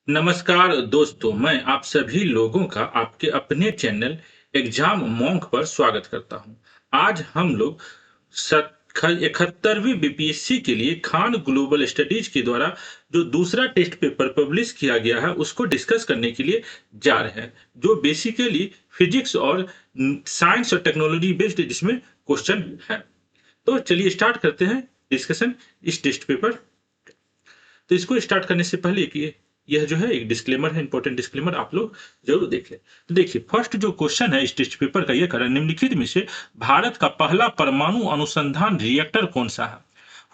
नमस्कार दोस्तों, मैं आप सभी लोगों का आपके अपने चैनल एग्जाम मॉन्क पर स्वागत करता हूं। आज हम लोग 71वीं बीपीएससी के लिए खान ग्लोबल स्टडीज के द्वारा जो दूसरा टेस्ट पेपर पब्लिश किया गया है उसको डिस्कस करने के लिए जा रहे हैं, जो बेसिकली फिजिक्स और साइंस और टेक्नोलॉजी बेस्ड जिसमें क्वेश्चन है। तो चलिए स्टार्ट करते हैं डिस्कशन इस टेस्ट पेपर। तो इसको स्टार्ट करने से पहले कि यह जो है एक डिस्क्लेमर है, इंपॉर्टेंट डिस्क्लेमर, आप लोग जरूर देख लें। तो देखिए, फर्स्ट जो क्वेश्चन है इस टेस्ट पेपर का, यह कर निम्नलिखित में से भारत का पहला परमाणु अनुसंधान रिएक्टर कौन सा है?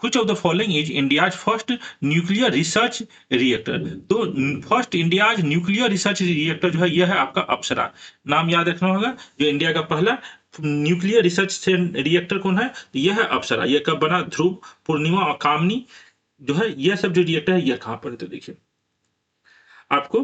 Which of the following is India's first nuclear research reactor? तो first India's nuclear research reactor जो है यह है आपका अप्सरा। नाम याद रखना होगा। जो इंडिया का पहला न्यूक्लियर रिसर्च रिएक्टर कौन है? तो यह है अप्सरा। यह कब बना? ध्रुव, पूर्णिमा और कामनी जो है, यह सब जो रिएक्टर है यह कहां पर है? तो देखिए आपको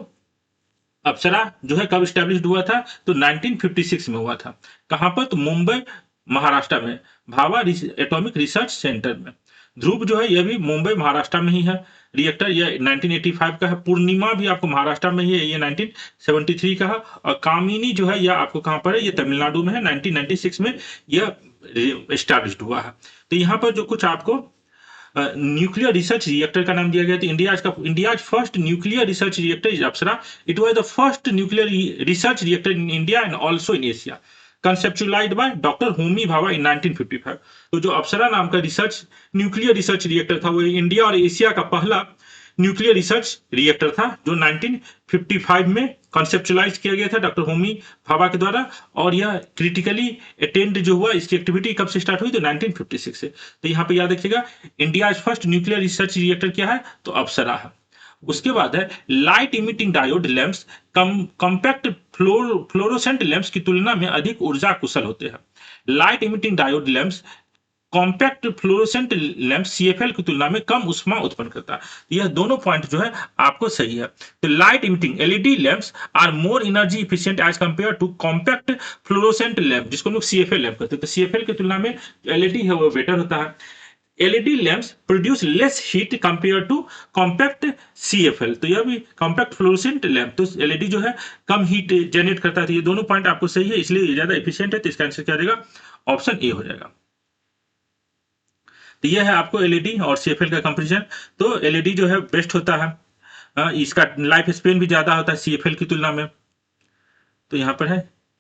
अप्सरा जो है कब स्टैब्लिश्ड हुआ था? तो 1956 में हुआ था। कहां पर? तो मुंबई महाराष्ट्र में, भाभा एटॉमिक रिसर्च सेंटर में। ध्रुव जो है यह भी मुंबई महाराष्ट्र में ही है रिएक्टर, यह 1985 का है। पूर्णिमा भी आपको महाराष्ट्र में ही है, यह 1973 का है। और कामिनी जो है यह आपको कहां पर है? यह तमिलनाडु में है, 1996 में यह स्टैब्लिश्ड हुआ है। तो यहाँ पर जो कुछ आपको न्यूक्लियर रिसर्च रिएक्टर का नाम दिया गया। तो India's first nuclear research reactor is Apsara. It was the first nuclear research reactor in India and also in Asia, conceptualised by doctor Homi Bhabha in 1955। तो जो अप्सरा नाम का न्यूक्लियर रिसर्च रिएक्टर था वो इंडिया और एशिया का पहला न्यूक्लियर रिसर्च रिएक्टर था, जो 1955 में कॉन्सेप्चुलाइज किया गया था डॉक्टर होमी भाभा के द्वारा। और यह क्रिटिकली अटेंड जो हुआ, इसकी एक्टिविटी कब से स्टार्ट हुई? तो 1956 से। तो यहाँ पे याद रखिएगा, India first nuclear research reactor क्या है? तो अप्सरा है। उसके बाद है light emitting diode lamps compact fluorescent lamps की तुलना में अधिक ऊर्जा कुशल होते हैं। Light emitting diode lamps compact fluorescent lamp CFL की तुलना में कम ऊष्मा उत्पन्न करता है। यह दोनों पॉइंट जो है आपको सही है। तो light emitting LED lamps are more energy efficient as compare to compact fluorescent lamp, जिसको हम लोग सीएफएल लैंप कहते हैं। तो सीएफएल की तुलना में एलईडी है वो बेटर होता है। LED lamps produce less heat compare to compact CFL. तो यह भी कॉम्पैक्ट फ्लोरोसेंट लैंप, तो एलईडी जो है कम हीट जनरेट करता है। तो ये दोनों पॉइंट आपको सही है, इसलिए ये ज्यादा एफिशिएंट है। तो इसका आंसर क्या रहेगा? ऑप्शन ए हो जाएगा। तो यह है आपको एलईडी और सीएफएल का कंपैरिजन। तो एलईडी जो है बेस्ट होता है, इसका लाइफ स्पेन भी ज्यादा होता है सीएफएल की तुलना में। तो यहाँ पर है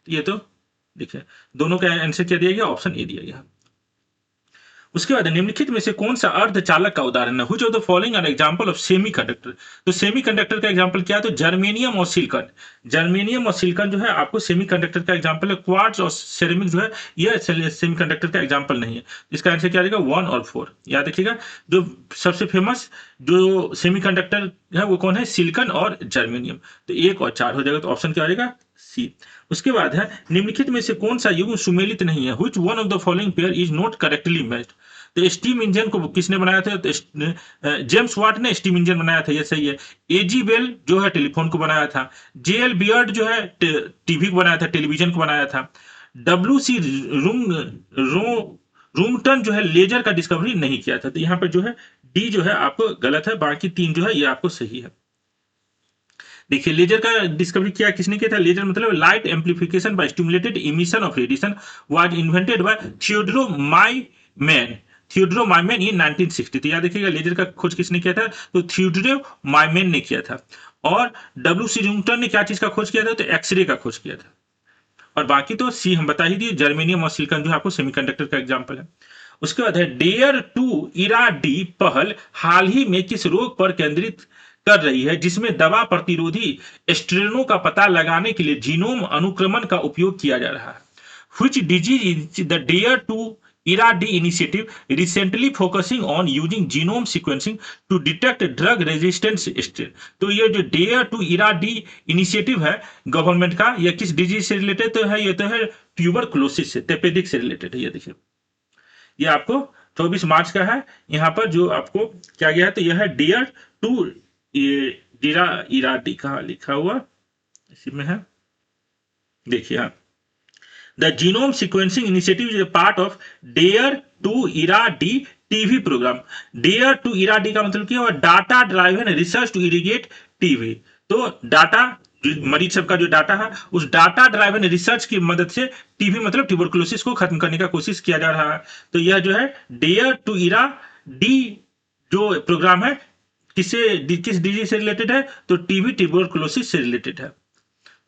ये, तो देखिए दोनों का आंसर क्या दिया गया? ऑप्शन ए दिया गया। उसके बाद निम्नलिखित में से कौन सा अर्धचालक का उदाहरण है? Which of the following are example of semiconductor? तो सेमीकंडक्टर का एग्जांपल क्या है? तो जर्मेनियम और सिलिकॉन। जर्मेनियम और सिलिकॉन जो है आपको सेमीकंडक्टर का एग्जांपल है। क्वार्ट्ज और सेरेमिक जो है यह सेमीकंडक्टर का एग्जांपल नहीं है। इसका आंसर क्या रहेगा? 1 और 4 याद रखिएगा। जो सबसे फेमस जो सेमीकंडक्टर है वो कौन है? सिलिकॉन और जर्मेनियम। तो 1 और 4 हो जाएगा। तो ऑप्शन क्या रहेगा? सी। उसके बाद है निम्नलिखित में से कौन सा युग्म सुमेलित नहीं है? Which one of the following pair is not correctly matched? तो स्टीम इंजन को किसने बनाया था? तो जेम्स वाट ने स्टीम इंजन बनाया था, ये सही है। एजी बेल जो है टेलीफोन को बनाया था। जेएल बियर्ड जो है टीवी को बनाया था, टेलीविजन को बनाया था। डब्ल्यू सी रूमटन जो है लेजर का डिस्कवरी नहीं किया था। तो यहाँ पर जो है डी जो है आपको गलत है, बाकी 3 जो है ये आपको सही है। देखिए लेजर का डिस्कवरी किया किसने किया था? लेजर मतलब light amplification by stimulated emission of radiation was invented by Theodore Maiman. Theodore Maiman in 1960। तो याद रखिएगा लेजर का खोज किसने किया था? तो थियोडोर माइमैन ने किया था। और डब्ल्यू सी रिंगटन ने क्या चीज का खोज किया था? तो एक्सरे का खोज किया था। और बाकी तो सी हम बता ही दिए, जर्मेनियम और सिलिकॉन जो आपको सेमीकंडक्टर का एग्जांपल है। उसके बाद है डेयर टू इरा डी पहल हाल ही में किस रोग पर केंद्रित कर रही है जिसमें दवा प्रतिरोधी स्ट्रेनों का पता लगाने के लिए जीनोम अनुक्रमण का उपयोग किया जा रहा है? Which disease is the Dare to IRA-D initiative recently focusing on using genome sequencing to detect drug resistance strain? तो ये जो Dare to IRA-D इनिशिएटिव है गवर्नमेंट का, ये किस डिजीज से रिलेटेड तो है? ये तो है ट्यूबरकुलोसिस से, टेपेडिक से रिलेटेड है। ये देखिए ये आपको 24 मार्च का है। यहाँ पर जो आपको क्या गया है तो यह है डेयर टू इराडी कहा लिखा हुआ इसी में है, देखिए हाँ। The genome sequencing initiative is a part of dare to eradicate TB programme. Dare to eradicate का मतलब क्या हुआ? Data driven research to eradicate TB. तो डाटा जो मरीज सबका जो डाटा है उस डाटा ड्राइवन रिसर्च की मदद से टीबी मतलब ट्यूबरकुलोसिस को खत्म करने का कोशिश किया जा रहा है। तो यह जो है डेयर टू इरा डी जो प्रोग्राम है किस डिजीज से रिलेटेड है, तो टीबी ट्यूबरकुलोसिस से रिलेटेड है।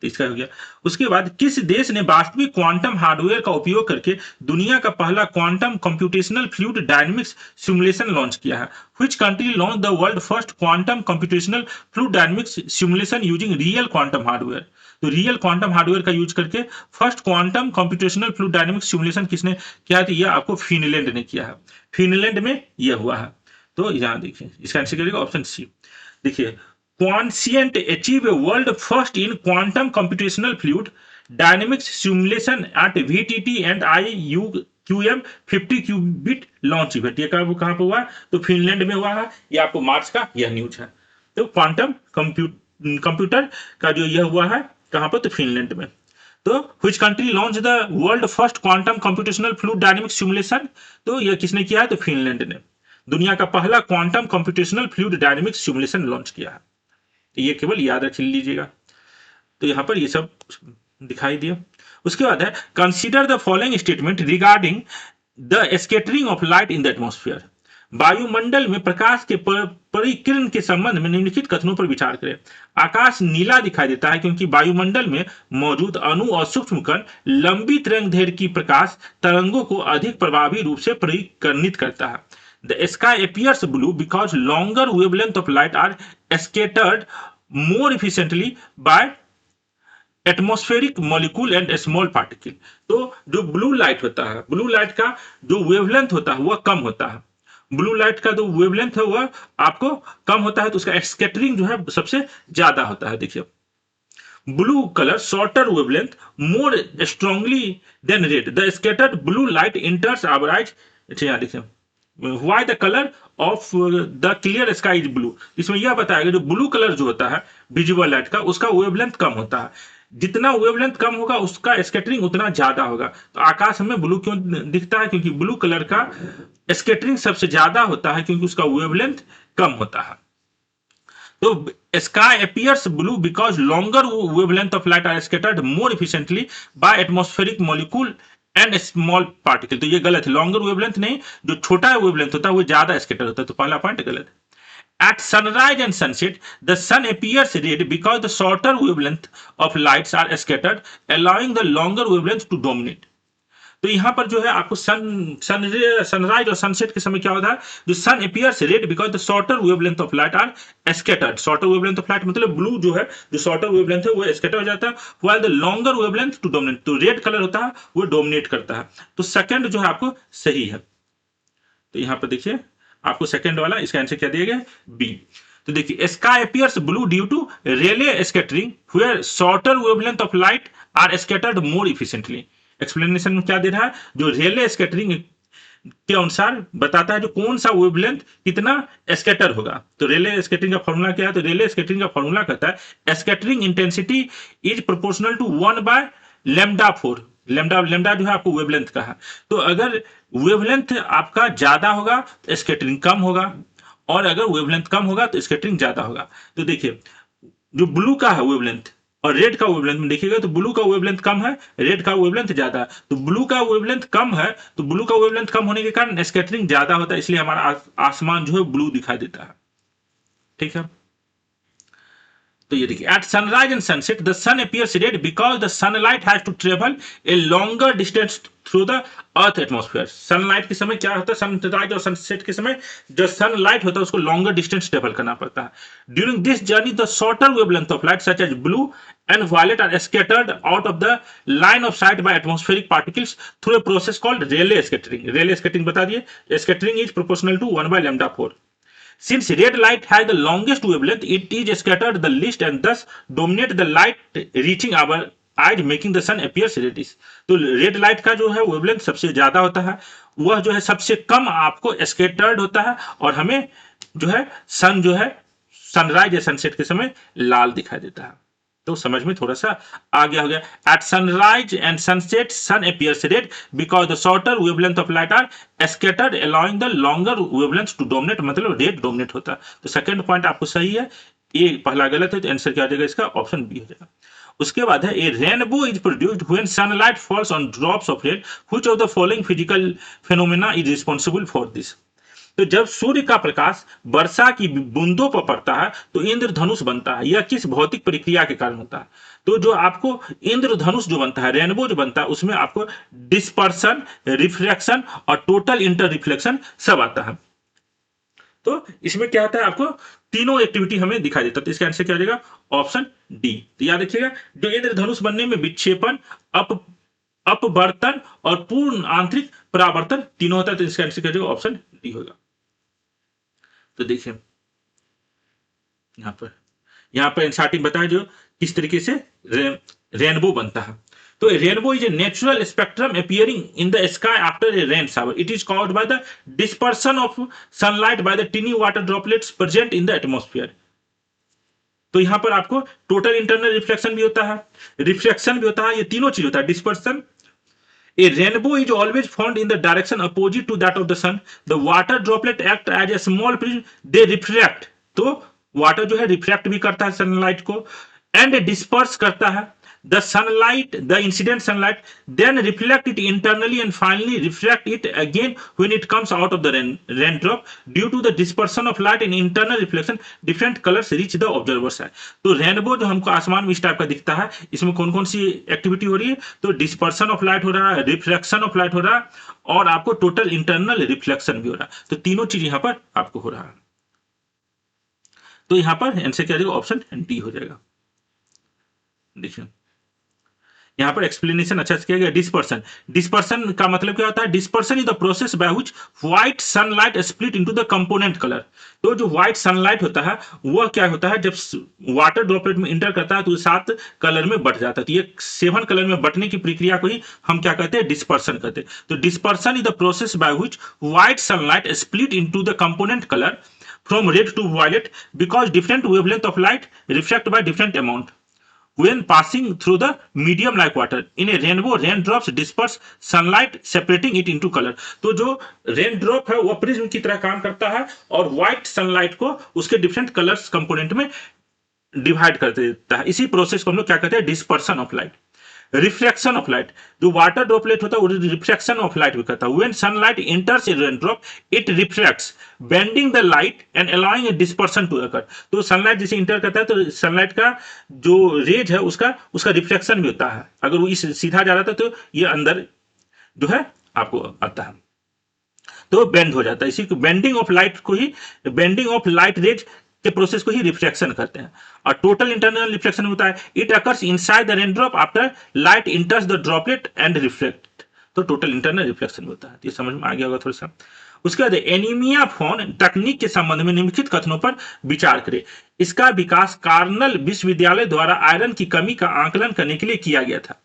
तो इसका हो गया। उसके बाद किस देश ने वास्तविक क्वांटम हार्डवेयर का उपयोग करके दुनिया का पहला quantum computational fluid dynamics simulation launch किया है? Which country launch the world first quantum computational fluid dynamics simulation using real quantum hardware? तो रियल क्वांटम हार्डवेयर का यूज करके first quantum computational fluid dynamics simulation किसने किया है? यह आपको फिनलैंड ने किया है। फिनलैंड में यह हुआ है। तो यहाँ देखिए इसका आंसर करिएगा ऑप्शन सी। देखिए Quotient achieved a world first in quantum computational fluid dynamics simulation at VTT and IUQM 50 qubit launch event। ये कहाँ पे हुआ? तो फिनलैंड में हुआ है। ये आपको मार्च का यह न्यूज है। तो क्वांटम कंप्यूटर का जो यह हुआ है कहाँ पर? तो फिनलैंड में। तो which country launched the world first quantum computational fluid dynamics simulation? तो यह किसने किया है? तो फिनलैंड ने दुनिया का पहला quantum computational fluid dynamics simulation launch किया है। तो ये केवल याद रख लीजिएगा। तो यहां पर ये सब दिखाई दिया। उसके बाद है consider the following statement regarding the scattering of light in the atmosphere. वायुमंडल में प्रकाश के परिकिरण के संबंध में निम्नलिखित कथनों पर विचार करें। आकाश नीला दिखाई देता है क्योंकि वायुमंडल में मौजूद अणु और सूक्ष्म कण लंबी तरंगदैर्घ्य की प्रकाश तरंगों को अधिक प्रभावी रूप से परिकर्णित करता है। The sky appears blue because longer wavelength of light are scattered more efficiently by atmospheric molecule and small particle। तो जो ब्लू लाइट होता है, ब्लू लाइट का जो वेवलेंथ होता है वह कम होता है। ब्लू लाइट का जो वेवलेंथ है वह आपको कम होता है, तो उसका स्कैटरिंग जो है सबसे ज्यादा होता है। देखिए blue colour shorter wavelength more strongly than red. The scattered blue light enters our eyes. यहाँ देखिए why the colour of the clear sky is blue. इसमें यह बताएगा जो ब्लू कलर जो होता है विजुअल लाइट का उसका वेवलेंथ कम होता है। जितना वेवलेंथ कम होगा उसका स्कैटरिंग उतना ज्यादा होगा। तो आकाश हमें ब्लू क्यों दिखता है? क्योंकि ब्लू कलर का स्कैटरिंग सबसे ज्यादा होता है क्योंकि उसका वेवलेंथ कम होता है। तो sky appears blue because longer wavelength of light are scattered more efficiently by atmospheric molecule and small particle. तो ये गलत है। लॉन्गर वेवलेंथ नहीं, जो छोटा वेवलेंथ होता है वो ज्यादा स्कैटर होता है। तो पहला पॉइंट गलत है। At sunrise and sunset, the sun appears red because the shorter wavelength of lights are scattered, allowing the longer wavelength to dominate। तो यहां पर जो है आपको सनराइज और सनसेट के समय क्या होता है? जो sun appears red because the shorter wavelength of light are scattered. Shorter wavelength of light मतलब ब्लू जो है, जो शॉर्टर वेवलेंथ है वो स्कैटर हो जाता है, while the longer wavelength to dominate. तो रेड कलर होता है वो डोमिनेट करता है। तो सेकंड जो है आपको सही है। तो यहां पर देखिए आपको सेकंड वाला इसका आंसर क्या दिया गया? बी। तो देखिए sky appears blue due to Rayleigh scattering where shorter wavelength of light are scattered more efficiently. Explanation में क्या दे रहा है? जो रेले स्कैटरिंग के अनुसार बताता है जो कौन सा वेवलेंथ कितना स्कैटर होगा। तो रेले स्कैटरिंग का फॉर्मूला क्या है? तो रेले स्कैटरिंग का फॉर्मूला कहता है scattering intensity is proportional to 1/λ4। Lambda जो है आपको वेवलेंथ का है। तो अगर वेवलेंथ आपका ज्यादा होगा तो स्कैटरिंग कम होगा, और अगर वेवलेंथ कम होगा तो स्कैटरिंग ज्यादा होगा। तो देखिए जो ब्लू का है वेवलेंथ और रेड का वेवलेंथ में देखिएगा तो ब्लू का वेवलेंथ कम है, रेड का वेवलेंथ ज्यादा है। तो ब्लू का वेवलेंथ कम है, तो ब्लू का वेवलेंथ कम होने के कारण स्कैटरिंग ज्यादा होता है, इसलिए हमारा आसमान जो है ब्लू दिखाई देता है। ठीक है। तो ये देखिए at sunrise and sunset the sun appears red because the sunlight has to travel a longer distance through the earth atmosphere. Sunlight के समय क्या होता है? सनराइज और सनसेट के समय जो सनलाइट होता है उसको लॉन्गर डिस्टेंस ट्रेवल करना पड़ता है। During this journey the shorter wavelength of light such as blue and violet are scattered out of the line of sight by atmospheric particles through a process called Rayleigh scattering. Rayleigh scattering बता दिए, scattering is proportional to 1/λ4। Since red light has the longest wavelength, it is scattered the least and thus dominate the light reaching our eyes, making the sun appears reddish। तो red light का जो है wavelength सबसे ज्यादा होता है, वह जो है सबसे कम आपको स्कैटर्ड होता है, और हमें जो है सन जो है सनराइज या सनसेट के समय लाल दिखाई देता है। तो समझ में थोड़ा सा आ गया हो गया। At sunrise and sunset sun appears red because the shorter wavelength of light are scattered allowing the longer wavelength to dominate, मतलब रेड डोमिनेट होता है। तो सेकंड पॉइंट आपको सही है, ए पहला गलत है, तो आंसर क्या हो जाएगा इसका? ऑप्शन बी हो जाएगा। उसके बाद है a rainbow is produced when sunlight falls on drops of rain, which of the following physical phenomena is responsible for this. तो जब सूर्य का प्रकाश वर्षा की बूंदों पर पड़ता है तो इंद्रधनुष बनता है। यह किस भौतिक प्रक्रिया के कारण होता है? तो जो आपको इंद्रधनुष जो बनता है, रेनबो जो बनता है, उसमें आपको डिस्पर्सन, रिफ्रैक्शन और टोटल इंटर रिफ्लेक्शन सब आता है। तो इसमें क्या आता है? आपको तीनों एक्टिविटी हमें दिखाई देता है। तो इसका आंसर क्या हो जाएगा? Option D. तो याद रखिएगा, जो इंद्रधनुष बनने में विक्षेपण, अपवर्तन और पूर्ण आंतरिक परावर्तन तीनों होता है। तो इसका आंसर क्या हो जाएगा? ऑप्शन डी होगा। तो देखिए यहाँ पर एनसीईआरटी बताया जो किस तरीके से रेनबो बनता है। तो rainbow is a natural spectrum appearing in the sky after a rain shower. It is caused by the dispersion of sunlight by the टिनी water droplets present in the atmosphere. तो यहां पर आपको टोटल इंटरनल रिफ्लेक्शन भी होता है, reflection भी होता है, ये तीनों चीज होता है। Dispersion, a rainbow is always found in the direction opposite to that of the sun. The water droplet act as a small prism, they refract. तो वाटर जो है रिफ्रैक्ट भी करता है सनलाइट को एंड डिस्पर्स करता है the sunlight, the incident sunlight, then reflect it internally and finally refract it again when it comes out of the raindrop. Due to the dispersion of light and internal reflection, different colors reach the observer's eye. तो rainbow जो हमको आसमान में इस type का दिखता है, इसमें कौन कौन सी एक्टिविटी हो रही है? तो डिस्पर्सन ऑफ लाइट हो रहा है, रिफ्लेक्शन ऑफ लाइट हो रहा है और आपको टोटल इंटरनल रिफ्लेक्शन भी हो रहा है। तो तीनों चीज यहाँ पर आपको हो रहा है। तो यहाँ पर आंसर क्या हो जाएगा? ऑप्शन डी हो जाएगा। देखिए यहाँ पर एक्सप्लेनेशन अच्छा से किया गया। डिस्पर्सन, डिस्पर्सन का मतलब क्या होता है? Dispersion is the process by which white sunlight split into the component colour. तो जो व्हाइट सनलाइट होता है वह क्या होता है? जब वाटर ड्रॉपलेट में इंटर करता है तो 7 कलर में बट जाता है। तो ये 7 कलर में बटने की प्रक्रिया को ही हम क्या कहते हैं? डिस्पर्सन कहते हैं। तो dispersion is the process by which white sunlight split into the component colour from red to violet because different wavelength of light refract by different amount when passing through the medium like water. In a rainbow, raindrops disperse sunlight separating it into color. तो जो raindrop है वो prism की तरह काम करता है और व्हाइट सनलाइट को उसके डिफरेंट कलर्स कंपोनेंट में डिवाइड कर देता है। इसी प्रोसेस को हम लोग क्या कहते हैं? Dispersion of light. Reflection of light, जो वाटर ड्रॉपलेट होता है वो रिफ्लेक्शन ऑफ लाइट भी करता है। When sunlight enters a raindrop it reflects bending the light and allowing a dispersion to occur. तो सनलाइट जैसे इंटर करता है तो सनलाइट का जो रेज है उसका रिफ्लेक्शन भी होता है। अगर वो इस सीधा जा रहा था तो ये अंदर जो है आपको आता है तो बेंड हो जाता है। इसी को बेंडिंग ऑफ लाइट को ही, बेंडिंग ऑफ लाइट रेज के प्रोसेस को ही रिफ्लेक्शन करते हैं। और टोटल इंटरनल रिफ्लेक्शन होता है it occurs inside the raindrop after light इंटर्स the droplet and reflect. तो टोटल इंटरनल रिफ्लेक्शन होता है। ये समझ में आ गया होगा थोड़ा सा। उसके बाद एनीमिया फोन तकनीक के संबंध में निम्नलिखित कथनों पर विचार करें। इसका विकास कार्नेल विश्वविद्यालय द्वारा आयरन की कमी का आकलन करने के लिए किया गया था।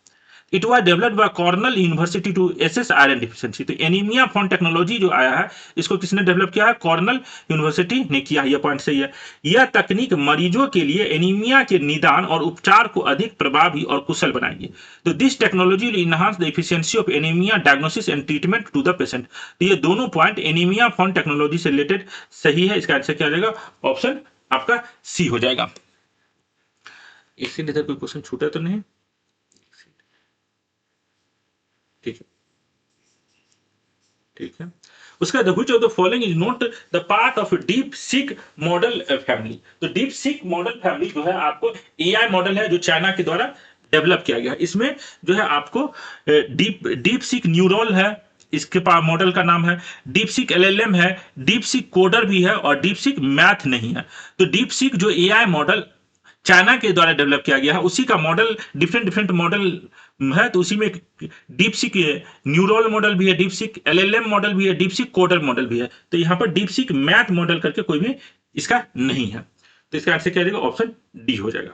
It was developed by Cornell University to assess iron deficiency. तो एनीमिया फोन टेक्नोलॉजी जो आया है इसको किसने डेवलप किया है? कॉर्नेल यूनिवर्सिटी ने किया है। यह पॉइंट सही है। यह तकनीक मरीजों के लिए एनीमिया के निदान और उपचार को अधिक प्रभावी और कुशल बनाएगी। तो this technology will enhance the efficiency of anaemia diagnosis and treatment to the patient. तो ये दोनों पॉइंट एनीमिया फोन टेक्नोलॉजी से रिलेटेड सही है। इसका आंसर क्या हो जाएगा? ऑप्शन आपका सी हो जाएगा। इससे इधर कोई क्वेश्चन छूटा तो नहीं? ठीक है, ठीक है। उसका which of the following is not the part of deep seek model family. तो डीप सीक मॉडल फैमिली जो है आपको एआई मॉडल है जो चाइना के द्वारा डेवलप किया गया। इसमें जो है आपको डीप सीक न्यूरल है, इसके पास मॉडल का नाम है डीप सीक एलएलएम है, डीप सीक कोडर भी है और डीप सीक मैथ नहीं है। तो डीप सीक जो एआई मॉडल चाइना के द्वारा डेवलप किया गया है उसी का मॉडल डिफरेंट मॉडल है। तो उसी में डीप सीक न्यूरल मॉडल भी है, डीप सीक एलएलएम मॉडल भी है, डीप सीक कोडर मॉडल भी है। तो यहाँ पर डीप सीक मैथ मॉडल करके कोई भी इसका नहीं है। तो इसका आंसर क्या रहेगा? ऑप्शन डी हो जाएगा।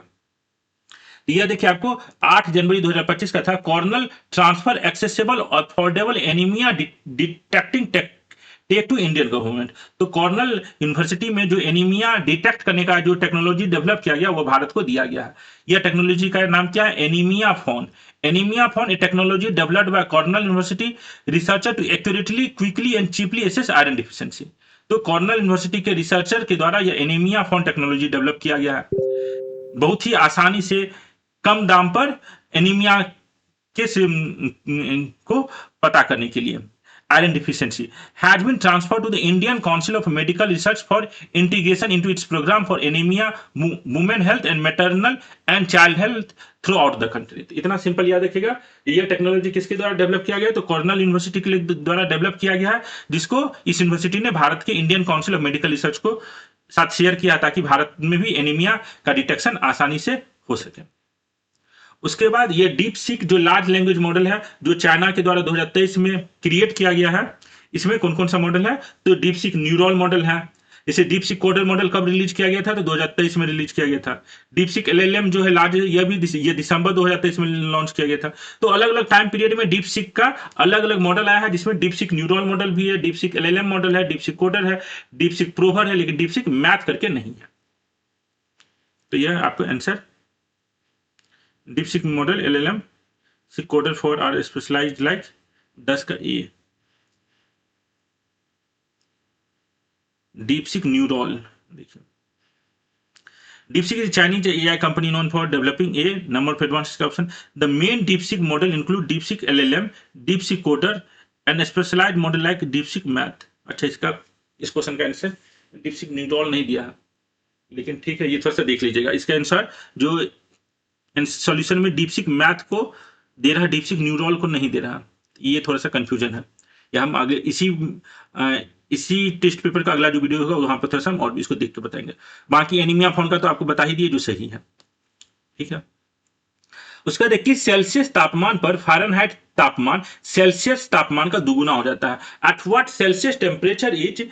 तो यह देखिए आपको 8 जनवरी 2025 का था। Cornell transfer accessible affordable anaemia detecting tech to Indian government. तो कॉर्नेल यूनिवर्सिटी में जो एनीमिया डिटेक्ट करने का जो टेक्नोलॉजी डेवलप किया गया वो भारत को दिया गया है। यह टेक्नोलॉजी का नाम क्या है? Anaemia phone. Anaemia phone a technology developed by Cornell University researcher to accurately, quickly and cheaply assess iron deficiency. तो कॉर्नेल यूनिवर्सिटी के रिसर्चर के द्वारा यह एनीमिया फोन टेक्नोलॉजी डेवलप किया गया है, बहुत ही आसानी से कम दाम पर एनीमिया के को पता करने के लिए। Iron deficiency has been transferred to the Indian Council of Medical Research for integration into its program for anemia, women health and maternal and child health throughout the country। तो इतना सिंपल याद रखिएगा। ये टेक्नोलॉजी किसके द्वारा develop किया गया है? तो कॉर्नेल यूनिवर्सिटी के द्वारा डेवलप किया गया है, जिसको इस यूनिवर्सिटी ने भारत के Indian council of medical research को साथ शेयर किया ताकि भारत में भी एनीमिया का डिटेक्शन आसानी से हो सके। उसके बाद ये डीप सीक जो लार्ज लैंग्वेज मॉडल है, जो चाइना के द्वारा 2023 में क्रिएट किया गया है, इसमें कौन कौन सा मॉडल है? तो डीप सीक न्यूरल मॉडल है। इसे डीप सीक कोडर मॉडल कब रिलीज किया गया था? तो 2023 में रिलीज किया गया था। डीप सीक एलएलएम जो है लार्ज, ये दिसंबर 2023 में लॉन्च किया गया था। तो अलग अलग टाइम पीरियड में डीप सीक का अलग अलग मॉडल आया है, जिसमें डीप सीक न्यूरल मॉडल भी है, डीप सीक एलएलएम मॉडल है, डीप सीक कोडर है, डीप सीक प्रोवर है, लेकिन डीप सीक मैथ करके नहीं है। तो यह आपको answer DeepSeek model LLM coder for are specialized like 10 का ए। DeepSeek Neural, देखिए DeepSeek is a Chinese AI company known for developing a number of advanced options. The main DeepSeek model include DeepSeek LLM, DeepSeek coder and a specialized model like DeepSeek Math। अच्छा, इस question का answer DeepSeek Neural नहीं दिया है, लेकिन ठीक है, ये थोड़ा सा देख लीजिएगा। इसका आंसर जो सॉल्यूशन में डीपसीक मैथ को दे रहा है, डीपसीक न्यूरल को नहीं दे रहा। ये थोड़ा सा कंफ्यूजन है। या हम आगे इसी टेस्ट पेपर का अगला जो वीडियो होगा वहां पर थोड़ा सा हम और भी इसको देख के बताएंगे। बाकी एनीमिया फोन का तो आपको बता ही दिए जो सही है, ठीक है। उसके बाद 21 सेल्सियस तापमान पर फ़ारेनहाइट तापमान सेल्सियस तापमान का दुगुना हो जाता है। At what Celsius temperature is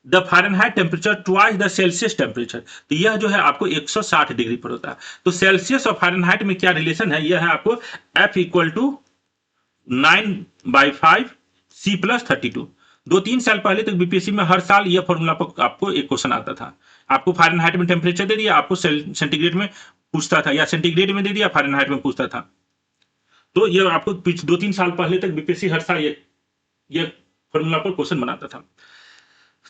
the Fahrenheit temperature twice the Celsius temperature. तो यह जो है आपको 160 डिग्री पर होता है। तो सेल्सियस और फ़ारेनहाइट में क्या रिलेशन है? यह है आपको F इक्वल टू 9/5 C + 32। 2-3 साल पहले तक बीपीएससी में हर साल यह फॉर्मूला पर आपको एक क्वेश्चन आता था। आपको फ़ारेनहाइट में टेम्परेचर दे दिया, आपको सेंटीग्रेड में पूछता था, या सेंटीग्रेड में दे दिया, फ़ारेनहाइट में पूछता था। तो यह आपको 2-3 साल पहले तक बीपीएससी हर साल ये फॉर्मूला पर क्वेश्चन बनाता था।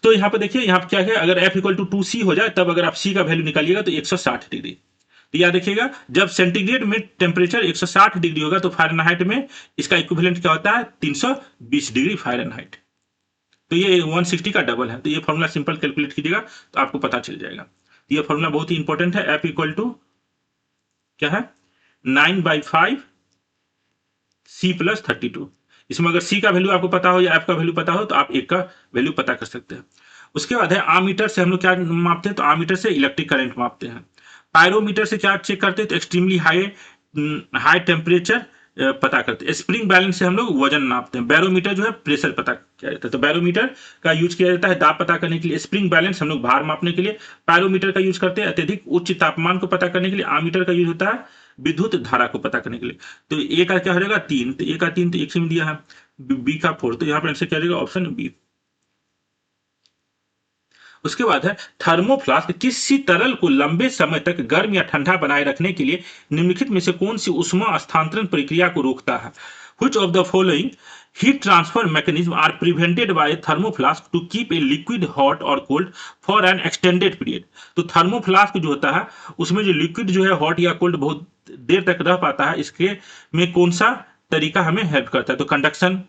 तो यहाँ पर देखिए, यहाँ पर क्या है, अगर F इक्वल टू 2C हो जाए तब अगर आप C का वैल्यू निकालिएगा तो 160 डिग्री। तो याद रखिएगा, जब सेंटीग्रेड में टेम्परेचर 160 डिग्री होगा तो फ़ारेनहाइट में इसका इक्विवेलेंट क्या होता है? 320 डिग्री फ़ारेनहाइट। तो ये 160 का डबल है। तो ये फॉर्मूला सिंपल कैलकुलेट कीजिएगा तो आपको पता चल जाएगा। तो ये फॉर्मूला बहुत ही इंपॉर्टेंट है। F इक्वल टू क्या है? 9/5 C + 32। इसमें अगर C का वैल्यू आपको पता हो या F का वैल्यू पता हो तो आप एक का वैल्यू पता कर सकते हैं। उसके बाद है आमीटर से हम लोग क्या मापते हैं? तो आमीटर से इलेक्ट्रिक करंट मापते हैं। पायरोमीटर से क्या चेक करते हैं? तो एक्सट्रीमली हाई टेम्परेचर पता करते हैं। स्प्रिंग बैलेंस से हम लोग वजन नापते हैं। बैरोमीटर जो है प्रेशर पता किया जाता है। तो बैरोमीटर का यूज किया जाता है दाब पता करने के लिए। स्प्रिंग बैलेंस हम लोग भार मापने के लिए। पायरोमीटर का यूज करते हैं अत्यधिक उच्च तापमान को पता करने के लिए। आमीटर का यूज होता है विद्युत धारा को पता करने के लिए। तो ए का क्या हो जाएगा? 3। तो ए का 3 तो 1 में दिया है, बी का 4। तो यहाँ पर आंसर क्या जाएगा? Option B. उसके बाद है थर्मोफ्लास्क किसी तरल को लंबे समय तक गर्म या ठंडा बनाए रखने के लिए निम्नलिखित में से कौन सी उष्मा स्थानांतरण प्रक्रिया को रोकता है? Which of the following heat transfer mechanism are prevented by a thermoflask to keep a liquid hot or cold for an extended period? तो थर्मोफ्लास्क जो होता है उसमें जो लिक्विड जो है हॉट या कोल्ड बहुत देर तक रह पाता है, इसके में कौन सा तरीका हमें हेल्प करता है? तो कंडक्शन,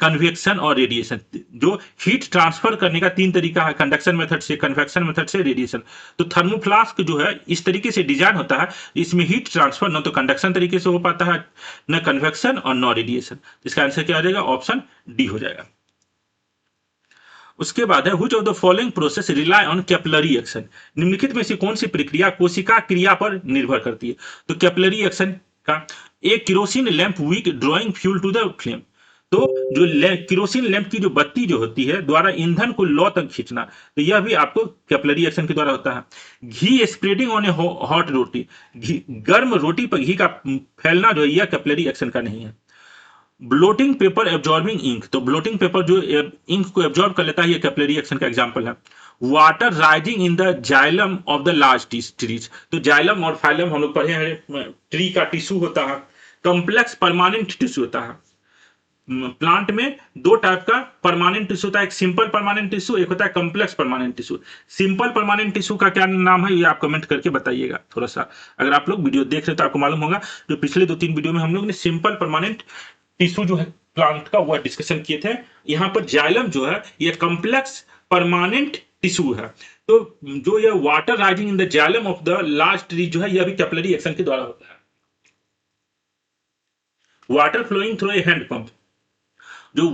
कन्वेक्शन और रेडिएशन। जो हीट ट्रांसफर करने का 3 तरीका है, कंडक्शन मेथड से, कन्वेक्शन मेथड से, रेडिएशन। तो थर्मोफ्लास्क जो है इस तरीके से डिजाइन होता है, इसमें हीट ट्रांसफर न तो कंडक्शन तरीके से हो पाता है, न कन्वेक्शन और न रेडिएशन। इसका आंसर क्या आ जाएगा? ऑप्शन डी हो जाएगा। उसके बाद है which of the following process rely on capillary action? निम्नलिखित में से कौन सी प्रक्रिया कोशिका क्रिया पर निर्भर करती है? तो कैपिलरी एक्शन का एक kerosene lamp wick drawing fuel to the flame. तो जो केरोसिन लैंप की जो बत्ती जो होती है द्वारा ईंधन को लौ तक खींचना, तो यह भी आपको कैपिलरी एक्शन के द्वारा होता है। घी स्प्रेडिंग ऑन ए हॉट रोटी, घी गर्म रोटी पर घी का फैलना जो है यह कैपिलरी एक्शन का नहीं है। ब्लोटिंग पेपर एब्जॉर्बिंग इंक, तो ब्लोटिंग पेपर जो इंक को एब्जॉर्ब कर लेता है यह कैपिलरी एक्शन का एग्जांपल है। Water rising in the xylem of the large trees, तो जाइलम और फाइलम हम लोग पढ़े हैं, ट्री का टिश्यू होता है। कॉम्प्लेक्स परमानेंट टिश्यू होता है। प्लांट में दो टाइप का परमानेंट टिश्यू होता है, एक सिंपल परमानेंट टिश्यू, एक होता है complex permanent tissue. Simple permanent tissue का क्या नाम है ये आप कमेंट करके बताइएगा थोड़ा सा, अगर आप लोग वीडियो देख रहे तो आपको मालूम होगा। जो पिछले 2-3 वीडियो में हम लोग ने सिंपल परमानेंट टिश्यू जो है प्लांट का वह डिस्कशन किए थे। यहाँ पर जाइलम जो है ये कॉम्प्लेक्स परमानेंट टिश्यू है। तो जो ये water rising in the xylem of the large tree जो है यह भी कैपिलरी एक्शन के द्वारा होता है। Water flowing through a hand pump, जो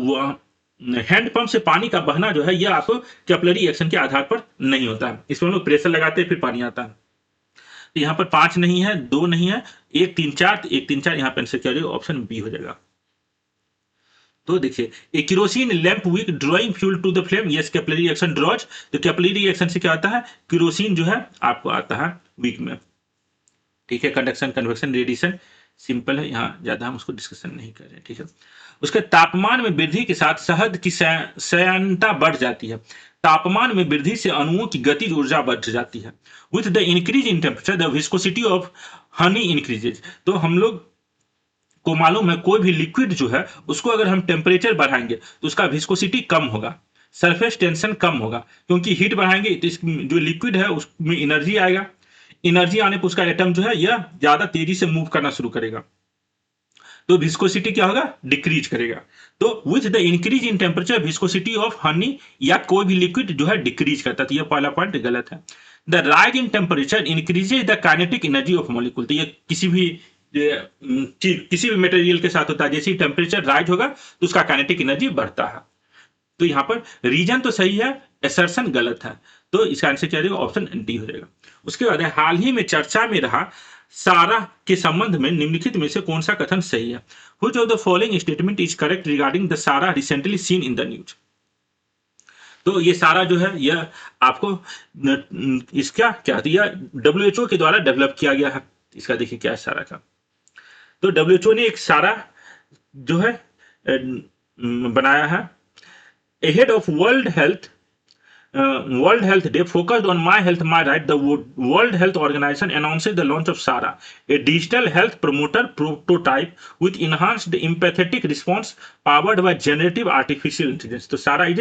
हैंड पंप से पानी का बहना जो है यह आपको कैपिलरी एक्शन के आधार पर नहीं होता है। इसमें हम लोग प्रेशर लगाते हैं फिर पानी आता है। तो यहाँ पर 5 नहीं है, 2 नहीं है, 1 3 4, 1 3 4 यहाँ पे आंसर क्या हो जाएगा, ऑप्शन बी हो जाएगा। तो देखिए a kerosene lamp wick drawing fuel to the flame, yes capillary action draws. तो कैपिलरी एक्शन से क्या आता है, केरोसिन जो है आपको आता है विक में। ठीक है, कंडक्शन कन्वेक्शन रेडिएशन सिंपल है, यहाँ ज्यादा हम उसको डिस्कशन नहीं कर रहे हैं। ठीक है, उसके तापमान में वृद्धि के साथ शहद की सयनता बढ़ जाती है। तापमान में वृद्धि से अणुओं की गतिज ऊर्जा बढ़ जाती है। With the increase in temperature the viscosity of honey increases. तो हम लोग को मालूम है कोई भी लिक्विड जो है उसको अगर हम टेम्परेचर बढ़ाएंगे तो उसका विस्कोसिटी कम होगा, सरफेस टेंशन कम होगा, क्योंकि हीट बढ़ाएंगे तो जो लिक्विड है उसमें एनर्जी आएगा। एनर्जी आने पर उसका एटम जो है यह ज्यादा तेजी से मूव करना शुरू करेगा, तो विस्कोसिटी क्या होगा, डिक्रीज करेगा। तो with the increase in temperature viscosity of honey या कोई भी लिक्विड जो है डिक्रीज करता है। तो यह पहला पॉइंट गलत है। The rise in temperature increases the kinetic energy of molecule. तो ये किसी भी मटेरियल के साथ होता है, जैसे टेम्परेचर राइज होगा तो उसका काइनेटिक एनर्जी बढ़ता है। तो यहाँ पर रीजन तो सही है, एसर्शन गलत है। तो इसका आंसर क्या रहेगा, ऑप्शन डी हो जाएगा। उसके बाद हाल ही में चर्चा में रहा सारा के संबंध में निम्नलिखित में से कौन सा कथन सही है। Which of the following statement is correct regarding the SARA recently seen in the news. तो ये सारा जो है यह आपको इसका क्या दिया, WHO के द्वारा डेवलप किया गया है। इसका देखिए क्या है सारा का। तो WHO ने एक सारा जो है बनाया है। Ahead of World Health Day focused on My Health My Right, the World Health Organization announced the launch of SARA, a digital health promoter prototype with enhanced empathetic response powered by generative artificial intelligence. तो SARA is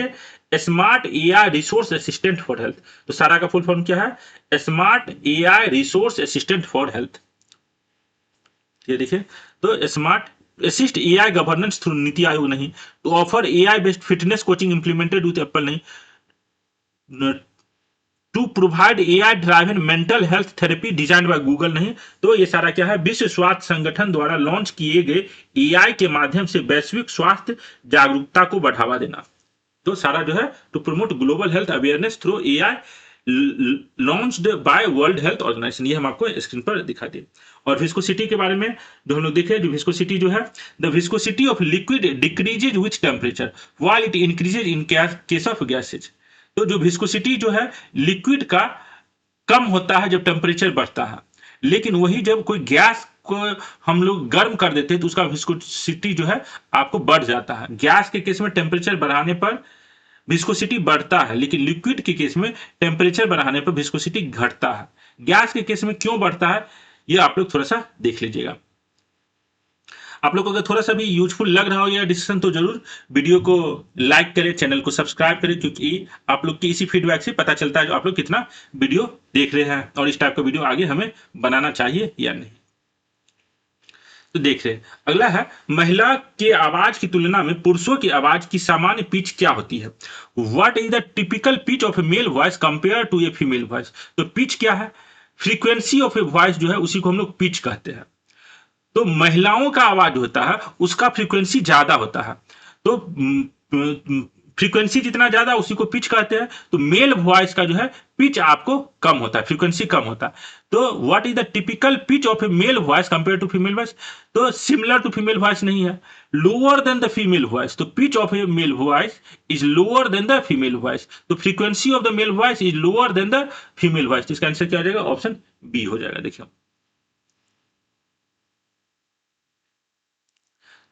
a smart AI resource assistant for health. तो SARA का full form क्या है, smart AI resource assistant for health. ये देखिए, तो smart assist AI governance through Niti Aayog नहीं, तो offer AI based fitness coaching implemented with Apple नहीं, to provide AI driven mental health therapy designed by Google नहीं। तो ये सारा क्या है, विश्व स्वास्थ्य संगठन द्वारा लॉन्च किए गए AI के माध्यम से वैश्विक स्वास्थ्य जागरूकता को बढ़ावा देना। तो सारा जो है to promote global health awareness through AI launched by World Health Organization. ये हम आपको स्क्रीन पर दिखा दें। और विस्कोसिटी के बारे में जो हम लोग देखे, जो विस्कोसिटी जो है, the viscosity of liquid decreases with temperature while it increases in case of gases. तो जो विस्कोसिटी जो है लिक्विड का कम होता है जब टेम्परेचर बढ़ता है, लेकिन वही जब कोई गैस को हम लोग गर्म कर देते हैं तो उसका विस्कोसिटी जो है आपको बढ़ जाता है। गैस के केस में टेम्परेचर बढ़ाने पर विस्कोसिटी बढ़ता है, लेकिन लिक्विड के केस में टेम्परेचर बढ़ाने पर विस्कोसिटी घटता है। गैस के केस में क्यों बढ़ता है ये आप लोग थोड़ा सा देख लीजिएगा। आप लोग को अगर थोड़ा सा भी यूजफुल लग रहा हो यह डिस्कशन तो जरूर वीडियो को लाइक करें, चैनल को सब्सक्राइब करें, क्योंकि आप लोग की इसी फीडबैक से पता चलता है जो आप लोग कितना वीडियो देख रहे हैं और इस टाइप का वीडियो आगे हमें बनाना चाहिए या नहीं। तो देख रहे हैं अगला है, महिला के आवाज की तुलना में पुरुषों की आवाज की सामान्य पिच क्या होती है। What is the typical pitch of a male voice compare to a female voice. तो पिच क्या है, फ्रीक्वेंसी ऑफ ए वॉइस जो है उसी को हम लोग पिच कहते हैं। तो महिलाओं का आवाज होता है उसका फ्रीक्वेंसी ज्यादा होता है, तो फ्रीक्वेंसी जितना ज्यादा उसी को पिच कहते हैं। तो मेल वॉइस का जो है पिच आपको कम होता है, फ्रीक्वेंसी कम होता है। तो what is the typical pitch of a male voice compare to female voice. तो सिमिलर टू फीमेल वॉइस नहीं है, lower than the female voice. तो pitch of a male voice is lower than the female voice. तो frequency of the male voice is lower than the female voice. इसका answer क्या हो जाएगा, option B हो जाएगा।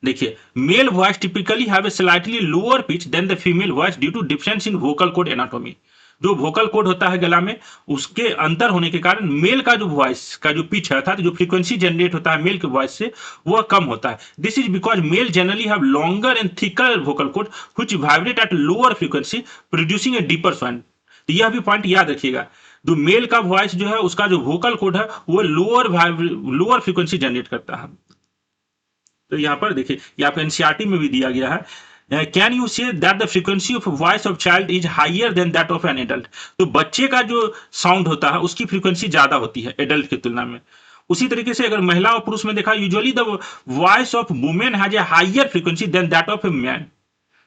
देखिए male voice typically have a slightly lower pitch than the female voice due to difference in vocal cord anatomy. जो vocal cord होता है गला में, उसके अंतर होने के कारण मेल का जो वॉइस का जो पिच है, अर्थात जो फ्रीक्वेंसी जनरेट होता है मेल के वॉइस से, वह कम होता है। This is because male generally have longer and thicker vocal cord which vibrate at lower frequency producing a deeper sound. तो यह भी पॉइंट याद रखिएगा, जो मेल का वॉइस जो है उसका जो वोकल कोड है वो लोअर फ्रीक्वेंसी जनरेट करता है। तो यहाँ पर देखिए, ये आपको एनसीईआरटी में भी दिया गया है, can you say that the frequency of voice of child is higher than that of an adult. तो बच्चे का जो साउंड होता है उसकी फ्रीक्वेंसी ज्यादा होती है एडल्ट की तुलना में। उसी तरीके से अगर महिला और पुरुष में देखा, usually the voice of women has a higher frequency than that of a man.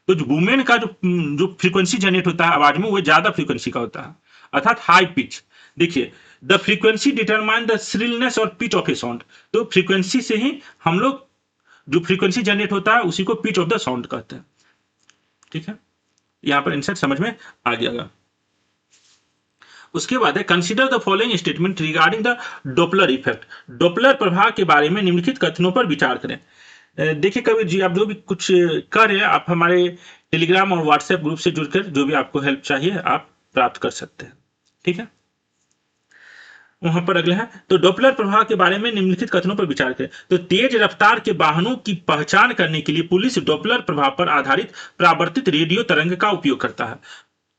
तो जो वुमेन का जो फ्रीक्वेंसी जनरेट होता है आवाज में, वो ज्यादा फ्रीक्वेंसी का होता है, अर्थात हाई पिच। देखिए, the frequency determine the shrillness और पिच ऑफ ए साउंड। तो फ्रीक्वेंसी से ही हम लोग जो फ्रीक्वेंसी जनरेट होता है उसी को पिच ऑफ द साउंड कहते हैं। ठीक है, यहां पर आंसर समझ में आ गया। उसके बाद है consider the following statement regarding the Doppler effect. Doppler प्रभाव के बारे में निम्नलिखित कथनों पर विचार करें। देखिए कबीर जी, आप जो भी कुछ कर रहे हैं, आप हमारे टेलीग्राम और व्हाट्सएप ग्रुप से जुड़कर जो भी आपको हेल्प चाहिए आप प्राप्त कर सकते हैं। ठीक है, वहां पर अगला है, तो डॉपलर प्रभाव के बारे में निम्नलिखित कथनों पर विचार करें। तो तेज रफ्तार के वाहनों की पहचान करने के लिए पुलिस डॉपलर प्रभाव पर आधारित परावर्तित रेडियो तरंग का उपयोग करता है।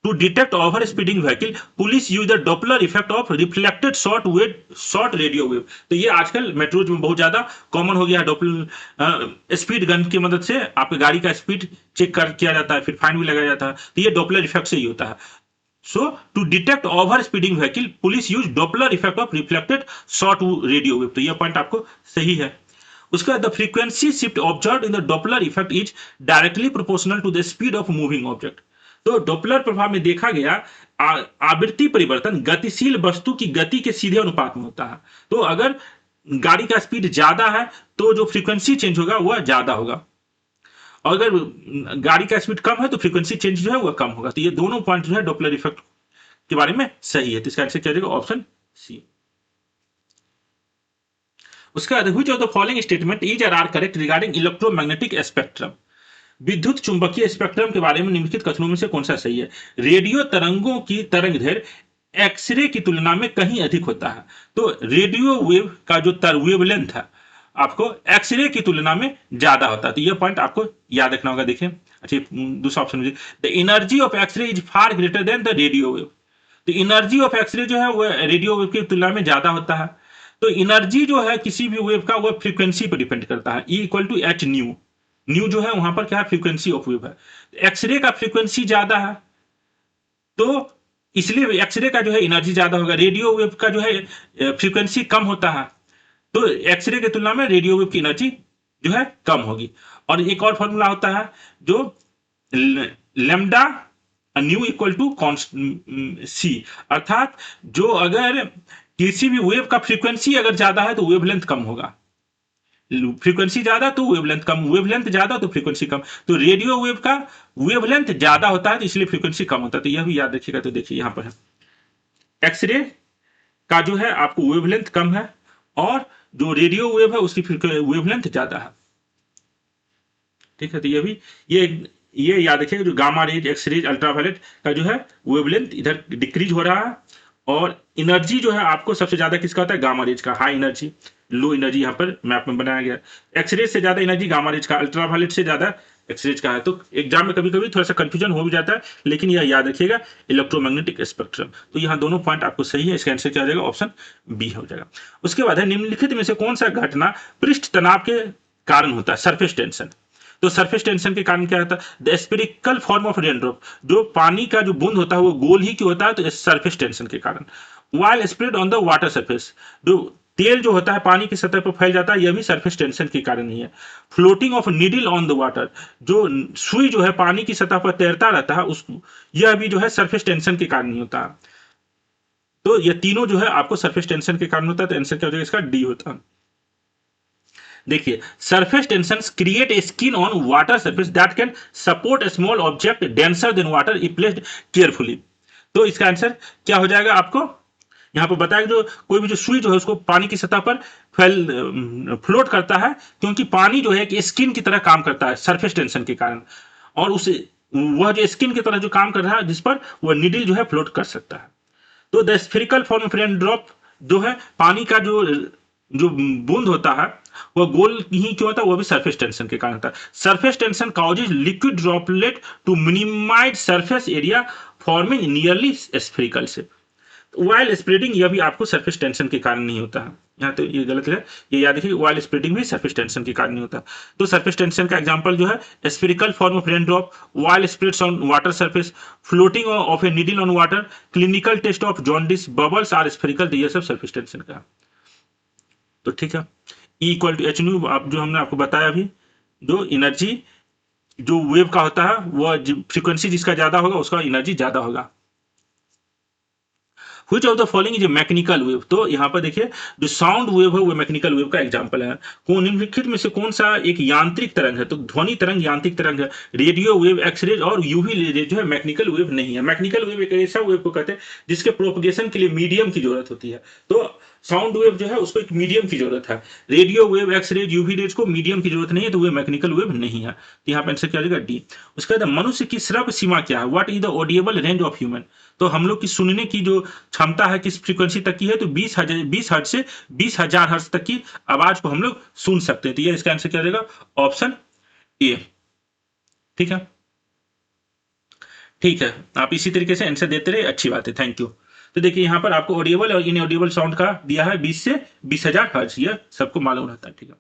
To detect over speeding vehicle police use the Doppler effect of reflected short radio wave. तो ये आजकल मेट्रोज में बहुत ज्यादा कॉमन हो गया है। डॉपलर स्पीड गन की मदद से आपकी गाड़ी का स्पीड चेक किया जाता है, फिर फाइन भी लगाया जाता है। तो ये डॉपलर इफेक्ट से ही होता है। So, to detect over speeding vehicle, police use Doppler effect of reflected short radio wave. तो यह पॉइंट आपको सही है। उसके बाद the frequency shift observed in the Doppler effect is directly proportional to the speed of moving object. तो Doppler प्रभाव में देखा गया आवृत्ति परिवर्तन गतिशील वस्तु की गति के सीधे अनुपात में होता है। तो अगर गाड़ी का स्पीड ज्यादा है तो जो फ्रीक्वेंसी चेंज होगा वह ज्यादा होगा, और अगर गाड़ी का स्पीड कम है तो फ्रीक्वेंसी चेंज जो है वह कम होगा। तो ये दोनों पॉइंट जो है डॉपलर इफेक्ट के बारे में सही है। तो इसका आंसर क्या हो जाएगा? Option C. उसके बाद which of the following statement is are correct regarding electromagnetic spectrum. विद्युत चुंबकीय स्पेक्ट्रम के बारे में निम्नलिखित कथनों में से कौन सा सही है? रेडियो तरंगों की तरंग दैर्घ्य एक्सरे की तुलना में कहीं अधिक होता है। तो रेडियो वेव का जो वेवलेंथ है आपको एक्सरे की तुलना में ज्यादा होता है। तो यह पॉइंट आपको याद रखना होगा। देखिए, अच्छा दूसरा ऑप्शन मुझे, the energy of X ray is far greater than the radio wave. तो एनर्जी ऑफ एक्सरे जो है वह रेडियो वेव की तुलना में ज्यादा होता है। तो एनर्जी जो है किसी भी वेव का वह फ्रीक्वेंसी पर डिपेंड करता है, E equal to H nu. Nu जो है वहां पर क्या है? फ्रीक्वेंसी ऑफ वेव है। एक्सरे का फ्रीक्वेंसी ज्यादा है तो इसलिए एक्सरे का जो है एनर्जी ज्यादा होगा। रेडियो वेव का जो है फ्रीक्वेंसी कम होता है, तो एक्सरे की तुलना में रेडियो वेव की एनर्जी जो है कम होगी। और एक और फॉर्मूला होता है जो लैम्डा न्यू इक्वल टू सी, अर्थात जो अगर किसी भी वेव का फ्रीक्वेंसी अगर ज्यादा है तो वेवलेंथ कम होगा। फ्रीक्वेंसी ज्यादा तो वेवलेंथ कम, वेवलेंथ ज्यादा तो फ्रीक्वेंसी कम। तो रेडियो वेव का वेवलेंथ ज्यादा होता है तो इसलिए फ्रीक्वेंसी कम होता है। तो यह भी याद रखिएगा। तो देखिए यहां पर है एक्सरे का जो है आपको वेवलेंथ कम है और जो रेडियो वेव है उसकी वेवलेंथ ज्यादा है। ठीक है, तो ये भी ये याद रखिएगा। जो gamma rays, X rays, ultraviolet का जो है वेवलेंथ इधर डिक्रीज हो रहा है, और एनर्जी जो है आपको सबसे ज्यादा किसका होता है? गामा रेज का। हाई एनर्जी, लो एनर्जी यहाँ पर मैप में बनाया गया। एक्सरेज से ज्यादा एनर्जी गामा रेज का, अल्ट्रावायलेट से ज्यादा एक्सरेज का है। तो एग्जाम में कभी कभी थोड़ा सा कंफ्यूजन हो भी जाता है, लेकिन यह याद रखिएगा इलेक्ट्रोमैग्नेटिक स्पेक्ट्रम। तो यहाँ दोनों पॉइंट आपको सही है। इसका आंसर क्या हो जाएगा? ऑप्शन बी हो जाएगा। उसके बाद है निम्नलिखित में से कौन सा घटना पृष्ठ तनाव के कारण होता है? Surface tension. तो सरफेस टेंशन के कारण क्या होता है? The spherical form of raindrop, जो पानी का जो बूंद होता है वो गोल ही क्यों होता है? तो सरफेस टेंशन के कारण। While spread on the water surface, जो तेल जो होता है पानी की सतह पर फैल जाता है, यह भी सरफेस टेंशन के कारण ही है। Floating of needle on the water, जो सुई जो है पानी की सतह पर तैरता रहता है, उसको यह भी जो है सरफेस टेंशन के कारण ही होता है। तो ये तीनों जो है आपको सरफेस टेंशन के कारण होता है। तो आंसर क्या हो जाएगा इसका? डी होता है। देखिए, surface tension create a skin on water surface that can support A small object denser then water if placed carefully. तो इसका आंसर क्या हो जाएगा? आपको यहां पर बताया जो कोई भी जो सुई जो है उसको पानी की सतह पर फ्लोट करता है, क्योंकि पानी जो है एक स्किन की तरह काम करता है सरफेस टेंशन के कारण, और वह जो स्किन की तरह जो काम कर रहा है, जिस पर वह नीडल जो है फ्लोट कर सकता है। तो the spherical form of rain drop जो है पानी का जो जो बूंद होता है वह गोल ही क्यों होता है, वह भी सरफेस टेंशन के कारण होता है। Surface tension causes liquid droplet to minimize surface area forming nearly spherical से। वाइल स्प्रेडिंग यह भी आपको सरफेस टेंशन के कारण नहीं होता है, यहाँ तो ये गलत है, ये याद रखिए, वाइल स्प्रेडिंग भी सरफेस टेंशन के कारण नहीं होता। तो सरफेस टेंशन का एग्जांपल जो है spherical form of rain drop, while spreads on water surface, floating of a needle on water, clinical test of jaundice, bubbles are spherical, ये सब सरफेस टेंशन का। तो ठीक है, E equal to H nu, आप जो हमने आपको बताया अभी, जो एनर्जी जो वेव का होता है वह फ्रीक्वेंसी जिसका ज्यादा होगा उसका एनर्जी ज्यादा होगा। Which of the following is a mechanical wave? तो यहाँ पर देखिए जो साउंड वेव है वो मैकेनिकल वेव का एग्जांपल है। निम्नलिखित में से कौन सा एक यांत्रिक तरंग है? तो ध्वनि तरंग यांत्रिक तरंग है। रेडियो वेव, एक्सरे और यूवी रे जो है मैकेनिकल वेव नहीं है। मैकेनिकल वेव एक ऐसा वेव को कहते हैं जिसके प्रोपगेशन के लिए मीडियम की जरूरत होती है। तो साउंड वेव जो है उसको एक मीडियम की जरूरत है। Radio wave, X ray, UV rays को मीडियम की जरूरत नहीं है, तो वे मैकेनिकल वेव नहीं है। तो यहाँ पे आंसर क्या हो जाएगा? डी। उसके बाद मनुष्य की श्रव्य सीमा क्या है? What is the audible range of human? तो हम लोग की सुनने की जो क्षमता है किस फ्रीक्वेंसी तक की है? तो 20 हर्ट्ज से 20,000 हर्ट्ज तक की आवाज को हम लोग सुन सकते हैं। तो ये इसका आंसर क्या हो जाएगा? Option A. ठीक है, ठीक है, आप इसी तरीके से आंसर देते रहे, अच्छी बात है, थैंक यू। तो देखिए यहाँ पर आपको ऑडिएबल और इनऑडिएबल साउंड का दिया है 20 से 20,000 हर्ट्ज, यह सबको मालूम रहता है। ठीक है,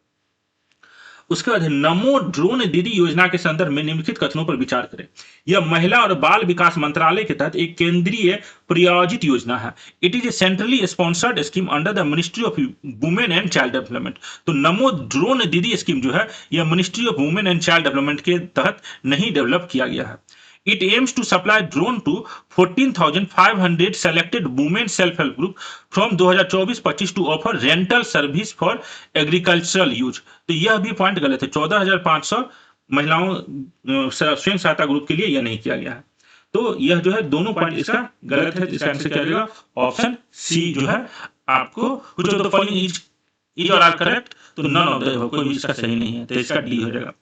उसके बाद नमो ड्रोन दीदी योजना के संदर्भ में निम्नलिखित कथनों पर विचार करें। यह महिला और बाल विकास मंत्रालय के तहत एक केंद्रीय प्रायोजित योजना है। It is A centrally sponsored scheme under the ministry of women and child development. तो नमो ड्रोन दीदी स्कीम जो है यह ministry of women and child development के तहत नहीं डेवलप किया गया है। It aims to supply drone to 14,500 selected women self-help group from 2024-25 to offer rental service for agricultural use। तो यह भी पॉइंट गलत है। 14,500 महिलाओं स्वयं सहायता ग्रुप के लिए यह नहीं किया गया है। तो यह जो है दोनों पॉइंट इसका गलत है। इसका आंसर क्या होगा? ऑप्शन सी जो है आपको which of the following is or are correct? तो none of the, कोई भी इसका सही नहीं है, तो इसका डी हो जाएगा।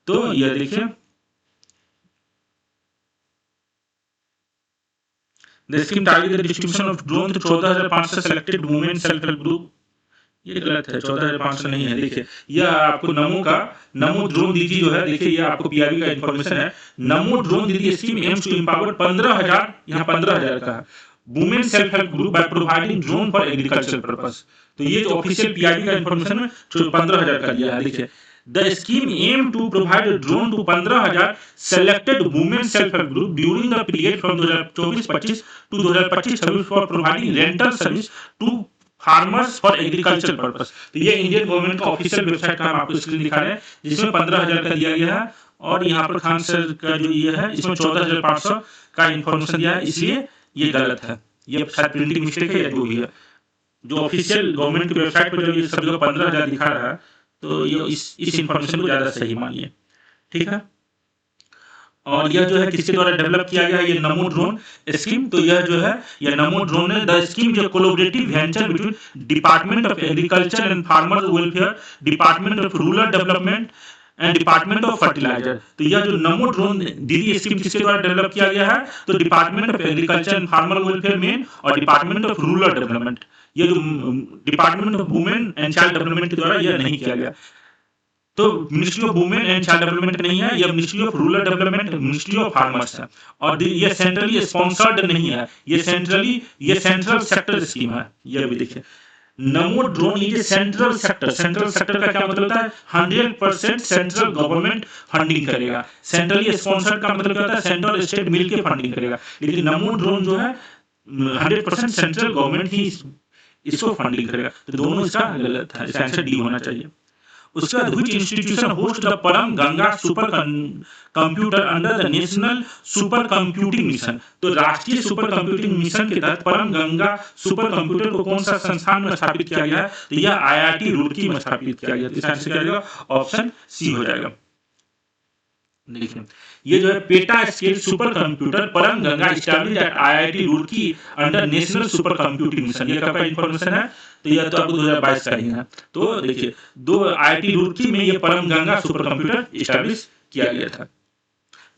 तो यह देखिए The scheme targeted the distribution of drone to 14,500 selected women self-help group। ये गलत है, 14,500 नहीं है। देखिए यह आपको नमो ड्रोन दीदी जो है, देखिए ये आपको पीआरबी का इंफॉर्मेशन है। नमो ड्रोन दीदी स्कीम एम्स टू एम्पावर 15,000, यहाँ 15,000 का है, women self help group by providing drone for agriculture purpose. तो ये जो ऑफिशियल पीआरबी का इंफॉर्मेशन है 15,000 का दिया है। देखिए The scheme aimed to provide a drone to 15,000 selected women self-help group during the period from 2024-25 to 2025-26 for providing rental service to farmers for agricultural purpose। तो ये इंडियन गवर्नमेंट का official website का हम आपको स्क्रीन दिखा रहे हैं, जिसमें 15,000 का दिया गया है, और यहाँ पर खान सर का जो ये है इसमें 14,500 का इंफॉर्मेशन दिया है, इसलिए ये गलत है। ये शायद प्रिंटिंग मिस्टेक है या जो भी है। जो ऑफिशियल गवर्नमेंट की वेबसाइट पर जो ये सब जगह 15,000 दिखा रहा है, तो ये इस इंफॉर्मेशन को ज्यादा सही मानिए। ठीक है, और यह जो है किसके द्वारा डेवलप किया गया है? ये नमो ड्रोन स्कीम। तो यह जो है यह नमो ड्रोन है। द स्कीम जो collaborative venture between department of agriculture and farmer welfare, department of rural development and department of fertilizer. तो यह जो नमो ड्रोन दीदी स्कीम किसके द्वारा डेवलप किया गया है? तो department of agriculture and farmer welfare main और डिपार्टमेंट ऑफ रूरल डेवलपमेंट। ये जो department of women and child development के द्वारा यह नहीं किया गया। तो ministry of women and child development नहीं है, यह ministry of rural development, ministry of farmers है। और ये सेंट्रली स्पॉन्सर्ड नहीं है, ये सेंट्रल सेक्टर स्कीम है। यह भी देखिए नमो drone is central sector. Central sector का क्या मतलब होता है? 100% सेंट्रल गवर्नमेंट फंडिंग करेगा। सेंट्रली स्पॉन्सर्ड का मतलब क्या होता है? सेंट्रल स्टेट मिलकर फंडिंग करेगा। लेकिन नमो ड्रोन जो है 100% सेंट्रल गवर्नमेंट ही इसको फंडिंग करेगा। तो दोनों इसका गलत है, इसका आंसर डी होना चाहिए। उसके बाद व्हिच इंस्टीट्यूशन होस्ट द परम Ganga super computer under the national super computing mission. तो राष्ट्रीय सुपर कंप्यूटिंग मिशन के तहत परम गंगा सुपर कंप्यूटर को कौन सा संस्थान में स्थापित किया गया है? तो यह आईआईटी रुड़की में स्थापित किया गया। इसका आंसर क्या हो जाएगा? ऑप्शन सी हो जाएगा। देखिए ये जो है पेटा स्केल सुपर कंप्यूटर परम Ganga established eight IIT Roorkee under national super computing mission, ये आपका इंफॉर्मेशन है। तो यह तो आपको 2022 का ही है। तो देखिए दो आईआईटी रुड़की में ये परम गंगा सुपर कंप्यूटर एस्टैब्लिश किया गया था।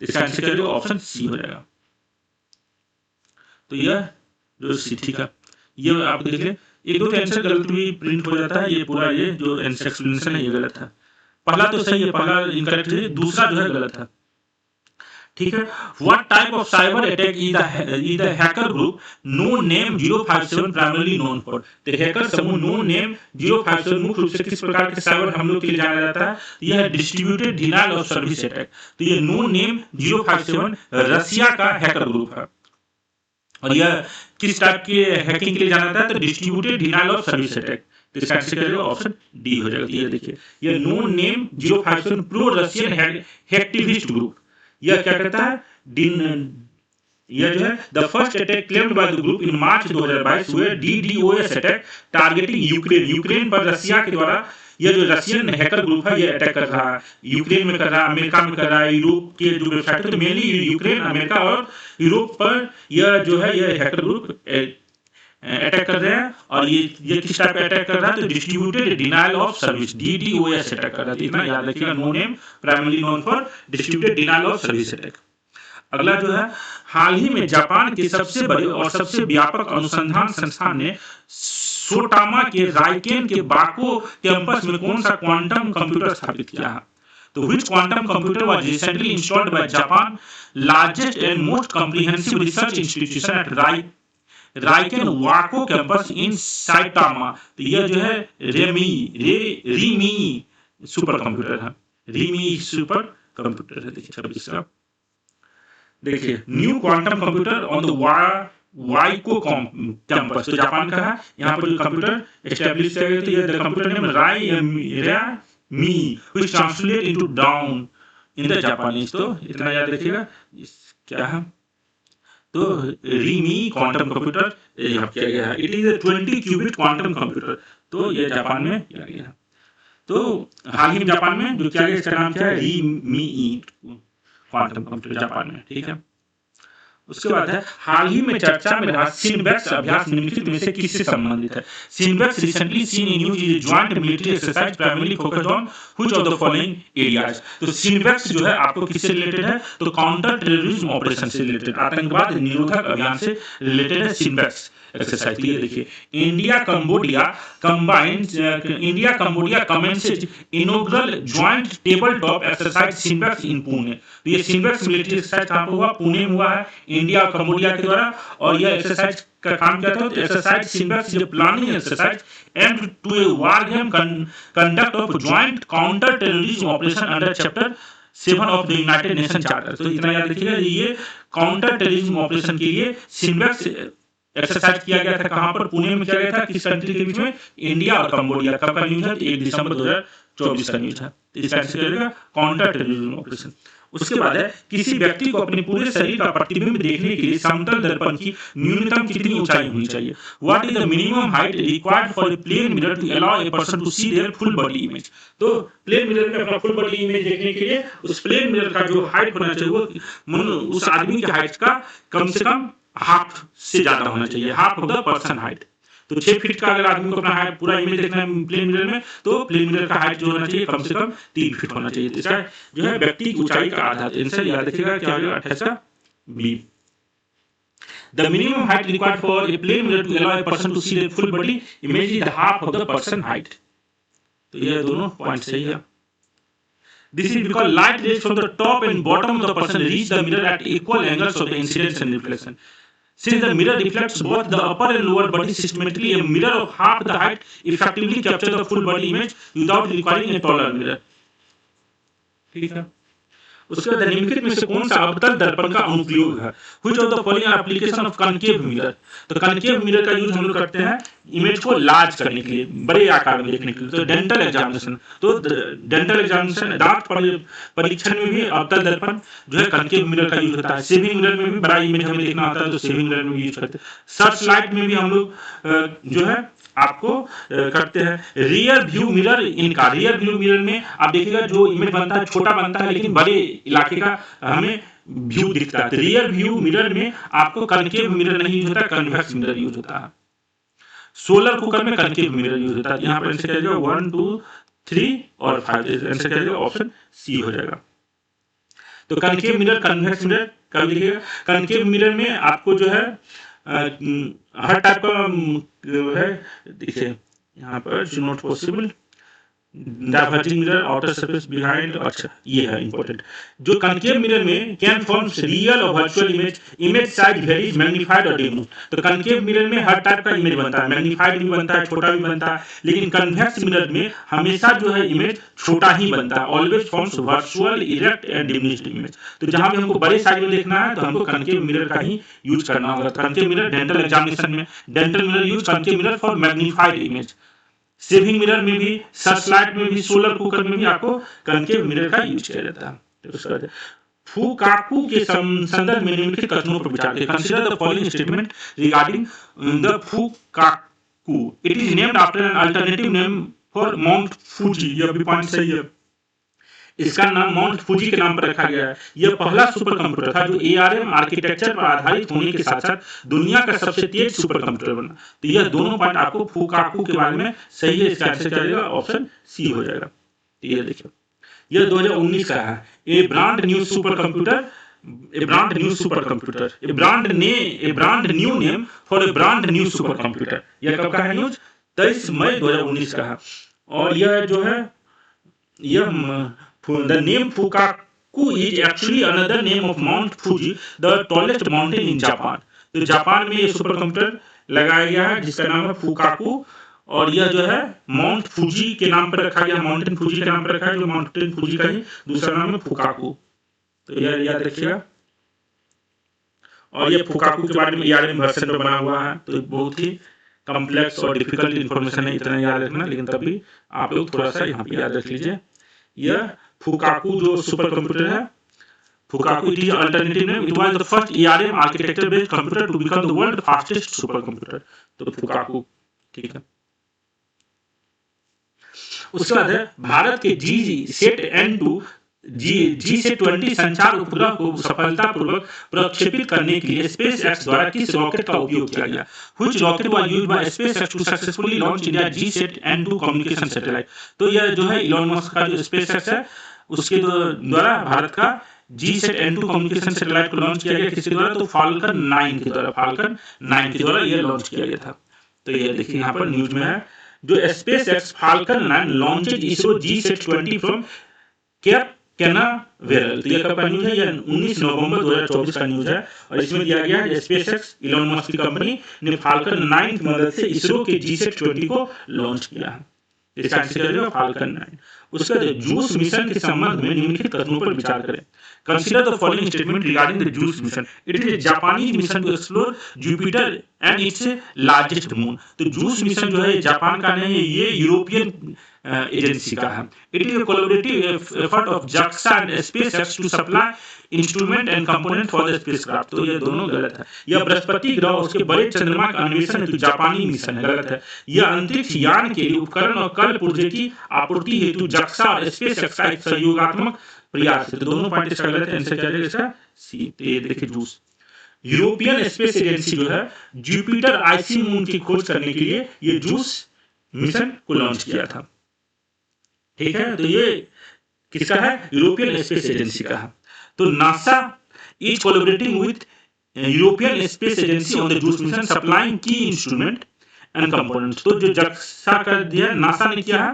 इसका आंसर क्या हो जाएगा, ऑप्शन सी हो जाएगा। तो यह जो सी, ठीक है, ये आप देख लें, एक दो आंसर गलत भी प्रिंट हो जाता है, ये पूरा ये जो आंसर एक्सप्लेनेशन है ये गलत है। पहला तो सही है, पहला इनकरेक्ट है, दूसरा जो है गलत है, ठीक है। What type of cyber attack is the hacker group no name 057 primarily known for. तो हैकर समूह नो नेम 057 मुख्य रूप से किस प्रकार के साइबर हमलों के लिए जाना जाता है, यह है distributed denial of service attack. तो ये नो नेम 057 रसिया का हैकर ग्रुप है, और यह किस टाइप के हैकिंग के लिए जाना जाता है, तो distributed denial of service attack. तो इसका आंसर क्या होगा, ऑप्शन डी हो जाएगा। ये देखिए, ये no name 057 pro Russian hacktivist group, यह क्या कहता है, यह जो है the first attack claimed by the group in March 2022 हुए DDoS attack targeting Ukraine. Ukraine पर रसिया के द्वारा यह जो रशियन हैकर ग्रुप है ये अटैक कर रहा है, यूक्रेन में कर रहा है, अमेरिका में कर रहा है, यूरोप के जो वेबसाइट है, तो मेनली यूक्रेन, अमेरिका और यूरोप पर यह जो है यह हैकर ग्रुप अटैक कर रहे हैं। और ये किस टाइप का अटैक कर रहा है, तो distributed denial of service DDoS attack कर रहा है। इतना याद रखिएगा, no name primarily known for distributed denial of service attack. अगला जो है, हाल ही में जापान के सबसे बड़े और सबसे व्यापक अनुसंधान संस्थान ने सोटामा के राइकेन के बाको कैंपस में कौन सा क्वांटम कंप्यूटर स्थापित किया है। तो which quantum computer was recently installed by Japan largest and most comprehensive research institution at RIKEN Wako campus in Saitama. तो यह जो है रीमी सुपर कंप्यूटर है, रीमी सुपर कंप्यूटर है। देखिए 26 का, देखिए new quantum computer on the Vaiko campus, तो जापान का है। यहाँ पर जो कंप्यूटर एस्टेब्लिश किया गया, तो ये the computer name Raimi which translate into down in the Japanese. तो इतना याद रखिएगा, क्या है, तो रीमी क्वांटम कंप्यूटर यहाँ किया गया है। It is a 20 qubit quantum computer, तो ये जापान में किया गया है। तो हाल ही में जापान में जो किया गया, इसका नाम क्या है, रीमी क्वांटम कंप्यूटर जापान में, ठीक है। उसके बाद है, हाल ही में चर्चा में रहा सिनबेक्स अभ्यास निम्नलिखित में से किससे संबंधित है। CINBAX recently seen in news is joint military exercise primarily focused on which of the following areas. तो सिनबेक्स जो है आपको किससे रिलेटेड है, तो काउंटर टेररिज्म ऑपरेशन से रिलेटेड, आतंकवाद निरोधक अभियान से रिलेटेड है सिनबेक्स एक्सरसाइज। ये देखिए, India Cambodia commences inaugural joint table top exercise CINBAX in Pune. तो ये सिनबेक्स मिलिट्री एक्सरसाइज कहाँ पर हुआ, पुणे में हुआ है, इंडिया और कंबोडिया के द्वारा। और यह एक्सरसाइज का काम क्या था, तो exercise CINBAX is planning exercise aimed to a war game conduct of joint counter terrorism operation under chapter 7 of the United Nation charter. तो इतना याद रखिएगा, ये काउंटर टेररिज्म ऑपरेशन के लिए सिनबेक्स एक्सरसाइज किया गया था। कहां पर, पुणे में किया गया था, किस कंट्री के बीच में, इंडिया और कंबोडिया। कब का न्यूज है, 1 दिसंबर 2024 का न्यूज है। इसका आंसर करेगा काउंटर टेररिज्म ऑपरेशन। उसके बाद है, किसी व्यक्ति को अपने पूरे शरीर का प्रतिबिंब देखने के लिए समतल दर्पण की न्यूनतम कितनी ऊंचाई होनी चाहिए। What is the minimum height required for a plane mirror to allow a person to see their full body image. तो प्लेन मिरर में अपना फुल बॉडी इमेज देखने के लिए उस प्लेन मिरर का जो हाइट होना चाहिए वो उस आदमी की हाइट का कम से कम हाफ से ज्यादा होना चाहिए, half of the person height. तो 6 फीट का अगर आदमी को अपना हाइट पूरा इमेज देखना है प्लेन मिरर में, तो प्लेन मिरर का हाइट जो होना चाहिए कम से कम 3 फीट होना चाहिए। तो इसका जो है व्यक्ति की ऊंचाई का आधार आंसर याद रखिएगा, क्या होगा, 28 का B. The minimum height required for a plane mirror to allow a person to see the full body image is half of the person height. तो ये दोनों पॉइंट सही है। This is because light rays from the top and bottom of the person reach the mirror at equal angles of the incidence and reflection. Since the mirror reflects both the upper and lower body systematically, a mirror of half the height effectively captures the full body image without requiring a taller mirror. ठीक है। उसके बाद निम्नलिखित में से कौन सा अवतल दर्पण का अनुप्रयोग है। Which of the following are application of concave mirror. तो कनकेव मिरर का यूज हम लोग करते हैं इमेज को लार्ज करने के लिए, बड़े आकार में देखने के लिए। तो डेंटल एग्जामिनेशन, तो डेंटल एग्जामिनेशन दांत परीक्षण में भी अवतल दर्पण जो है कनकेव मिरर का यूज होता है। सेविंग मिरर में भी बड़ा इमेज हमें देखना होता है, तो सेविंग मिरर में यूज करते हैं। सर्च लाइट में भी हम लोग जो है आपको करते हैं। रियर व्यू मिरर, इनका रियर व्यू मिरर में आप देखिएगा जो इमेज बनता है छोटा बनता है, लेकिन बड़े इलाके का हमें व्यू दिखता है। रियर व्यू मिरर में आपको कनकेव मिरर नहीं यूज होता, कन्वेक्स मिरर यूज होता है। सोलर कुकर में कनकेव मिरर यूज होता है। यहाँ पर आंसर क्या जाएगा, 1 2 3 और 5। आंसर क्या जाएगा, ऑप्शन सी हो जाएगा। तो कनकेव मिरर, कन्वेक्स मिरर का भी देखिएगा। कनकेव मिरर में आपको जो है हर टाइप का है, देखिए यहाँ पर not possible diverging mirror, outer surface behind, अच्छा ये है इंपॉर्टेंट। जो कनकेव मिरर में कैन फॉर्म रियल और virtual image, image size varies, magnified और डिम्यूट। तो कनकेव मिरर में हर टाइप का इमेज बनता है, मैग्नीफाइड भी बनता है, छोटा भी बनता है, लेकिन कन्वेक्स मिरर में हमेशा जो है इमेज छोटा ही बनता है, always forms virtual, erect and diminished image. तो जहां भी हमको बड़े साइज में देखना है तो हमको कनकेव मिरर का ही यूज करना होगा। कनकेव मिरर डेंटल एग्जामिनेशन में dental mirror use concave mirror for magnified image. Saving mirror में भी, सर्चलाइट में भी, सोलर कुकर में भी आपको कनकेव मिरर का यूज किया जाता है। तो उसके बाद फुकाकू के संदर्भ में निम्नलिखित कथनों पर विचार करें। Consider the following statement regarding the फुकाकू। It is named after an alternative name for mount Fuji. यह भी पॉइंट सही है, इसका नाम माउंट फूजी के नाम पर रखा गया है। यह पहला सुपर कंप्यूटर था जो ARM आर्किटेक्चर पर आधारित होने के साथ साथ दुनिया का सबसे तेज सुपर कंप्यूटर बना। तो यह दोनों पॉइंट आपको फुकाकू के बारे में सही है, इसका आंसर क्या जाएगा, ऑप्शन सी हो जाएगा। तो ये देखिए, यह 2019 का है। ए brand new super computer, a brand new supercomputer, a brand new name for a brand new supercomputer। यह कब का है न्यूज, 23 मई 2019 का है। और यह जो है, यह the name Fukaku is actually another name of Mount Fuji, the tallest mountain in Japan। तो जापान में ये सुपर कंप्यूटर लगाया गया है जिसका नाम है फुकाकू, और यह जो है माउंट फूजी के नाम पर रखा गया, माउंटेन फूजी के नाम पर रखा है, जो माउंटेन फूजी का ही दूसरा नाम है फुकाकू। तो यह याद रखिएगा। और ये फुकाकू के बारे में ARM वर्जन पर बना हुआ है, तो बहुत ही कॉम्प्लेक्स और डिफिकल्ट इन्फॉर्मेशन है, इतना याद रखना, लेकिन तब भी आप लोग थोड़ा सा यहाँ पे याद रख लीजिए। यह फुकाकू जो सुपर कंप्यूटर है, Fugaku it is alternative name, it was the first ARM architecture based computer to become the world fastest super computer. तो फुकाकू, ठीक है। उसके बाद है भारत के GSAT-20 संचार उपग्रह को सफलतापूर्वक प्रक्षेपित करने के लिए SpaceX द्वारा किस रॉकेट का उपयोग किया गया? Which rocket was used by SpaceX to successfully launch India GSAT-N2 communication satellite? तो यह जो है इलॉन मस्क का जो SpaceX है उसके द्वारा भारत का GSAT-N2 कम्युनिकेशन सैटेलाइट को लॉन्च किया गया। किसके द्वारा? तो फाल्कन 9 के द्वारा, फाल्कन 9 के द्वारा यह लॉन्च किया गया था। तो ये देखिए यहाँ पर न्यूज में है, जो SpaceX Falcon 9 launches ISRO GSAT-20 from Cape Canaveral. तो ये कब का न्यूज है? यह 19 नवंबर 2024 का न्यूज है, और इसमें दिया गया है SpaceX इलॉन मस्क की कंपनी ने फाल्कन 9 की मदद से इसरो के GSAT-20 को लॉन्च किया है। इसका आंसर फाल्कन 9। उसके बाद जूस मिशन के संबंध में निम्नलिखित कथनों पर विचार करें। Consider the following statement regarding the JUICE mission. It is a Japanese mission to explore Jupiter and its largest moon. तो जूस मिशन जो है जापान का नहीं है, ये यूरोपियन एजेंसी का है। It is a collaborative effort of JAXA and SpaceX to supply instrument and component for the spacecraft. तो ये दोनों गलत है। यह बृहस्पति ग्रह उसके बड़े चंद्रमा का अन्वेषण हेतु जापानी मिशन है, गलत है। यह अंतरिक्ष यान के लिए उपकरण और कल पुर्जे की आपूर्ति हेतु JAXA और SpaceX का एक सहयोगात्मक प्रयास है। तो दोनों पॉइंट इसका गलत है, आंसर क्या है इसका? सी। तो ये देखिए जूस। यूरोपियन स्पेस एजेंसी जो है जुपिटर आईसी मून की खोज करने के लिए ये जूस मिशन को लॉन्च किया था, ठीक है। तो ये किसका है? यूरोपियन स्पेस एजेंसी का है। तो NASA is collaborating with European Space agency on the JUICE mission supplying की इंस्ट्रूमेंट एंड कंपोनेंट्स। तो जो JAXA कर दिया, नासा ने किया है,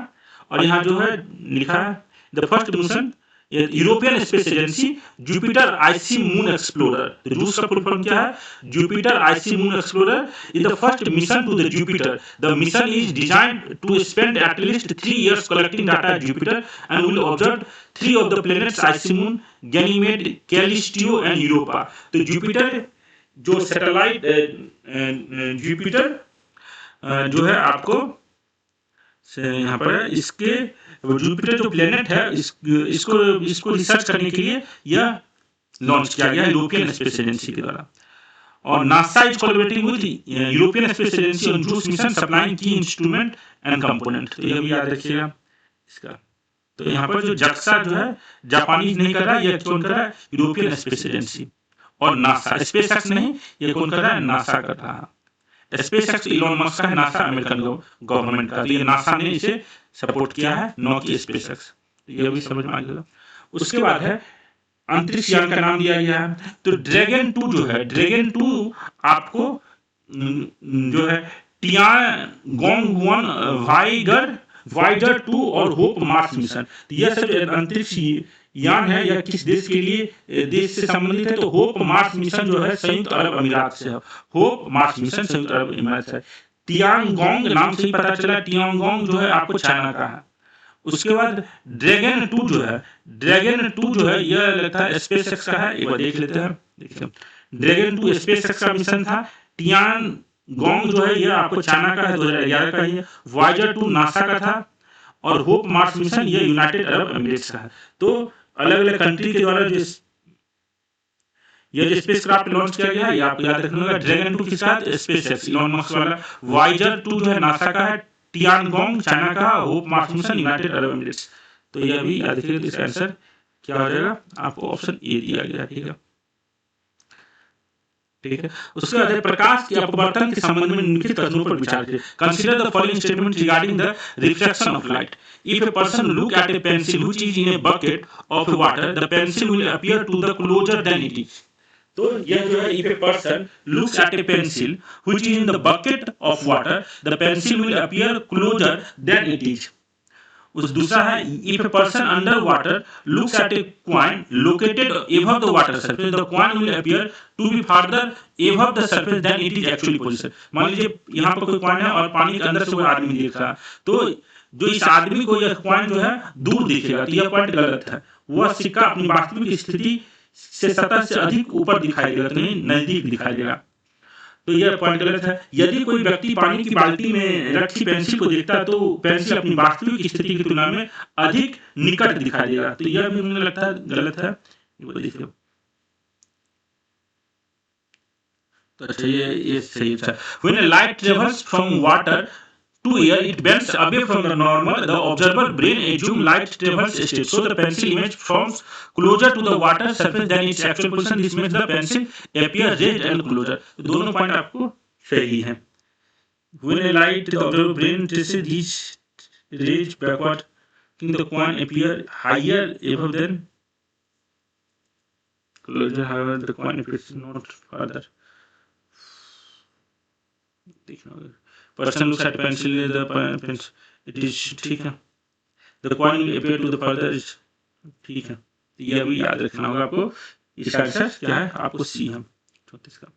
और यहाँ जो है लिखा है the first mission European Space Agency Jupiter icy moon explorer. तो जूस का फुल फॉर्म क्या है? Jupiter icy moon explorer is the first mission to the Jupiter. The mission is designed to spend at least 3 years collecting data at Jupiter and will observe 3 of the planets icy moon, Ganymede, Callisto and Europa. तो Jupiter जो satellite Jupiter जो है आपको यहाँ पर है, इसके Jupiter जो प्लेनेट है इसको रिसर्च करने के लिए यह लॉन्च किया गया यूरोपियन स्पेस एजेंसी के द्वारा। और NASA is collaborating with European Space agency on juice mission supplying की इंस्ट्रूमेंट एंड कंपोनेंट। तो यह भी याद रखिएगा इसका। तो यहाँ पर जो JAXA जो है जापानीज नहीं कर रहा है, यह कौन कर रहा है? European Space agency. और नासा, SpaceX नहीं, ये कौन कर रहा है? नासा कर रहा है। SpaceX इलॉन मस्क का है, नासा अमेरिकन गवर्नमेंट का। तो ये नासा ने इसे सपोर्ट किया है, न कि SpaceX। ये भी समझ में आ गया। उसके बाद है अंतरिक्ष यान का नाम दिया गया है। तो ड्रैगन 2 जो है, ड्रैगन 2 आपको जो है टियानगोंग 1, वाइजर 2 और होप मार्स मिशन, तो यह सब अंतरिक्ष यान है, यह किस देश के लिए देश से संबंधित है? तो होप मार्स मिशन जो है संयुक्त अरब अमीरात से है। होप मार्स मिशन संयुक्त अरब अमीरात से है। टियानगोंग नाम से ही पता चला, टियानगोंग जो है आपको चाइना का है। उसके बाद ड्रैगन 2 जो है, ड्रैगन 2 जो है यह लगता है स्पेस एक्स का है। एक बार देख लेते हैं। देखिए ड्रैगन 2 स्पेस एक्स का मिशन था। टियानगोंग जो है यह आपको चाइना का है, 2011 का ही है। वाइजर 2 नासा का था और होप मार्स मिशन ये यूनाइटेड अरब एमिरेट्स का है। तो अलग अलग कंट्री के द्वारा जो स्पेसक्राफ्ट लॉन्च किया गया है, ये आपको याद रखना होगा। ड्रैगन 2 किसका है? स्पेसएक्स, इलॉन मस्क वाला। वाइजर 2 जो है नासा का है। टियानगोंग चाइना का, hope Mars mission United Arab Emirates. तो यह भी याद रखिएगा। इसका आंसर क्या हो जाएगा? आपको ऑप्शन ए दिया गया। ठीक है, ठीक है। उसके बाद प्रकाश के अपवर्तन के संबंध में निम्नलिखित कथनों पर विचार करें। Consider the following statement regarding the reflection of light. If a person look at a pencil which is in a bucket of water, the pencil will appear to the closer than it is. तो यह जो है, if a person looks at a pencil which is in the bucket of water, the pencil will appear closer than it is. उस दूसरा है, if a person under water looks at a coin located above the water surface, the coin will appear to be further above the surface than it is actually position. मान लीजिए यहाँ पर कोई coin है और पानी के अंदर से कोई आदमी देख रहा है, तो जो इस आदमी को यह कॉइन जो है दूर दिखेगा, तो यह पॉइंट गलत है। वह सिक्का अपनी वास्तविक स्थिति से सतह से अधिक ऊपर दिखाई देगा, तो नहीं नजदीक दिखाई देगा, तो यह पॉइंट गलत है। यदि कोई व्यक्ति पानी की बाल्टी में रखी पेंसिल को देखता है, तो पेंसिल अपनी वास्तविक स्थिति की तुलना में अधिक निकट दिखाई देगा, तो यह भी मुझे लगता है गलत है। देखिए, तो अच्छा ये सही था। When a light travels from water to air, it bends away from the normal. The observer brain assume light travels straight, so the pencil image forms closer to the water surface than its actual position. This makes the pencil appear raised and closer. तो दोनों point आपको सही है। When a light, the observer brain traces these rays backward, the coin appear higher above than closer. However, the coin appears not further. देखना होगा। Person looks at pencil, the pencil, it is ठीक है। The coin will appear to the further is ठीक है। यह भी याद रखना होगा आपको। इसका आंसर क्या है? आपको सी है 34 का।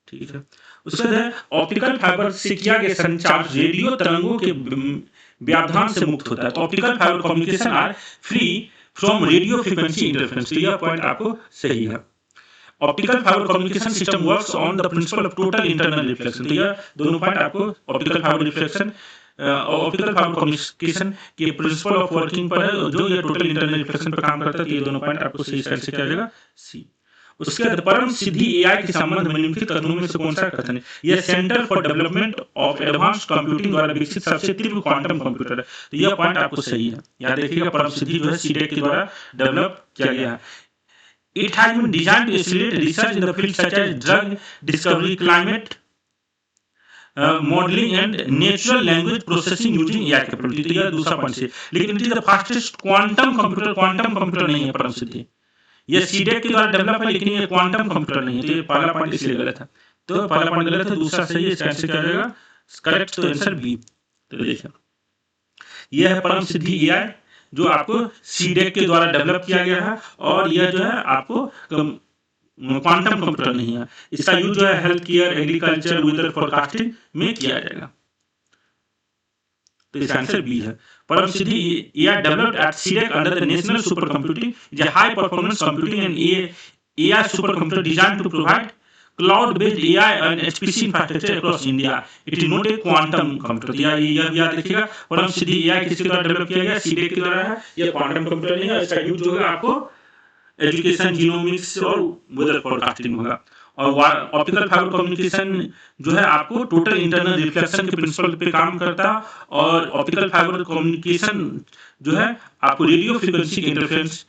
ठीक है। उसके बाद ऑप्टिकल फाइबर से किया गया संचार रेडियो तरंगों के व्यवधान से मुक्त होता है। तो optical fibre communication are free from radio frequency interference. तो यह पॉइंट आपको सही है। Optical fibre communication system works on the principle of total internal reflection. तो यह दोनों पॉइंट आपको optical fibre reflection optical fibre communication के प्रिंसिपल ऑफ वर्किंग पर है, जो ये टोटल इंटरनल रिफ्लेक्शन पर काम करता है। तो ये दोनों पॉइंट आपको सही आंसर क्या जाएगा? सी। उसके बाद परम सिद्धि एआई के संबंध में निम्नलिखित कथनों में से कौन सा कथन है? यह centre for development of advanced computing द्वारा विकसित सबसे तीव्र क्वांटम कंप्यूटर है। तो यह पॉइंट आपको सही है। याद रखिएगा, परम सिद्धि जो है सीडेक के द्वारा डेवलप किया गया है। It has been designed to accelerate research in the fields such as drug discovery, climate modeling, and natural language processing using AI capability. तो यह दूसरा पॉइंट है। लेकिन it is the fastest quantum computer, quantum computer नहीं है परम सिद्धि। यह सीडेक के द्वारा डेवलप है, लेकिन यह क्वांटम कंप्यूटर नहीं है। तो ये पहला पॉइंट इसलिए गलत है। तो पहला पॉइंट गलत है, दूसरा सही है। इसका आंसर क्या हो जाएगा? करेक्ट, तो आंसर बी। तो देखिए, यह है परम सिद्धि एआई, जो आपको सीडेक के द्वारा डेवलप किया गया है, और यह जो है आपको क्वांटम कंप्यूटर नहीं है। इसका यूज जो है health care, agriculture, weather forecasting में किया जाएगा। तो इसका आंसर बी है। Param Siddhi AI developed at CDAC under the national super computing is a high performance computing and AI super computer design to provide cloud-based AI and HPC infrastructure across India. It is not a quantum computer. यह याद रखिएगा। परम सिद्धि AI किसके द्वारा develop किया गया? सीडेक के द्वारा है। यह क्वांटम कंप्यूटर नहीं है। इसका यूज जो है आपको एजुकेशन, जीनोमिक्स और वेदर फोरकास्टिंग होगा। और ऑप्टिकल फाइबर कम्युनिकेशन जो है आपको टोटल इंटरनल रिफ्लेक्शन के प्रिंसिपल पे काम करता है, और ऑप्टिकल फाइबर कम्युनिकेशन जो है आपको रेडियो फ्रीक्वेंसी के इंटरफेरेंस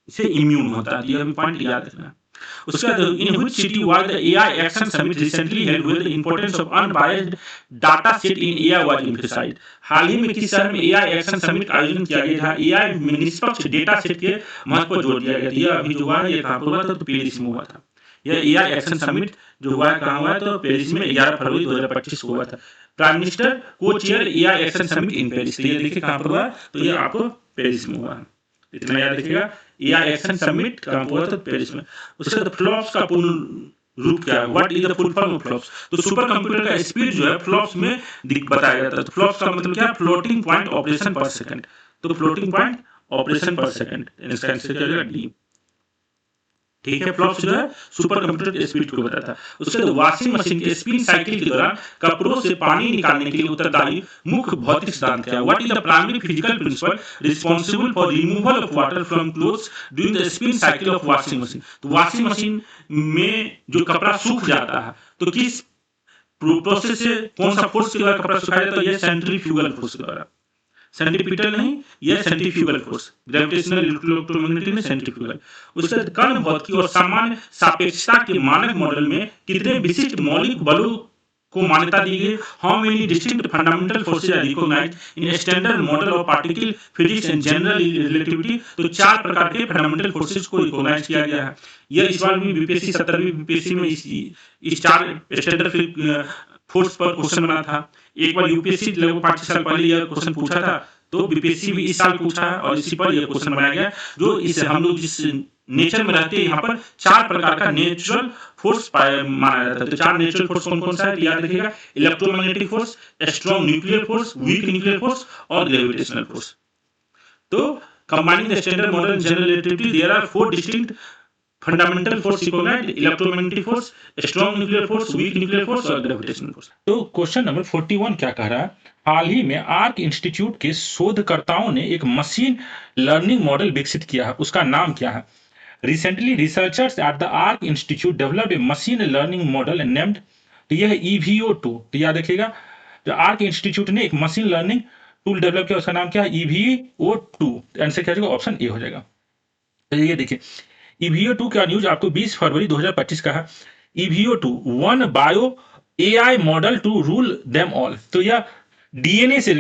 से इम्यून होता है। यह भी पॉइंट याद रखना है। उसके बाद in which city was the AI action summit recently held where the importance of unbiased data set in AI was emphasised. हाल ही में किस शहर में एआई एक्शन समिट का आयोजन किया गया जहां एआई में निष्पक्ष डेटा सेट के महत्व पर जोर दिया गया। यह अभी जो हुआ है ये कहां पर हुआ था, तो पेरिस में हुआ था। यह एआई एक्शन समिट जो हुआ है कहां हुआ है, तो पेरिस में 11 फरवरी 2025 को हुआ था। प्राइम मिनिस्टर को chair AI action summit in Paris. तो ये देखिए कहां पर हुआ, तो ये आपको पेरिस में हुआ है, इतना याद रखिएगा। एआई एक्शन समिट कहां पर हुआ था, पेरिस में। उसके बाद फ्लॉप्स का पूर्ण रूप क्या है, what is the full form of flops. तो सुपर कंप्यूटर का स्पीड जो है फ्लॉप्स में बताया जाता है। तो फ्लॉप्स का मतलब क्या है, फ्लोटिंग पॉइंट ऑपरेशन पर सेकंड। तो फ्लोटिंग पॉइंट ऑपरेशन पर सेकंड, इसका आंसर क्या हो जाएगा, डी। ठीक है, फ्लॉप्स जो है सुपर कंप्यूटर के स्पीड को बताता है। उसके बाद वॉशिंग मशीन के स्पिन साइकिल के दौरान कपड़ों से पानी निकालने के लिए उत्तरदायी मुख्य भौतिक सिद्धांत क्या है, what is the primary physical principle responsible for removal of water from clothes during the spin cycle of washing machine. तो वॉशिंग मशीन में जो कपड़ा सूख जाता है तो किस प्रोसेस से, कौन सा फोर्स के द्वारा कपड़ा सुखाया जाता है, यह सेंट्रीफ्यूगल फोर्स के द्वारा। सेंट्रीपिटल नहीं, यह सेंट्रीफ्यूगल फोर्स, ग्रेविटेशनल इलेक्ट्रोमैग्नेटिक में सेंट्रीफ्यूगल। उसके बाद कण भौतिकी और सामान्य सापेक्षता के मानक मॉडल में कितने विशिष्ट मौलिक बलों को मान्यता दी गई। How many distinct fundamental forces are recognised in standard model of particle physics and general relativity. तो 4 प्रकार के फंडामेंटल फोर्सेज को रिकॉग्नाइज किया गया है। यह इस बार भी बीपीएससी 17वीं बीपीएससी में इस 4 स्टैंडर्ड फोर्स पर क्वेश्चन बना था। एक बार यूपीएससी लगभग 5 साल पहले यह क्वेश्चन पूछा था, तो बीपीएससी भी इस साल पूछा है और इसी पर यह क्वेश्चन बनाया गया। जो इस हम लोग जिस नेचर में रहते हैं यहाँ पर 4 प्रकार का नेचुरल फोर्स माना जाता है। तो 4 नेचुरल फोर्स कौन कौन सा है, याद रखिएगा, electromagnetic force, strong nuclear force, weak nuclear force और ग्रेविटेशनल फोर्स। तो combining the standard model general relativity there are 4 distinct fundamental force recognised, electromagnetic force, strong nuclear force, weak nuclear force और gravitational force. तो question number 41 क्या कह रहा है, हाल ही में आर्क इंस्टीट्यूट के शोधकर्ताओं ने एक मशीन लर्निंग मॉडल विकसित किया है, उसका नाम क्या है। Recently researchers at the Arc Institute developed A machine learning model named, तो यह है EVO2। तो याद रखिएगा, जो आर्क इंस्टीट्यूट ने एक मशीन लर्निंग टूल डेवलप किया उसका नाम क्या है, EVO2। आंसर क्या हो जाएगा, ऑप्शन ए हो जाएगा। तो ये देखिए EVO2 का न्यूज आपको 20 फरवरी 2025 का है। EVO2 one bio AI model to rule them all. तो यह डीएनए से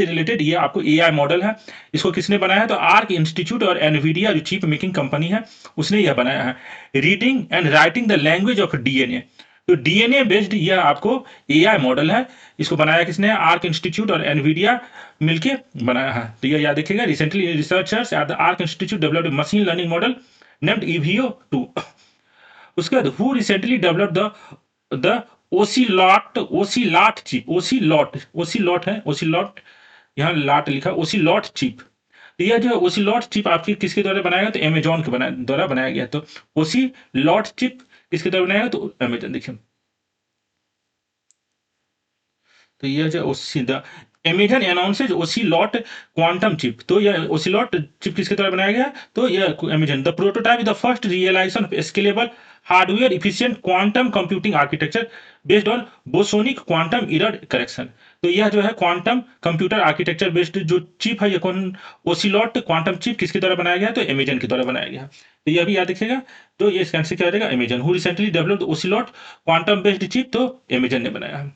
रिलेटेड ये आपको AI मॉडल है। इसको किसने बनाया है, तो आर्क इंस्टीट्यूट और एनवीडिया जो चिप मेकिंग कंपनी है उसने यह बनाया है। Reading and writing the language of DNA, तो डीएनए बेस्ड यह आपको AI मॉडल है। इसको बनाया किसने, आर्क इंस्टीट्यूट और एनवीडिया मिलके बनाया है। तो यह याद रखिएगा, recently researchers at the Arc Institute developed machine learning model named EVO2। उसके बाद who recently developed the Ocelot chip, Ocelot है, ओसिलॉट यहाँ लाट लिखा, ओसिलॉट चिप। तो यह जो ओसिलॉट चिप आपकी किसके द्वारा बनाया गया, तो अमेजॉन के द्वारा बनाया गया। तो ओसिलॉट चिप किसके द्वारा बनाया गया, तो अमेजॉन। देखिए तो यह जो अमेजन अनाउंसेज ओसिलॉट क्वांटम चिप। तो यह ओसिलॉट चिप किसके द्वारा बनाया गया, तो यह Amazon. The prototype the first realisation of scalable hardware efficient quantum computing architecture based on bosonic quantum error correction. तो यह जो है क्वांटम कंप्यूटर आर्किटेक्चर बेस्ड जो चिप है, ये कौन, ओसिलॉट क्वांटम चिप किसके द्वारा बनाया गया, तो अमेजन के द्वारा बनाया गया। तो यह भी याद रखिएगा। तो ये इसका आंसर क्या हो जाएगा, Amazon. Who recently developed Ocelot quantum based chip, तो अमेजन ने बनाया है।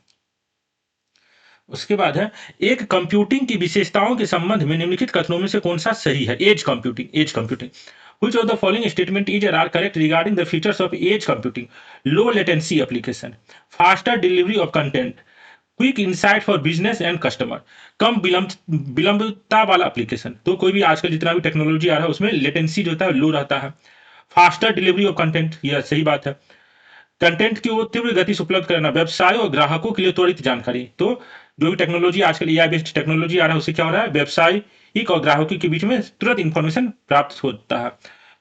उसके बाद है, एक कंप्यूटिंग की विशेषताओं के संबंध में निम्नलिखित कथनों में से कौन सा सही है। Edge computing which of the following statement is or are correct regarding the features of edge computing, low latency application, faster delivery of content, quick insight for business and customer, कम विलंबता वाला एप्लीकेशन। तो कोई भी आजकल जितना भी technology आ रहा है उसमें लेटेंसी जो होता है लो रहता है। फास्टर डिलीवरी ऑफ कंटेंट, यह सही बात है। कंटेंट की तीव्र गति से उपलब्ध करना, व्यवसायों और ग्राहकों के लिए त्वरित जानकारी। तो जो भी टेक्नोलॉजी आजकल AI बेस्ड टेक्नोलॉजी आ रहा है उससे क्या हो रहा है, व्यवसायिक और ग्राहकों के बीच में तुरंत इंफॉर्मेशन प्राप्त होता है।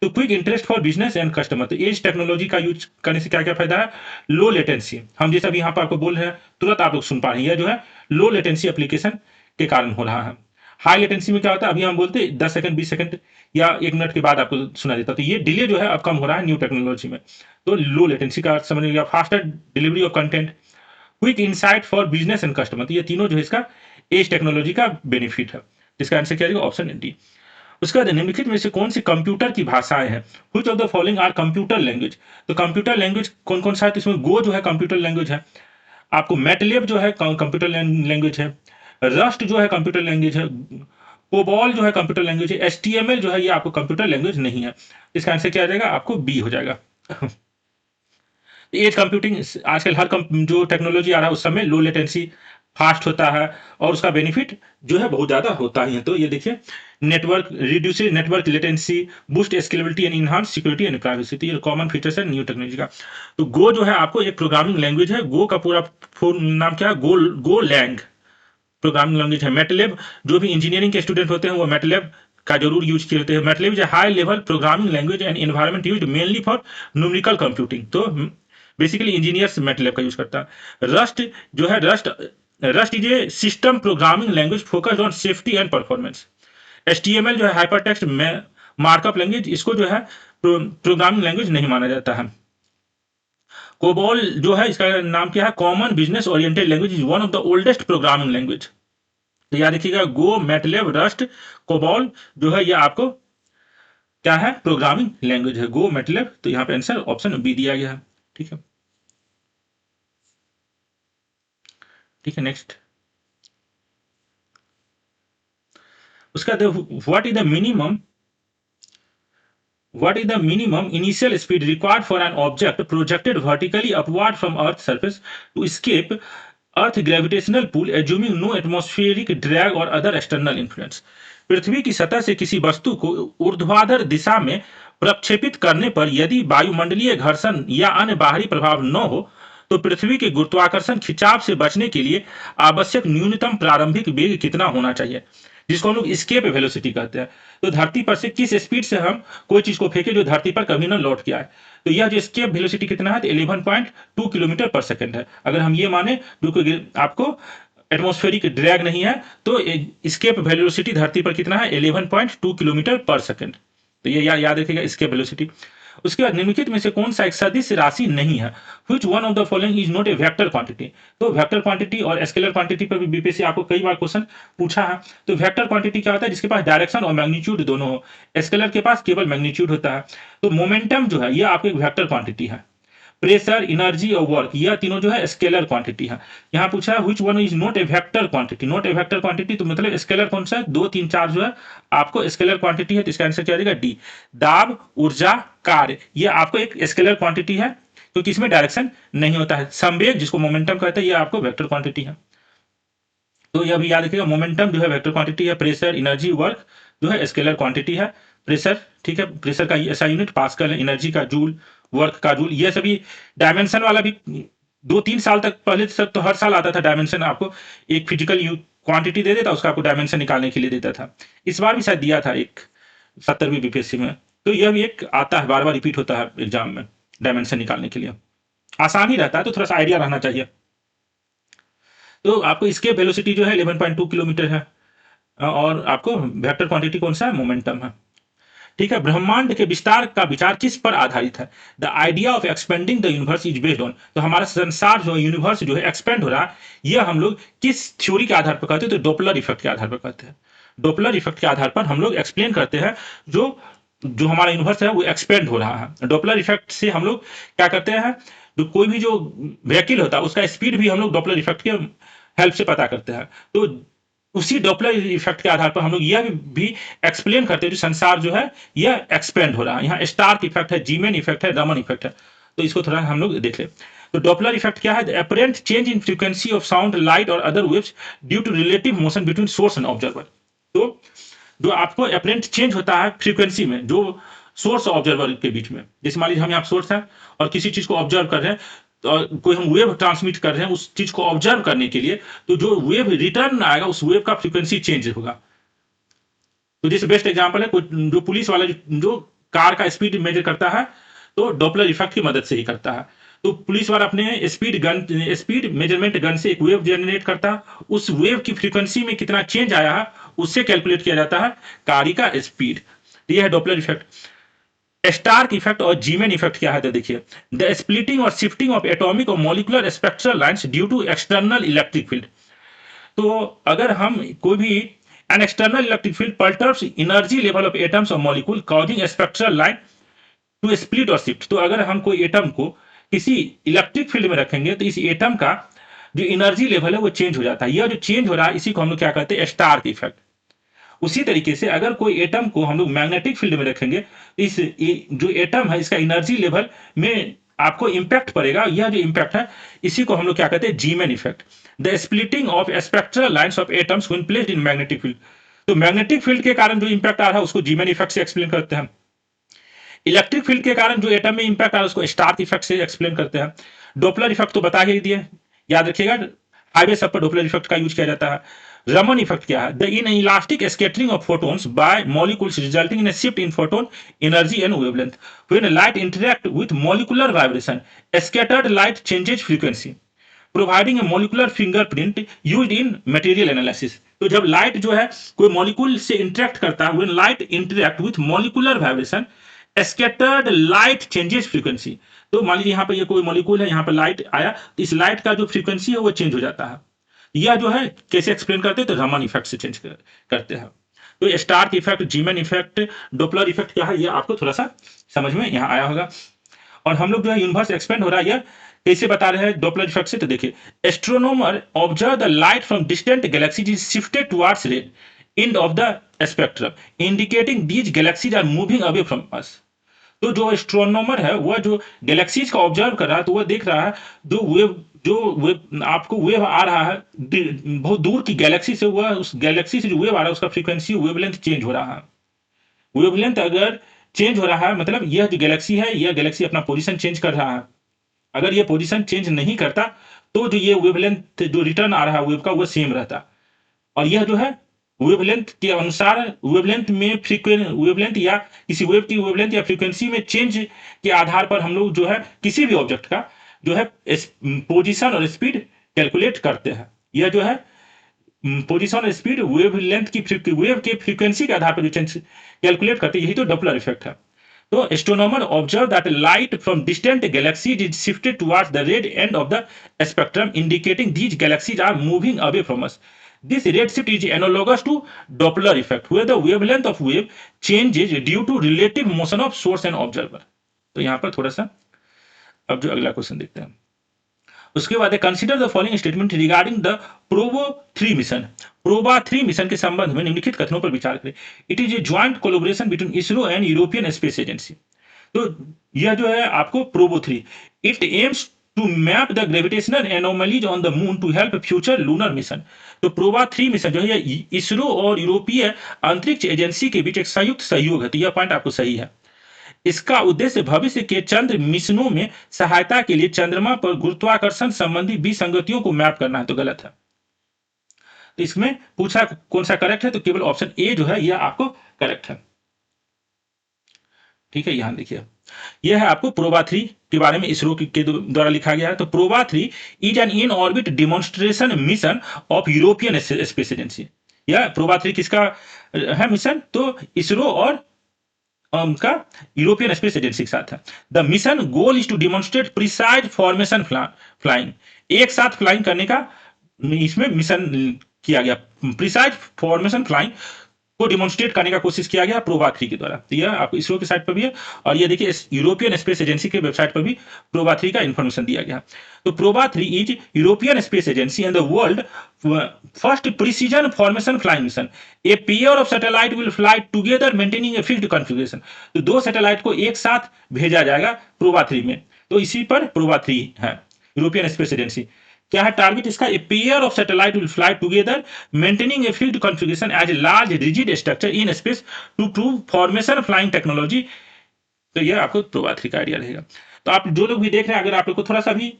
तो quick interest for business and customer, तो एज टेक्नोलॉजी का यूज करने से क्या क्या फायदा है, लो लेटेंसी। हम जैसे अभी यहाँ पर आपको बोल रहे हैं तुरंत आप लोग सुन पा रहे हैं, यह जो है लो लेटेंसी एप्लीकेशन के कारण हो रहा है। हाई लेटेंसी में क्या होता है, अभी हम बोलते हैं 10 सेकंड 20 सेकंड या 1 मिनट के बाद आपको सुना देता, तो ये डिले जो है अब कम हो रहा है न्यू टेक्नोलॉजी में। तो लो लेटेंसी का समझ लिया। Faster delivery of content, quick insight for business and customer, तो ये तीनों जो है इसका एज टेक्नोलॉजी का बेनिफिट है। इसका आंसर क्या होगा, ऑप्शन डी। उसके बाद निम्नलिखित में से कौन सी कंप्यूटर की भाषाएं हैं? Which of the following are computer language? तो कंप्यूटर लैंग्वेज कौन कौन सा है? तो इसमें गो जो है कंप्यूटर लैंग्वेज है, आपको मैटलेब जो है कंप्यूटर लैंग्वेज है, रस्ट जो है कंप्यूटर लैंग्वेज है, कोबॉल जो है कंप्यूटर लैंग्वेज है, एचटीएमएल जो है ये आपको कंप्यूटर लैंग्वेज नहीं है। इसका आंसर क्या आ जाएगा? आपको बी हो जाएगा। एज कंप्यूटिंग आजकल हर जो टेक्नोलॉजी आ रहा है उस समय लो लेटेंसी फास्ट होता है और उसका बेनिफिट जो है बहुत ज्यादा होता ही है। तो ये देखिए, network reduce network latency, boost scalability and enhance security and privacy, तो ये कॉमन फीचर्स है न्यू टेक्नोलॉजी का। तो गो जो है आपको एक प्रोग्रामिंग लैंग्वेज है। गो का पूरा फुल नाम क्या है? गो लैंग प्रोग्रामिंग लैंग्वेज है। मैटलेब जो भी इंजीनियरिंग के स्टूडेंट होते हैं वो मैटलेब का जरूर यूज करते हैं। MATLAB is high level programming language and environment used mainly for numerical computing. तो बेसिकली इंजीनियर्स मैटलेब का यूज करता है। रस्ट जो है rust is a system programming language focused on safety and performance. HTML जो है हाइपरटेक्स्ट मार्कअप लैंग्वेज, इसको जो है प्रोग्रामिंग लैंग्वेज नहीं माना जाता है। कोबॉल जो है इसका नाम क्या है? Common business oriented language, is one of the oldest programming language. तो याद रखिएगा, गो, मैटलेब, रस्ट, कोबॉल जो है ये आपको क्या है? प्रोग्रामिंग लैंग्वेज है। गो, मैटलेब, तो यहाँ पे आंसर ऑप्शन बी दिया गया है। ठीक है, ठीक है, नेक्स्ट। उसका what is the minimum initial speed required for an object projected vertically upward from Earth's surface to escape Earth gravitational pull, assuming no atmospheric drag or other external influence? पृथ्वी की सतह से किसी वस्तु को ऊर्ध्वाधर दिशा में प्रक्षेपित करने पर यदि वायुमंडलीय घर्षण या अन्य बाहरी प्रभाव न हो तो पृथ्वी के गुरुत्वाकर्षण खिंचाव से बचने के लिए आवश्यक न्यूनतम प्रारंभिक वेग कितना होना चाहिए, जिसको हम लोग स्केप वेलोसिटी कहते हैं। तो धरती पर से किस स्पीड से हम कोई चीज को फेंके जो धरती पर कभी ना लौट के आए, तो यह जो स्केप वेलोसिटी कितना है? तो 11.2 किलोमीटर पर सेकंड है। अगर हम ये माने जो कि आपको एटमॉस्फेरिक ड्रैग नहीं है तो स्केप वेलोसिटी धरती पर कितना है? 11.2 किलोमीटर पर सेकंड। तो ये याद रखिएगा, स्केप वेलोसिटी। उसके बाद निम्नलिखित में से कौन सा एक सदिश राशि नहीं है? Which one of the following is not a vector quantity? तो वेक्टर क्वांटिटी और स्केलर क्वांटिटी पर भी बीपीएससी आपको कई बार क्वेश्चन पूछा है। तो वेक्टर क्वांटिटी क्या होता है? जिसके पास डायरेक्शन और मैग्नीट्यूड दोनों हो। स्केलर के पास केवल मैग्नीट्यूड होता है। तो मोमेंटम जो है ये आपकी वेक्टर क्वांटिटी है। प्रेशर, एनर्जी और वर्क, यह तीनों जो है स्केलर क्वांटिटी है। यहाँ पूछा है which one is not a vector quantity? Not a vector quantity तो मतलब स्केलर कौन सा है? 2, 3, 4 जो है आपको स्केलर क्वांटिटी है। तो इसका आंसर क्या रहेगा? डी। दाब, ऊर्जा, कार्य, ये आपको एक स्केलर क्वांटिटी है क्योंकि इसमें डायरेक्शन नहीं होता है। संवेग जिसको मोमेंटम कहते हैं ये आपको वेक्टर क्वांटिटी है। तो यह भी याद रखिएगा, मोमेंटम जो है वेक्टर क्वांटिटी है। प्रेशर, एनर्जी, वर्क जो है स्केलर क्वांटिटी है। प्रेशर, ठीक है, प्रेशर का ऐसा यूनिट पास्कल है। एनर्जी का जूल, वर्क का जूल, ये सभी डायमेंशन वाला भी 2-3 साल तक पहले तक तो हर साल आता था डायमेंशन। आपको एक फिजिकल क्वांटिटी दे देता, उसका आपको डायमेंशन निकालने के लिए देता था। इस बार भी शायद दिया था एक 70वीं बीपीएससी में। तो यह भी एक आता है, बार बार रिपीट होता है एग्जाम में डायमेंशन निकालने के लिए। आसान ही रहता है, तो थोड़ा सा आइडिया रहना चाहिए। तो आपको इसके वेलोसिटी जो है 11.2 किलोमीटर है और आपको वेक्टर क्वांटिटी कौन सा है? मोमेंटम है। ठीक है, ब्रह्मांड के विस्तार का विचार किस पर आधारित है? The idea of expanding the universe is based on. तो हमारा संसार जो यूनिवर्स जो है एक्सपेंड हो रहा है, यह हम लोग किस थ्योरी के आधार पर कहते हैं? तो डॉपलर इफेक्ट के आधार पर कहते हैं। डॉपलर इफेक्ट के आधार पर हम लोग एक्सप्लेन करते हैं जो जो हमारा यूनिवर्स है वो एक्सपेंड हो रहा है। डॉपलर इफेक्ट से हम लोग क्या करते हैं? जो कोई भी जो व्हीकल होता है उसका स्पीड भी हम लोग डॉपलर इफेक्ट के हेल्प से पता करते हैं। तो उसी डॉपलर इफेक्ट के आधार पर हम लोग यह भी एक्सप्लेन करते हैं जो संसार जो है यह एक्सपेंड हो रहा है। यहाँ स्टार्क इफेक्ट है, जीमेन इफेक्ट है, रमन इफेक्ट है। तो इसको थोड़ा हम लोग देख ले। तो डॉपलर इफेक्ट क्या है? The apparent change in frequency of sound, light और other waves due to relative motion between source and observer. तो जो आपको अपरेंट चेंज होता है फ्रीक्वेंसी में जो सोर्स और ऑब्जर्वर के बीच में, जैसे मान लीजिए हम यहाँ सोर्स है और किसी चीज को ऑब्जर्व कर रहे हैं, तो कोई हम वेव ट्रांसमिट कर रहे हैं उस चीज को ऑब्जर्व करने के लिए, तो जो वेव रिटर्न आएगा उस वेव का फ्रीक्वेंसी चेंज होगा। तो जैसे बेस्ट एग्जांपल है कोई जो पुलिस वाला जो कार का स्पीड मेजर करता है तो डॉपलर इफेक्ट की मदद से ही करता है। तो पुलिस वाला अपने स्पीड मेजरमेंट गन से एक वेव जनरेट करता है, उस वेव की फ्रीक्वेंसी में कितना चेंज आया है उससे कैलकुलेट किया जाता है कार का स्पीड। यह है डॉपलर इफेक्ट। स्टार्क इफेक्ट और जीमेन इफेक्ट क्या है? तो देखिए, द स्प्लिटिंग और शिफ्टिंग ऑफ एटॉमिक और molecular spectral lines due to external electric field. तो अगर हम कोई भी An external electric field perturbs energy level of atoms or molecule, causing a spectral line to split or shift. तो अगर हम कोई एटम को किसी इलेक्ट्रिक फील्ड में रखेंगे तो इस एटम का जो एनर्जी लेवल है वो चेंज हो जाता है। यह जो चेंज हो रहा है इसी को हम लोग क्या कहते हैं, स्टार्क इफेक्ट। उसी तरीके से अगर कोई एटम को हम लोग मैग्नेटिक फील्ड में रखेंगे, इस जो एटम है इसका एनर्जी लेवल में आपको इंपैक्ट पड़ेगा। यह जो इंपैक्ट है इसी को हम लोग क्या कहते हैं, Zeeman effect. The splitting of spectral lines of atoms when placed in magnetic field. तो मैग्नेटिक फील्ड के कारण जो इंपैक्ट आ रहा है उसको जीमैन इफेक्ट से एक्सप्लेन करते हैं। इलेक्ट्रिक फील्ड के कारण जो एटम में इंपैक्ट आ रहा है उसको स्टार्क इफेक्ट से एक्सप्लेन करते हैं। डॉपलर इफेक्ट तो बता ही दिए, याद रखिएगा, हाईवे सब पर डॉपलर इफेक्ट का यूज किया जाता है। रमन इफेक्ट क्या है? The inelastic scattering of photons by molecules resulting in a shift in photon energy and wavelength when light interact with molecular vibration scattered light changes frequency providing a molecular fingerprint used in material analysis. तो जब light जो है कोई molecule से interact करता है, when light interact with molecular vibration scattered light changes frequency. तो मान लीजिए यहाँ पे ये कोई मॉलिक्यूल है, यहाँ पे लाइट आया तो इस लाइट का जो फ्रीक्वेंसी है वो चेंज हो जाता है। यह जो है कैसे एक्सप्लेन करते हैं, तो रमन इफेक्ट से चेंज करते हैं। तो Stark effect, Zeeman effect, Doppler effect क्या है, ये आपको थोड़ा सा समझ में यहाँ आया होगा। और हम लोग जो है यूनिवर्स एक्सपेंड हो रहा है, यह कैसे बता रहे हैं डॉपलर इफेक्ट से, तो देखिए astronomer observe the light from distant galaxies is shifted towards red end of the spectrum indicating these galaxies are moving away from us. तो जो एस्ट्रोनॉमर है वह जो गैलेक्सीज का ऑब्जर्व कर रहा है तो वह देख रहा है जो वेव आपको वेव आ रहा है बहुत दूर की गैलेक्सी से, वह उस गैलेक्सी से जो वेव आ रहा है उसका फ्रीक्वेंसी वेवलेंथ चेंज हो रहा है। वेवलेंथ अगर चेंज हो रहा है मतलब यह जो गैलेक्सी है यह गैलेक्सी अपना पोजीशन चेंज कर रहा है। अगर यह पोजीशन चेंज नहीं करता तो जो ये वेवलेंथ जो रिटर्न आ रहा है वेव का वह सेम रहता। और यह जो है वेवलेंथ के अनुसार वेवलेंथ में वेवलेंथ या किसी वेव की वेवलेंथ या फ्रीक्वेंसी में चेंज के आधार पर हम लोग जो है किसी भी ऑब्जेक्ट का जो है पोजीशन और स्पीड कैलकुलेट करते हैं। यह जो है पोजीशन और स्पीड वेवलेंथ की वेव के फ्रीक्वेंसी के आधार पर जो चेंज कैलकुलेट करते हैं, यही तो डॉपलर इफेक्ट है। तो astronomer observe that light from distant galaxies is shifted towards the red end of the spectrum indicating these galaxies are moving away from us. This red shift is analogous to Doppler effect, where the wavelength of wave changes due to relative motion of source and observer. तो यहाँ पर थोड़ा सा अब जो अगला question देखते हैं उसके बाद consider the following statement regarding the Probo 3 mission. PROBA 3 mission के संबंध में निम्नलिखित कथनों पर विचार करें। It is A joint collaboration between ISRO and European Space agency. तो यह जो है आपको Probo 3 it aims to map the gravitational anomalies on the moon to help future lunar mission। तो प्रोबा 3 मिशन जो है इसरो और यूरोपीय अंतरिक्ष एजेंसी के बीच एक संयुक्त सहयोग है। तो यह पॉइंट आपको सही है। इसका उद्देश्य भविष्य के चंद्र मिशनों में सहायता के लिए चंद्रमा पर गुरुत्वाकर्षण संबंधी विसंगतियों को मैप करना है। तो गलत है। तो इसमें पूछा कौन सा करेक्ट है, तो केवल ऑप्शन ए जो है यह आपको करेक्ट है। ठीक है, यहां देखिए यह है आपको प्रोबा 3 के बारे में इसरो के द्वारा लिखा गया है। तो PROBA 3 is an in orbit demonstration mission of European Space agency. यह प्रोबा 3 किसका है मिशन, तो इसरो और उनका यूरोपियन स्पेस एजेंसी के साथ है। The mission goal is to demonstrate precise formation flying, एक साथ फ्लाइंग करने का इसमें मिशन किया गया। प्रिसाइज फॉर्मेशन फ्लाइंग को डिमॉन्स्ट्रेट करने का कोशिश किया गया प्रोबा 3 के द्वारा। तो यह आपको इसरो की साइट पर भी है और ये देखिए यूरोपियन स्पेस एजेंसी के वेबसाइट पर भी प्रोबा 3 का इंफॉर्मेशन दिया गया। तो PROBA 3 is European Space agency and the world first precision formation flying mission. A pair of satellite will fly together maintaining a fixed configuration. तो दो सैटेलाइट को एक साथ भेजा जाएगा प्रोबा 3 में। तो इसी पर प्रोबा 3 है, यूरोपियन स्पेस एजेंसी। क्या है टारगेट इसका, a pair of satellite will fly together maintaining a fixed configuration as a large rigid structure in space to prove formation flying technology. तो यह आपको प्रोबा 3 का आइडिया रहेगा। तो आप जो लोग भी देख रहे हैं, अगर आप लोग को थोड़ा सा भी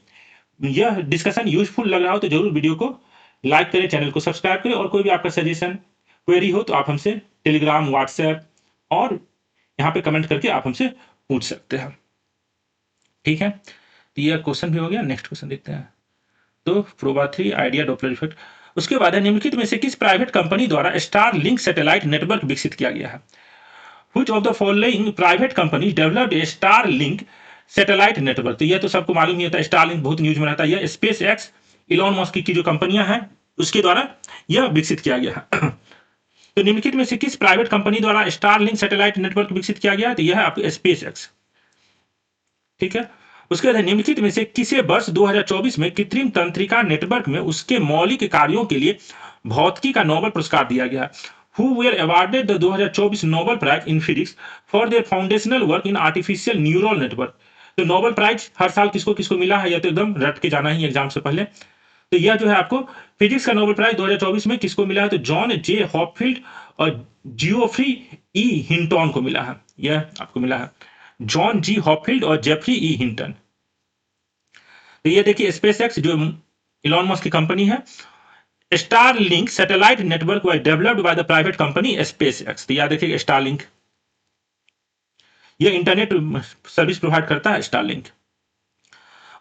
यह डिस्कशन यूजफुल लग रहा हो तो जरूर वीडियो को लाइक करें, चैनल को सब्सक्राइब करें और कोई भी आपका सजेशन क्वेरी हो तो आप हमसे टेलीग्राम, व्हाट्सएप और यहाँ पे कमेंट करके आप हमसे पूछ सकते हैं। ठीक है, तो यह क्वेश्चन भी हो गया। नेक्स्ट क्वेश्चन देखते हैं। तो प्रोबा 3 आइडिया डॉपलर इफेक्ट। उसके बाद है निम्नलिखित में से किस प्राइवेट कंपनी द्वारा स्टार लिंक सैटेलाइट नेटवर्क विकसित किया गया है। Which of the following private company developed A star link satellite network. तो यह तो सबको मालूम ही होता है, स्टार लिंक बहुत न्यूज में रहता है। यह स्पेस एक्स इलॉन मस्क की जो कंपनियां हैं उसके द्वारा यह विकसित किया गया है। तो निम्नलिखित में से किस प्राइवेट कंपनी द्वारा स्टारलिंक सैटेलाइट नेटवर्क विकसित किया गया? तो यह है आपको स्पेस एक्स। ठीक है। उसके बाद निम्नलिखित में से किसे वर्ष 2024 में कृत्रिम तंत्रिका नेटवर्क में उसके मौलिक कार्यों के लिए भौतिकी का नोबेल पुरस्कार दिया गया? Who were awarded the 2024 Nobel prize in physics for their foundational work in artificial neural network? तो नोबेल प्राइज हर साल किसको किसको मिला है, यह तो एकदम रट के जाना ही एग्जाम से पहले। तो यह जो है आपको फिजिक्स का नोबेल प्राइज 2024 में किसको मिला है? तो जॉन जे हॉपफील्ड और जियोफ्री ई हिंटन को मिला है। यह आपको मिला है जॉन जी हॉपफील्ड और जेफरी ई हिंटन। तो ये देखिए स्पेस एक्स जो इलॉन मस्क की कंपनी है, Starlink satellite network was developed by the private company space x. तो याद रखिए स्टारलिंक, ये इंटरनेट सर्विस प्रोवाइड करता है स्टारलिंक।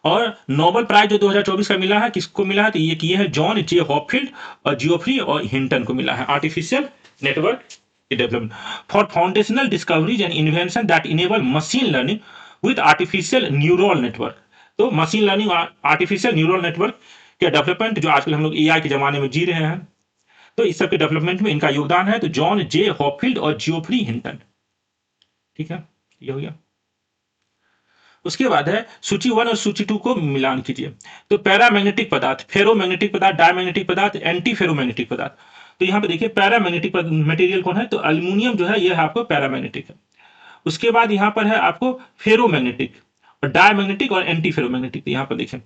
और नोबेल प्राइज जो 2024 का मिला है किसको मिला है? तो ये किए हैं जॉन जे हॉपफील्ड और जियोफ्री और हिंटन को मिला है artificial network development for foundational discoveries and invention that enable machine learning with artificial neural network. तो machine learning artificial neural network के डेवलपमेंट, जो आजकल हम लोग एआई के जमाने में जी रहे हैं, तो इस सब के डेवलपमेंट में इनका योगदान है। तो जॉन जे हॉपफील्ड और जियोफ्री हिंटन। ठीक है, ये हो गया। उसके बाद है सूची 1 और सूची 2 को मिलान कीजिए। तो पैरामैग्नेटिक पदार्थ, फेरोमैग्नेटिक पदार्थ, डायमैग्नेटिक पदार्थ, एंटी फेरोमैग्नेटिक पदार्थ। तो यहाँ पे देखिए पैरामैग्नेटिक मटेरियल कौन है? तो अल्युमिनियम जो है यह आपको पैरामैग्नेटिक है। उसके बाद यहाँ पर है आपको फेरोमैग्नेटिक और डायमैग्नेटिक और एंटी फेरोमैग्नेटिक। तो यहाँ पर देखिए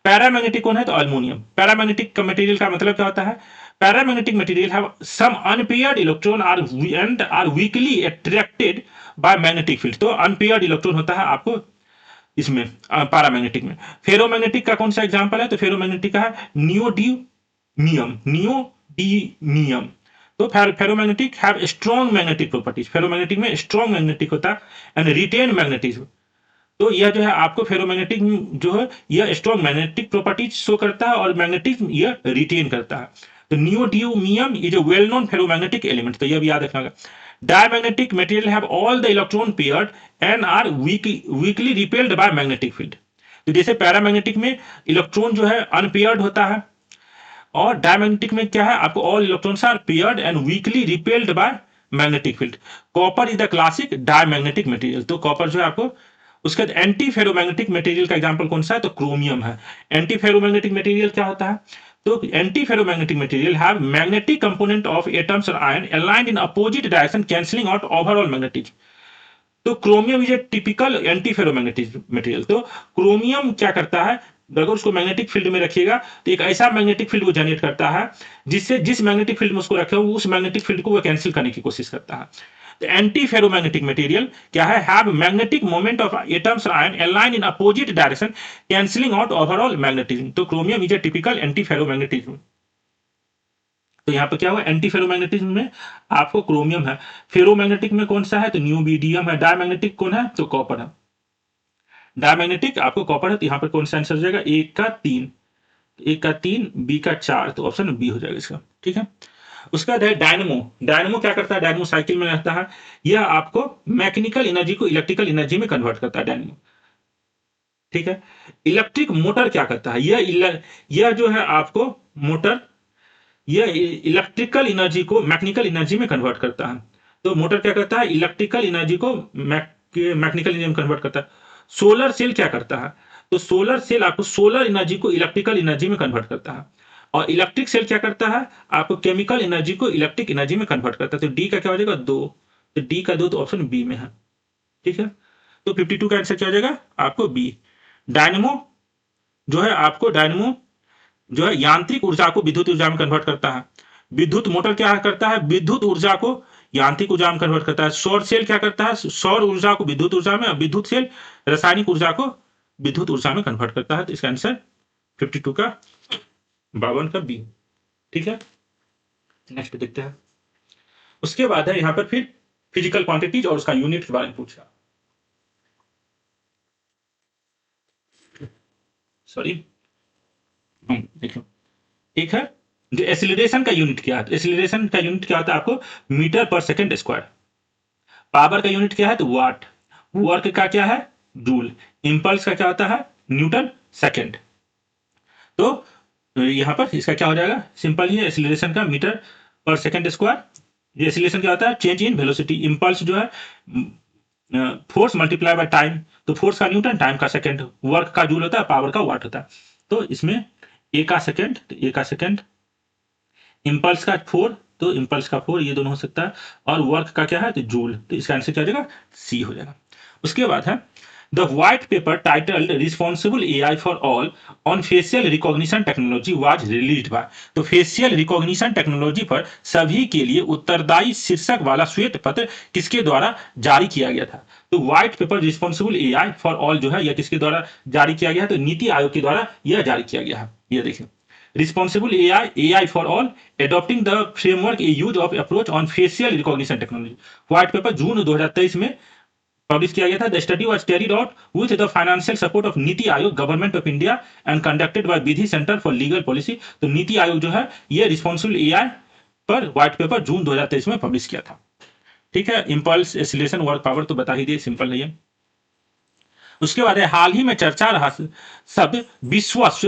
पैरामैग्नेटिक कौन है? तो अल्युमिनियम। पैरामैग्नेटिक का मटेरियल का मतलब क्या होता है? Paramagnetic material have some unpaired electron are weakly attracted by magnetic field. तो अनपेयर्ड इलेक्ट्रॉन होता है आपको इसमें पैरामैग्नेटिक में। फेरोमैग्नेटिक का कौन सा एग्जांपल है? तो फेरोमैग्नेटिक का है नियोडीमियम। तो ferromagnetic have strong magnetic properties. Ferromagnetic में स्ट्रॉन्ग मैग्नेटिक होता है एंड रिटेन मैग्नेटिज्म। तो यह जो है आपको फेरोमैग्नेटिक जो है यह स्ट्रॉन्ग मैग्नेटिक प्रॉपर्टीज शो करता है और मैग्नेटिज्म यह रिटेन करता है। तो neodymium is a well known ferromagnetic element. तो यह भी याद रखना। Diamagnetic material have all the electron paired and are weakly repelled by magnetic field। तो जैसे पैरामैग्नेटिक में इलेक्ट्रॉन जो है अनपेयर्ड होता है और डायमैग्नेटिक में क्या है? आपको all electrons are paired and weakly repelled by magnetic field. Copper is the classic diamagnetic material. तो कॉपर जो है आपको। उसके बाद एंटी फेरोमैग्नेटिक मटेरियल का एग्जांपल कौन सा है? तो क्रोमियम है। एंटी फेरोमैग्नेटिक मटेरियल क्या होता है? तो anti ferromagnetic material have magnetic component of atoms और ion aligned in opposite direction cancelling out overall magnetism. तो chromium is a typical anti ferromagnetic material. तो क्रोमियम क्या करता है? अगर उसको मैग्नेटिक फील्ड में रखिएगा तो एक ऐसा मैग्नेटिक फील्ड वो जनरेट करता है जिससे जिस मैग्नेटिक फील्ड में उसको रखे हो उस मैग्नेटिक फील्ड को वो कैंसिल करने की कोशिश करता है। तो एंटी फेरोमैग्नेटिक मटेरियल क्या है? Have magnetic moment of atoms और ion aligned in opposite direction cancelling out overall magnetism. तो chromium is a typical antiferromagnetism. तो यहाँ पर क्या हुआ? एंटी फेरोमैग्नेटिज्म में आपको क्रोमियम है। फेरोमैग्नेटिक में कौन सा है? तो न्यूबीडियम है। डायमैग्नेटिक कौन है? तो कॉपर है। डायमैग्नेटिक आपको कॉपर है। तो यहाँ पर कौन सा आंसर हो जाएगा? 1 का 3, 1 का 3, बी का 4। तो ऑप्शन बी हो जाएगा इसका। ठीक है। उसके बाद है डायनमो। डायनमो क्या करता है? डायनमो साइकिल में रहता है। यह आपको मैकेनिकल एनर्जी को इलेक्ट्रिकल एनर्जी में कन्वर्ट करता है डायनमो। ठीक है। इलेक्ट्रिक मोटर क्या करता है? यह जो है आपको मोटर यह इलेक्ट्रिकल एनर्जी को मैकेनिकल एनर्जी में कन्वर्ट करता है। तो मोटर क्या करता है? इलेक्ट्रिकल एनर्जी को मैकेनिकल एनर्जी में कन्वर्ट करता है। सोलर सेल क्या करता है? तो सोलर सेल आपको सोलर एनर्जी को इलेक्ट्रिकल एनर्जी में कन्वर्ट करता है। और इलेक्ट्रिक सेल क्या करता है? आपको केमिकल एनर्जी को इलेक्ट्रिक एनर्जी में कन्वर्ट करता है। तो डी का क्या हो जाएगा? 2। तो डी का 2 तो ऑप्शन बी में है। ठीक है। तो 52 का आंसर क्या हो जाएगा? आपको बी। डायनमो जो है आपको डायनमो जो है यांत्रिक ऊर्जा को विद्युत ऊर्जा में कन्वर्ट करता है। विद्युत मोटर क्या करता है? विद्युत ऊर्जा को यांत्रिक ऊर्जा में कन्वर्ट करता है। सौर सेल क्या करता है? सौर ऊर्जा को विद्युत ऊर्जा में, और विद्युत सेल रासायनिक ऊर्जा को विद्युत ऊर्जा में कन्वर्ट करता है। तो इसका आंसर 52 का 52 का बी। ठीक है। नेक्स्ट देखते हैं। उसके बाद है यहाँ पर फिर फिजिकल क्वांटिटीज और उसका यूनिट के बारे में पूछा। सॉरी, देखो एक है जो एक्सीलरेशन का यूनिट क्या है? तो एक्सीलरेशन का यूनिट क्या होता है? आपको मीटर पर सेकंड स्क्वायर। पावर का यूनिट क्या है? तो वाट। वर्क का क्या है? जूल। इंपल्स का क्या होता है? Newton second. तो यहाँ पर इसका क्या हो जाएगा? सिंपल ही एक्सीलरेशन का मीटर पर सेकंड स्क्वायर ये एक्सीलरेशन क्या होता है? Change in velocity. इम्पल्स जो है फोर्स मल्टीप्लाई बाय टाइम, तो फोर्स का न्यूटन, टाइम का सेकंड, वर्क का जूल होता है, पावर का वाट होता है। तो इसमें ए का सेकंड, तो ए का सेकंड, इम्पल्स का 4, तो इम्पल्स का 4, ये दोनों हो सकता है, और वर्क का क्या है? तो जूल। तो इसका आंसर क्या हो जाएगा? सी हो जाएगा। उसके बाद है the white paper titled responsible AI for all on facial recognition technology was released by. तो फेशियल रिकॉग्निशन टेक्नोलॉजी पर सभी के लिए उत्तरदायी शीर्षक वाला श्वेत पत्र किसके द्वारा जारी किया गया था? तो white paper responsible AI for all जो है यह किसके द्वारा जारी किया गया है? तो नीति आयोग के द्वारा यह जारी किया गया है। ये देखिए, responsible AI for all adopting the framework a use of approach on facial recognition technology. White paper June 2023 में पब्लिश किया गया था। The study was carried out with the financial support of Niti Aayog, government of India and conducted by Vidhi centre for legal policy. तो नीति आयोग जो है ये responsible AI पर white paper June 2023 में पब्लिश किया था। ठीक है, इंपल्स, एक्सीलरेशन, वर्क पावर तो बता ही दिए, सिंपल नहीं है। उसके बाद है हाल ही में चर्चा रहा शब्द विश्वास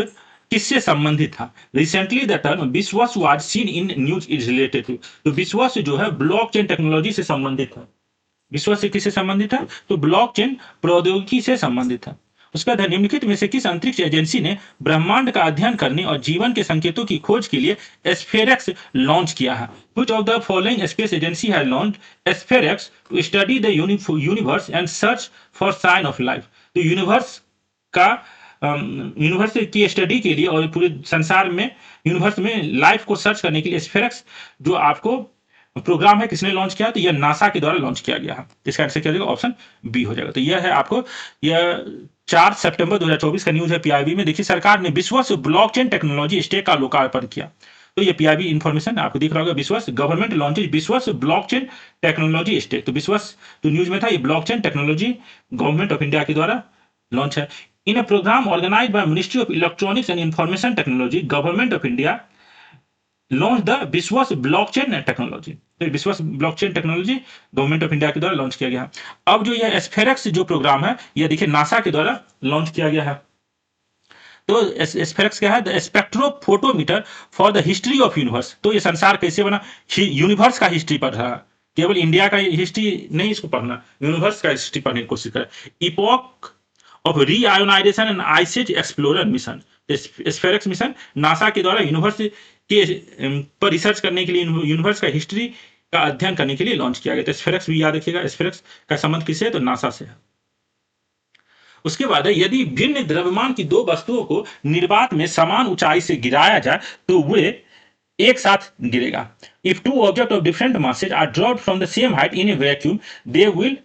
किससे संबंधित था? Recently the term Vishwas was seen in news is related to. तो विश्वास जो है ब्लॉकचेन टेक्नोलॉजी से संबंधित है। विश्वास से किससे संबंधित है? तो ब्लॉकचेन प्रौद्योगिकी से संबंधित है। उसके बाद निम्नलिखित में से किस अंतरिक्ष एजेंसी ने ब्रह्मांड का अध्ययन करने और जीवन के संकेतों की खोज के लिए एस्फेरेक्स लॉन्च किया है? Which of the following space agency has launched एस्फेरेक्स to study the universe and search for sign of life? तो यूनिवर्स का यूनिवर्स की स्टडी के लिए और पूरे संसार में यूनिवर्स में लाइफ को सर्च करने के लिए एस्फेरेक्स जो आपको प्रोग्राम है किसने लॉन्च किया? तो यह नासा के द्वारा लॉन्च किया गया है। इसका आंसर क्या हो जाएगा? ऑप्शन बी हो जाएगा। तो यह है आपको यह 4 सितंबर 2024 का न्यूज है पीआईबी में। देखिए, सरकार ने विश्वास ब्लॉकचेन टेक्नोलॉजी स्टेक का लोकार्पण किया। तो ये पीआईबी इंफॉर्मेशन आपको दिख रहा होगा। Vishvas government launches Vishvas blockchain technology stack. तो विश्वास जो न्यूज में था, ये blockchain technology government of India के द्वारा लॉन्च है। In a programme organised by ministry of electronics and information technology, government of India launch the Vishvas blockchain technology. तो Vishvas blockchain technology government of India के द्वारा लॉन्च किया गया है। अब जो यह एस्फेरेक्स जो प्रोग्राम है, यह देखिए नासा के द्वारा लॉन्च किया गया है। तो एस्फेरेक्स क्या है? The spectrophotometer for the history of universe. तो ये संसार कैसे बना, यूनिवर्स का हिस्ट्री पढ़ रहा है, केवल इंडिया का हिस्ट्री नहीं इसको पढ़ना, यूनिवर्स का हिस्ट्री पढ़ने की कोशिश करें। Epoch of reionisation and ices explorer mission. SPHEREx mission NASA के द्वारा यूनिवर्स के पर रिसर्च करने के लिए, यूनिवर्स का हिस्ट्री का अध्ययन करने के लिए लॉन्च किया गया। तो एस्फेरेक्स भी याद रखिएगा, एस्फेरेक्स का संबंध किससे है? तो नासा से है। उसके बाद है यदि भिन्न द्रव्यमान की दो वस्तुओं को निर्वात में समान ऊंचाई से गिराया जाए तो वे एक साथ गिरेगा। If two object of different masses are dropped from the same height in a vacuum they will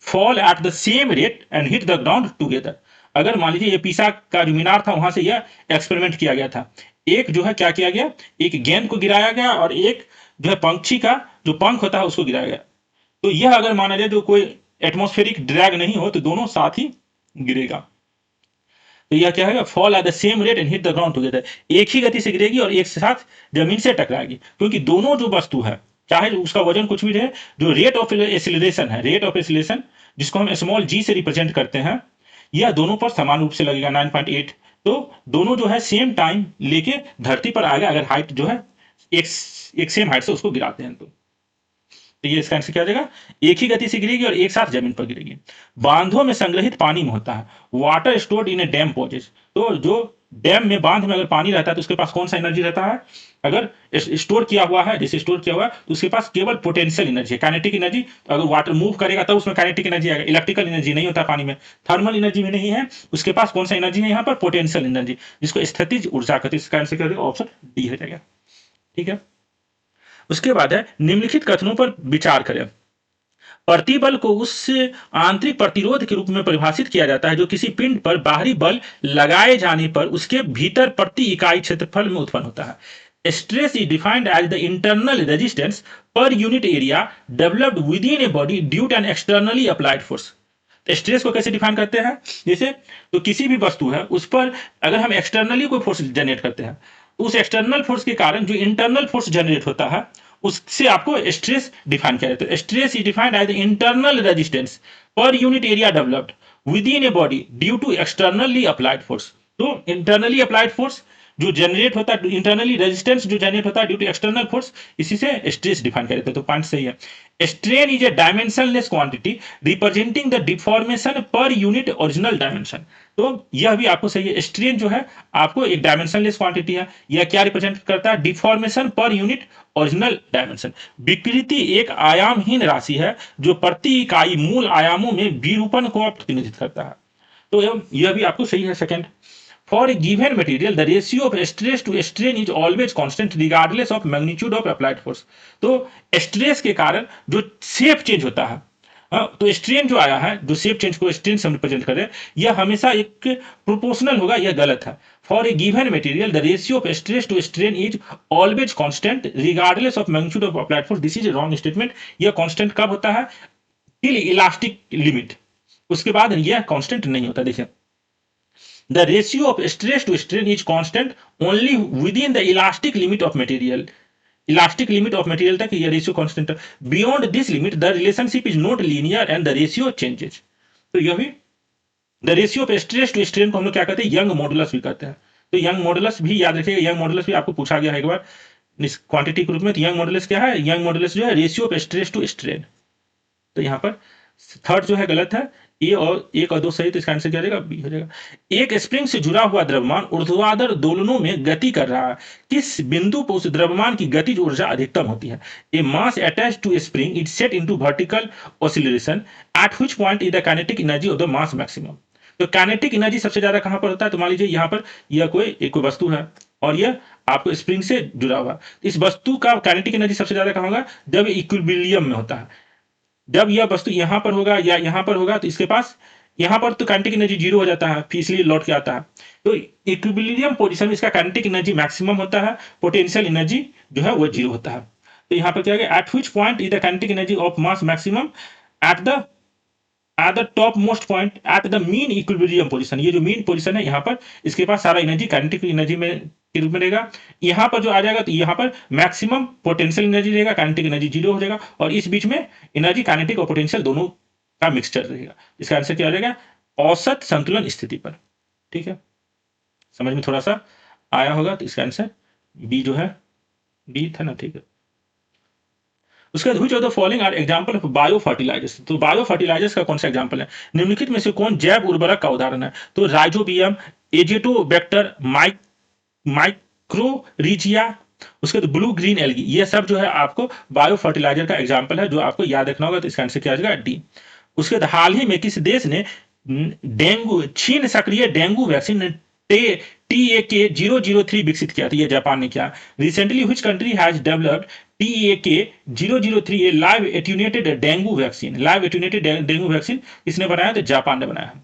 fall at the same rate and hit the ground together. अगर मान लीजिए ये पीसा का जो मीनार था वहां से यह एक्सपेरिमेंट किया गया था। एक जो है क्या किया गया, एक गेंद को गिराया गया और एक जो है पंछी का जो पंख होता है उसको गिराया गया। तो यह अगर माना जाए जो कोई एटमॉस्फेरिक ड्रैग नहीं हो तो दोनों साथ ही गिरेगा। तो यह क्या है? Fall at the same rate and hit the ground together. एक ही गति से गिरेगी और एक साथ जमीन से टकराएगी, क्योंकि दोनों जो वस्तु है चाहे उसका वजन कुछ भी रहे, जो रेट ऑफ एक्सीलरेशन है, रेट ऑफ एक्सीलरेशन जिसको हम स्मॉल जी से रिप्रेजेंट करते हैं, यह दोनों पर समान रूप से लगेगा 9.8। तो दोनों जो है सेम टाइम लेके धरती पर आएगा अगर हाइट जो है एक सेम हाइट से उसको गिराते हैं। तो ये इसका आंसर क्या हो जाएगा? एक ही गति से गिरेगी और एक साथ जमीन पर गिरेगी। बांधों में संग्रहित पानी में होता है water stored in a dam possesses. तो जो डैम में, बांध में अगर पानी रहता है तो उसके पास कौन सा एनर्जी रहता है? अगर स्टोर किया हुआ है, जैसे स्टोर किया हुआ है तो उसके पास केवल पोटेंशियल एनर्जी है, काइनेटिक एनर्जी। तो अगर वाटर मूव करेगा तब उसमें काइनेटिक एनर्जी आएगा। इलेक्ट्रिकल एनर्जी नहीं होता पानी में, थर्मल एनर्जी भी नहीं है उसके पास। कौन सा एनर्जी है यहाँ पर? पोटेंशियल एनर्जी, जिसको स्थितिज ऊर्जा कहते हैं। इसका आंसर क्या होगा? ऑप्शन डी हो जाएगा। ठीक है, उसके बाद है निम्नलिखित कथनों पर विचार करें। प्रतिबल को उस आंतरिक प्रतिरोध के रूप में परिभाषित किया जाता है जो किसी पिंड पर बाहरी बल लगाए जाने पर उसके भीतर प्रति इकाई क्षेत्रफल में उत्पन्न होता है। Stress is defined as the internal resistance per unit area developed within a body due to an externally applied force. Stress को कैसे डिफाइन करते हैं? जैसे तो किसी भी वस्तु है उस पर अगर हम एक्सटर्नली कोई फोर्स जनरेट करते हैं, उस एक्सटर्नल फोर्स के कारण जो इंटरनल फोर्स जनरेट होता है उससे आपको स्ट्रेस डिफाइन किया जाता है। Stress is defined as the internal resistance per unit area developed within a body due to externally applied force. तो इंटरनली अप्लाइड फोर्स जो जनरेट होता है इंटरनली, रेजिस्टेंस जो जनरेट होता है ड्यू टू एक्सटर्नल फोर्स, इसी से stress define कर देते हैं। तो पॉइंट सही है। Strain is a dimensionless quantity representing the deformation per unit original dimension. तो यह भी आपको सही है। स्ट्रेन जो है आपको एक डायमेंशनलेस क्वांटिटी है। यह क्या रिप्रेजेंट करता है? Deformation per unit original dimension. विकृति एक आयामहीन राशि है जो प्रति इकाई मूल आयामों में विरूपण को प्रतिनिधित्व करता है। तो यह भी आपको सही है। Second, for a given material the ratio of stress to strain is always constant regardless of magnitude of applied force। तो स्ट्रेस के कारण जो शेप चेंज होता है, तो स्ट्रेन जो आया है, जो शेप चेंज को स्ट्रेन से रिप्रेजेंट करे, यह हमेशा एक प्रोपोर्शनल होगा, यह गलत है। For a given material the ratio of stress to strain is always constant regardless of magnitude of applied force. This is wrong statement. यह कांस्टेंट कब होता है? टिल इलास्टिक लिमिट, उसके बाद यह कांस्टेंट नहीं होता। देखिए, the ratio of stress to strain is constant only within the elastic limit of material। Elastic limit of material तक ये रेशियो कांस्टेंट है। Beyond this limit the relationship is not linear and the ratio changes. तो यह भी the ratio of stress to strain को हम लोग क्या कहते हैं? यंग मॉडुलस भी कहते हैं। तो यंग मॉडुलस भी याद रखिएगा। यंग मॉडुलस भी आपको पूछा गया है एक बार इस क्वांटिटी के रूप में। तो यंग मॉडुलस क्या है? यंग मॉडुलस जो है ratio of stress to strain. तो यहाँ पर थर्ड जो है गलत है। ए और एक और दो सही, तो इसका आंसर क्या रहेगा? बी हो जाएगा। एक स्प्रिंग से जुड़ा हुआ द्रव्यमान ऊर्ध्वाधर दोलनों में गति कर रहा है। किस बिंदु पर उस द्रव्यमान की गतिज ऊर्जा अधिकतम होती है? A mass attach to a spring it set into vertical oscillation at which point is the kinetic energy of the mass maximum. तो काइनेटिक एनर्जी सबसे ज्यादा कहां पर होता है? तो मान लीजिए यहाँ पर यह कोई वस्तु है और यह आपको स्प्रिंग से जुड़ा हुआ। इस वस्तु का काइनेटिक एनर्जी सबसे ज्यादा कहां होगा? जब इक्विलिब्रियम में होता है। जब यह वस्तु यहां पर होगा या यहां पर होगा तो इसके पास यहां पर तो काइनेटिक एनर्जी जीरो हो जाता है, फिर इसलिए लौट के आता है। तो इक्विलिब्रियम पोजीशन में इसका काइनेटिक एनर्जी मैक्सिमम होता है, पोटेंशियल एनर्जी जो है वो जीरो होता है। तो यहां पर क्या है? Eight which point is the kinetic energy of mass maximum at the top most point at the mean equilibrium position. ये जो मीन पोजीशन है यहाँ पर, इसके पास सारा एनर्जी काइनेटिक एनर्जी में के रूप में रहेगा। यहाँ पर जो आ जाएगा तो यहाँ पर मैक्सिमम पोटेंशियल एनर्जी रहेगा, काइनेटिक एनर्जी जीरो हो जाएगा, और इस बीच में एनर्जी काइनेटिक और पोटेंशियल दोनों का मिक्सचर रहेगा। इसका आंसर क्या रहेगा? औसत संतुलन स्थिति पर। ठीक है, समझ में थोड़ा सा आया होगा। तो इसका आंसर बी जो है, बी था ना? ठीक है। उसके बाद which of the following are example of bio fertilizers. तो बायो फर्टिलाइजर्स का कौन सा एग्जांपल है? निम्नलिखित में से कौन जैव उर्वरक का उदाहरण है? तो राइजोबियम, एजेटोबैक्टर, माइक्रोरिजिया, उसके बाद ब्लू ग्रीन एल्गी, ये सब जो है आपको बायो फर्टिलाइजर का एग्जांपल है जो आपको याद रखना होगा। तो इसका आंसर क्या आ जाएगा? डी। उसके बाद हाल ही में किस देश ने डेंगू चीन सक्रिय डेंगू वैक्सीन TAK 003 विकसित किया था? ये जापान ने किया। Recently which country has developed TAK 003 A live attenuated dengue vaccine. Live attenuated dengue vaccine किसने बनाया? तो जापान ने बनाया है।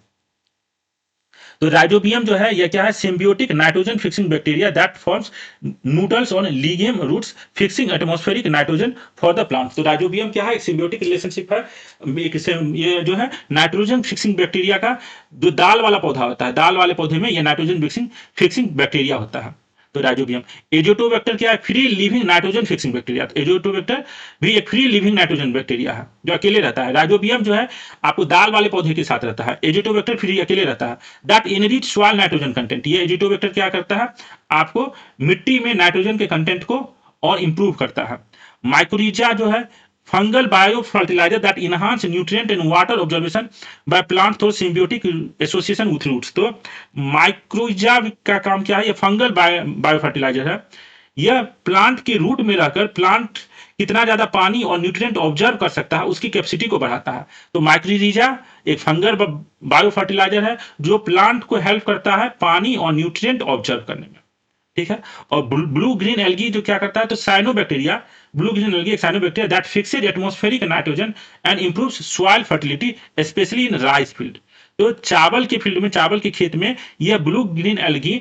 तो राइजोबियम जो है यह क्या है? Symbiotic nitrogen fixing bacteria that forms nodules on legume roots fixing atmospheric nitrogen for the plant. तो राइजोबियम क्या है? एक सिम्बियोटिक रिलेशनशिप है। ये जो है नाइट्रोजन फिक्सिंग बैक्टीरिया का जो दाल वाला पौधा होता है, दाल वाले पौधे में यह नाइट्रोजन फिक्सिंग बैक्टीरिया होता है। तो राइजोबियम। एजोटोबैक्टर क्या है? Free living nitrogen fixing bacteria. तो एजोटोबैक्टर भी एक फ्री लिविंग नाइट्रोजन बैक्टीरिया है जो अकेले रहता है। राइजोबियम जो है आपको दाल वाले पौधे के साथ रहता है। एजोटोबैक्टर फ्री अकेले रहता है। That enrich soil nitrogen content. ये एजोटोबैक्टर क्या करता है? आपको मिट्टी में नाइट्रोजन के कंटेंट को और इंप्रूव करता है। माइक्रोरिजा जो है fungal bio fertilizer that enhance nutrient and water observation by plant through symbiotic association with roots. तो माइक्रोरिजा का काम क्या है? ये फंगल बायो फर्टिलाइजर है। यह प्लांट के रूट में रहकर प्लांट कितना ज्यादा पानी और न्यूट्रिएंट ऑब्जर्व कर सकता है उसकी कैपेसिटी को बढ़ाता है। तो माइक्रोरिजा एक फंगल बायो फर्टिलाइजर है जो प्लांट को हेल्प करता है पानी और न्यूट्रिएंट ऑब्जर्व करने में। ठीक है। और ब्लू ग्रीन एल्गी जो क्या करता है? तो साइनोबैक्टीरिया, ब्लू ग्रीन एल्गी एक cyanobacteria that fixed atmospheric nitrogen and improves soil fertility specially in rice field. तो चावल के फील्ड में, चावल के खेत में यह ब्लू ग्रीन एल्गी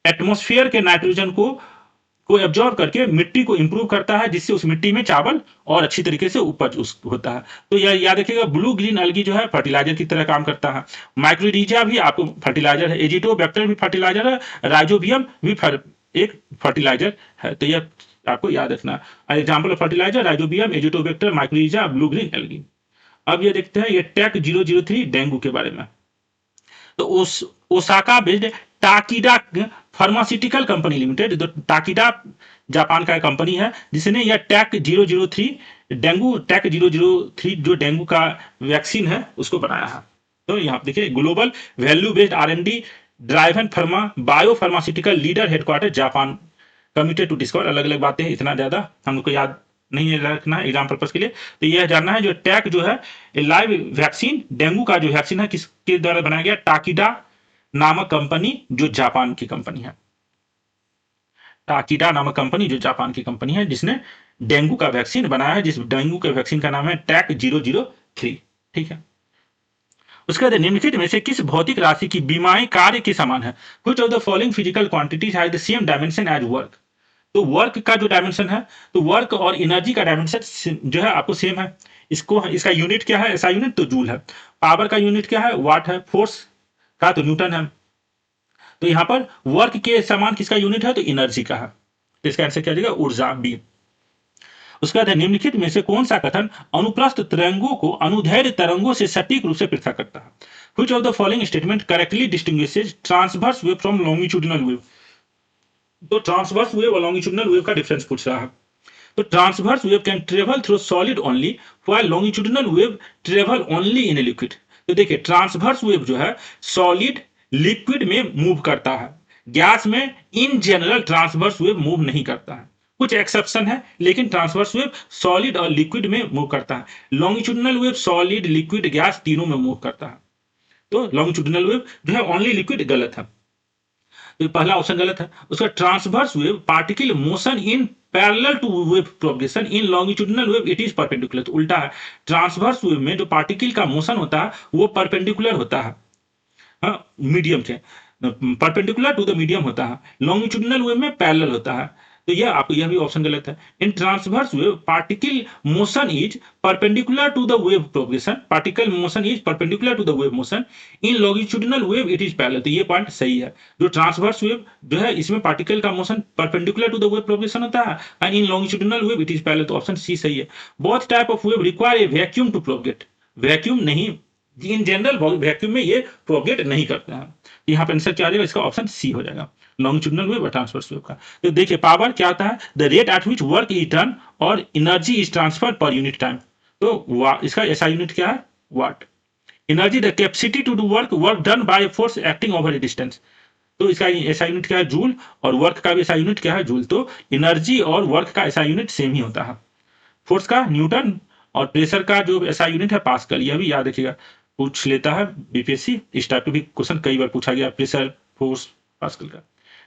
एटमॉस्फेयर के नाइट्रोजन को एब्जॉर्ब करके मिट्टी को इंप्रूव करता है जिससे उस मिट्टी में चावल और अच्छी तरीके से उपज होता है। तो यह याद रखिएगा, ब्लू ग्रीन एल्गी जो है फर्टिलाइजर की तरह काम करता है। माइक्रोरिजा भी आपको फर्टिलाइजर है। एजिटोबैक्टर भी फर्टिलाइजर है। राइजोबियम भी एक फर्टिलाइजर है। तो यह आपको याद रखना। Example of fertilizer rhizobium, azotobacter, mycorrhiza, blue green algae. अब ये देखते हैं ये टैक 003 डेंगू के बारे में। तो Osaka based Takeda pharmaceutical company limited, तो टाकीडा जापान का कंपनी है जिसने यह टैक 003 जो डेंगू का वैक्सीन है उसको बनाया है। तो यहाँ पे देखिए global value based R&D driven bio pharmaceutical leader headquarter Japan committed to discover, अलग अलग बातें इतना ज्यादा हमको याद नहीं रखना है एग्जाम पर्पस के लिए। तो यह जानना है जो टैक जो है लाइव वैक्सीन डेंगू का जो वैक्सीन है किसके द्वारा बनाया गया, टाकीडा नामक कंपनी जो जापान की कंपनी है, टाकीडा नामक कंपनी जो जापान की कंपनी है जिसने डेंगू का वैक्सीन बनाया है, जिस डेंगू के वैक्सीन का नाम है टैक 003। ठीक है, उसके बाद निम्नलिखित में से किस भौतिक राशि की बीमाएं कार्य के समान है, which of the following physical quantities has the same dimension as work. तो वर्क का जो डायमेंशन है, तो वर्क और एनर्जी का डायमेंशन जो है आपको सेम है। इसका यूनिट क्या है, ऐसा यूनिट तो जूल है। पावर का यूनिट क्या है, वाट है। फोर्स का तो न्यूटन है। तो यहां पर वर्क के समान किसका यूनिट है, तो एनर्जी का है। तो इसका आंसर क्या हो जाएगा, ऊर्जा, बी। उसके बाद निम्नलिखित में से कौन सा कथन अनुप्रस्थ तरंगों को अनुदैर्ध्य तरंगों से सटीक रूप से पृथक करता है, which of the following statement correctly distinguishes transverse wave from longitudinal wave. तो ट्रांसवर्स वेव और लॉन्गिट्यूडिनल वेव का डिफरेंस पूछ रहा है। तो transverse wave can travel through solid only while longitudinal wave travel only in a liquid. तो देखिए transverse wave जो है सॉलिड लिक्विड में मूव करता है, गैस में in general transverse wave move नहीं करता है। कुछ एक्सेप्शन है, लेकिन ट्रांसवर्स वेव सॉलिड और लिक्विड में मूव करता है। Longitudinal wave solid liquid gas तीनों में मूव करता है। तो लॉन्गिट्यूडिनल वेव जो है ओनली लिक्विड गलत है, तो पहला ऑप्शन गलत है। उसका transverse wave particle motion in parallel to wave propagation, in longitudinal wave it is perpendicular. तो उल्टा है, ट्रांसवर्स वेव में जो पार्टिकल का मोशन होता है वो परपेंडिकुलर होता है, हाँ मीडियम से परपेंडिकुलर टू द मीडियम होता है, लॉन्गिट्यूडिनल वेव में पैरेलल होता है। तो यह भी ऑप्शन गलत है। In transverse wave particle motion is perpendicular to the wave propagation, particle motion is perpendicular to the wave motion, in longitudinal wave it is parallel. तो ये पॉइंट सही है। जो ट्रांसवर्स वेव जो है इसमें पार्टिकल का motion perpendicular to the wave propagation होता है and in longitudinal wave it is parallel. तो ऑप्शन सी सही है। Both type of wave require a vacuum to propagate, vacuum नहीं, इन जनरल वैक्यूम में ये प्रोपगेट नहीं करते हैं। यहाँ पे आंसर क्या आ जाएगा, इसका ऑप्शन सी हो जाएगा, लॉन्गिट्यूडिनल वेव और ट्रांसवर्स वेव का। तो देखिए पावर क्या होता है, the rate at which work is done और energy is transfer per unit time. तो इसका ऐसा यूनिट क्या है, watt. Energy the capacity to do work done by force acting over a distance. तो इसका ऐसा यूनिट क्या है, जूल, और वर्क का भी ऐसा यूनिट क्या है, जूल। तो एनर्जी और वर्क का ऐसा यूनिट सेम ही होता है। फोर्स का न्यूटन और प्रेशर का जो ऐसा यूनिट है पास्कल। यह भी याद रखिएगा, पूछ लेता है बीपीएससी, इस टाइप का भी क्वेश्चन कई बार पूछा गया, प्रेशर फोर्स पास्कल का।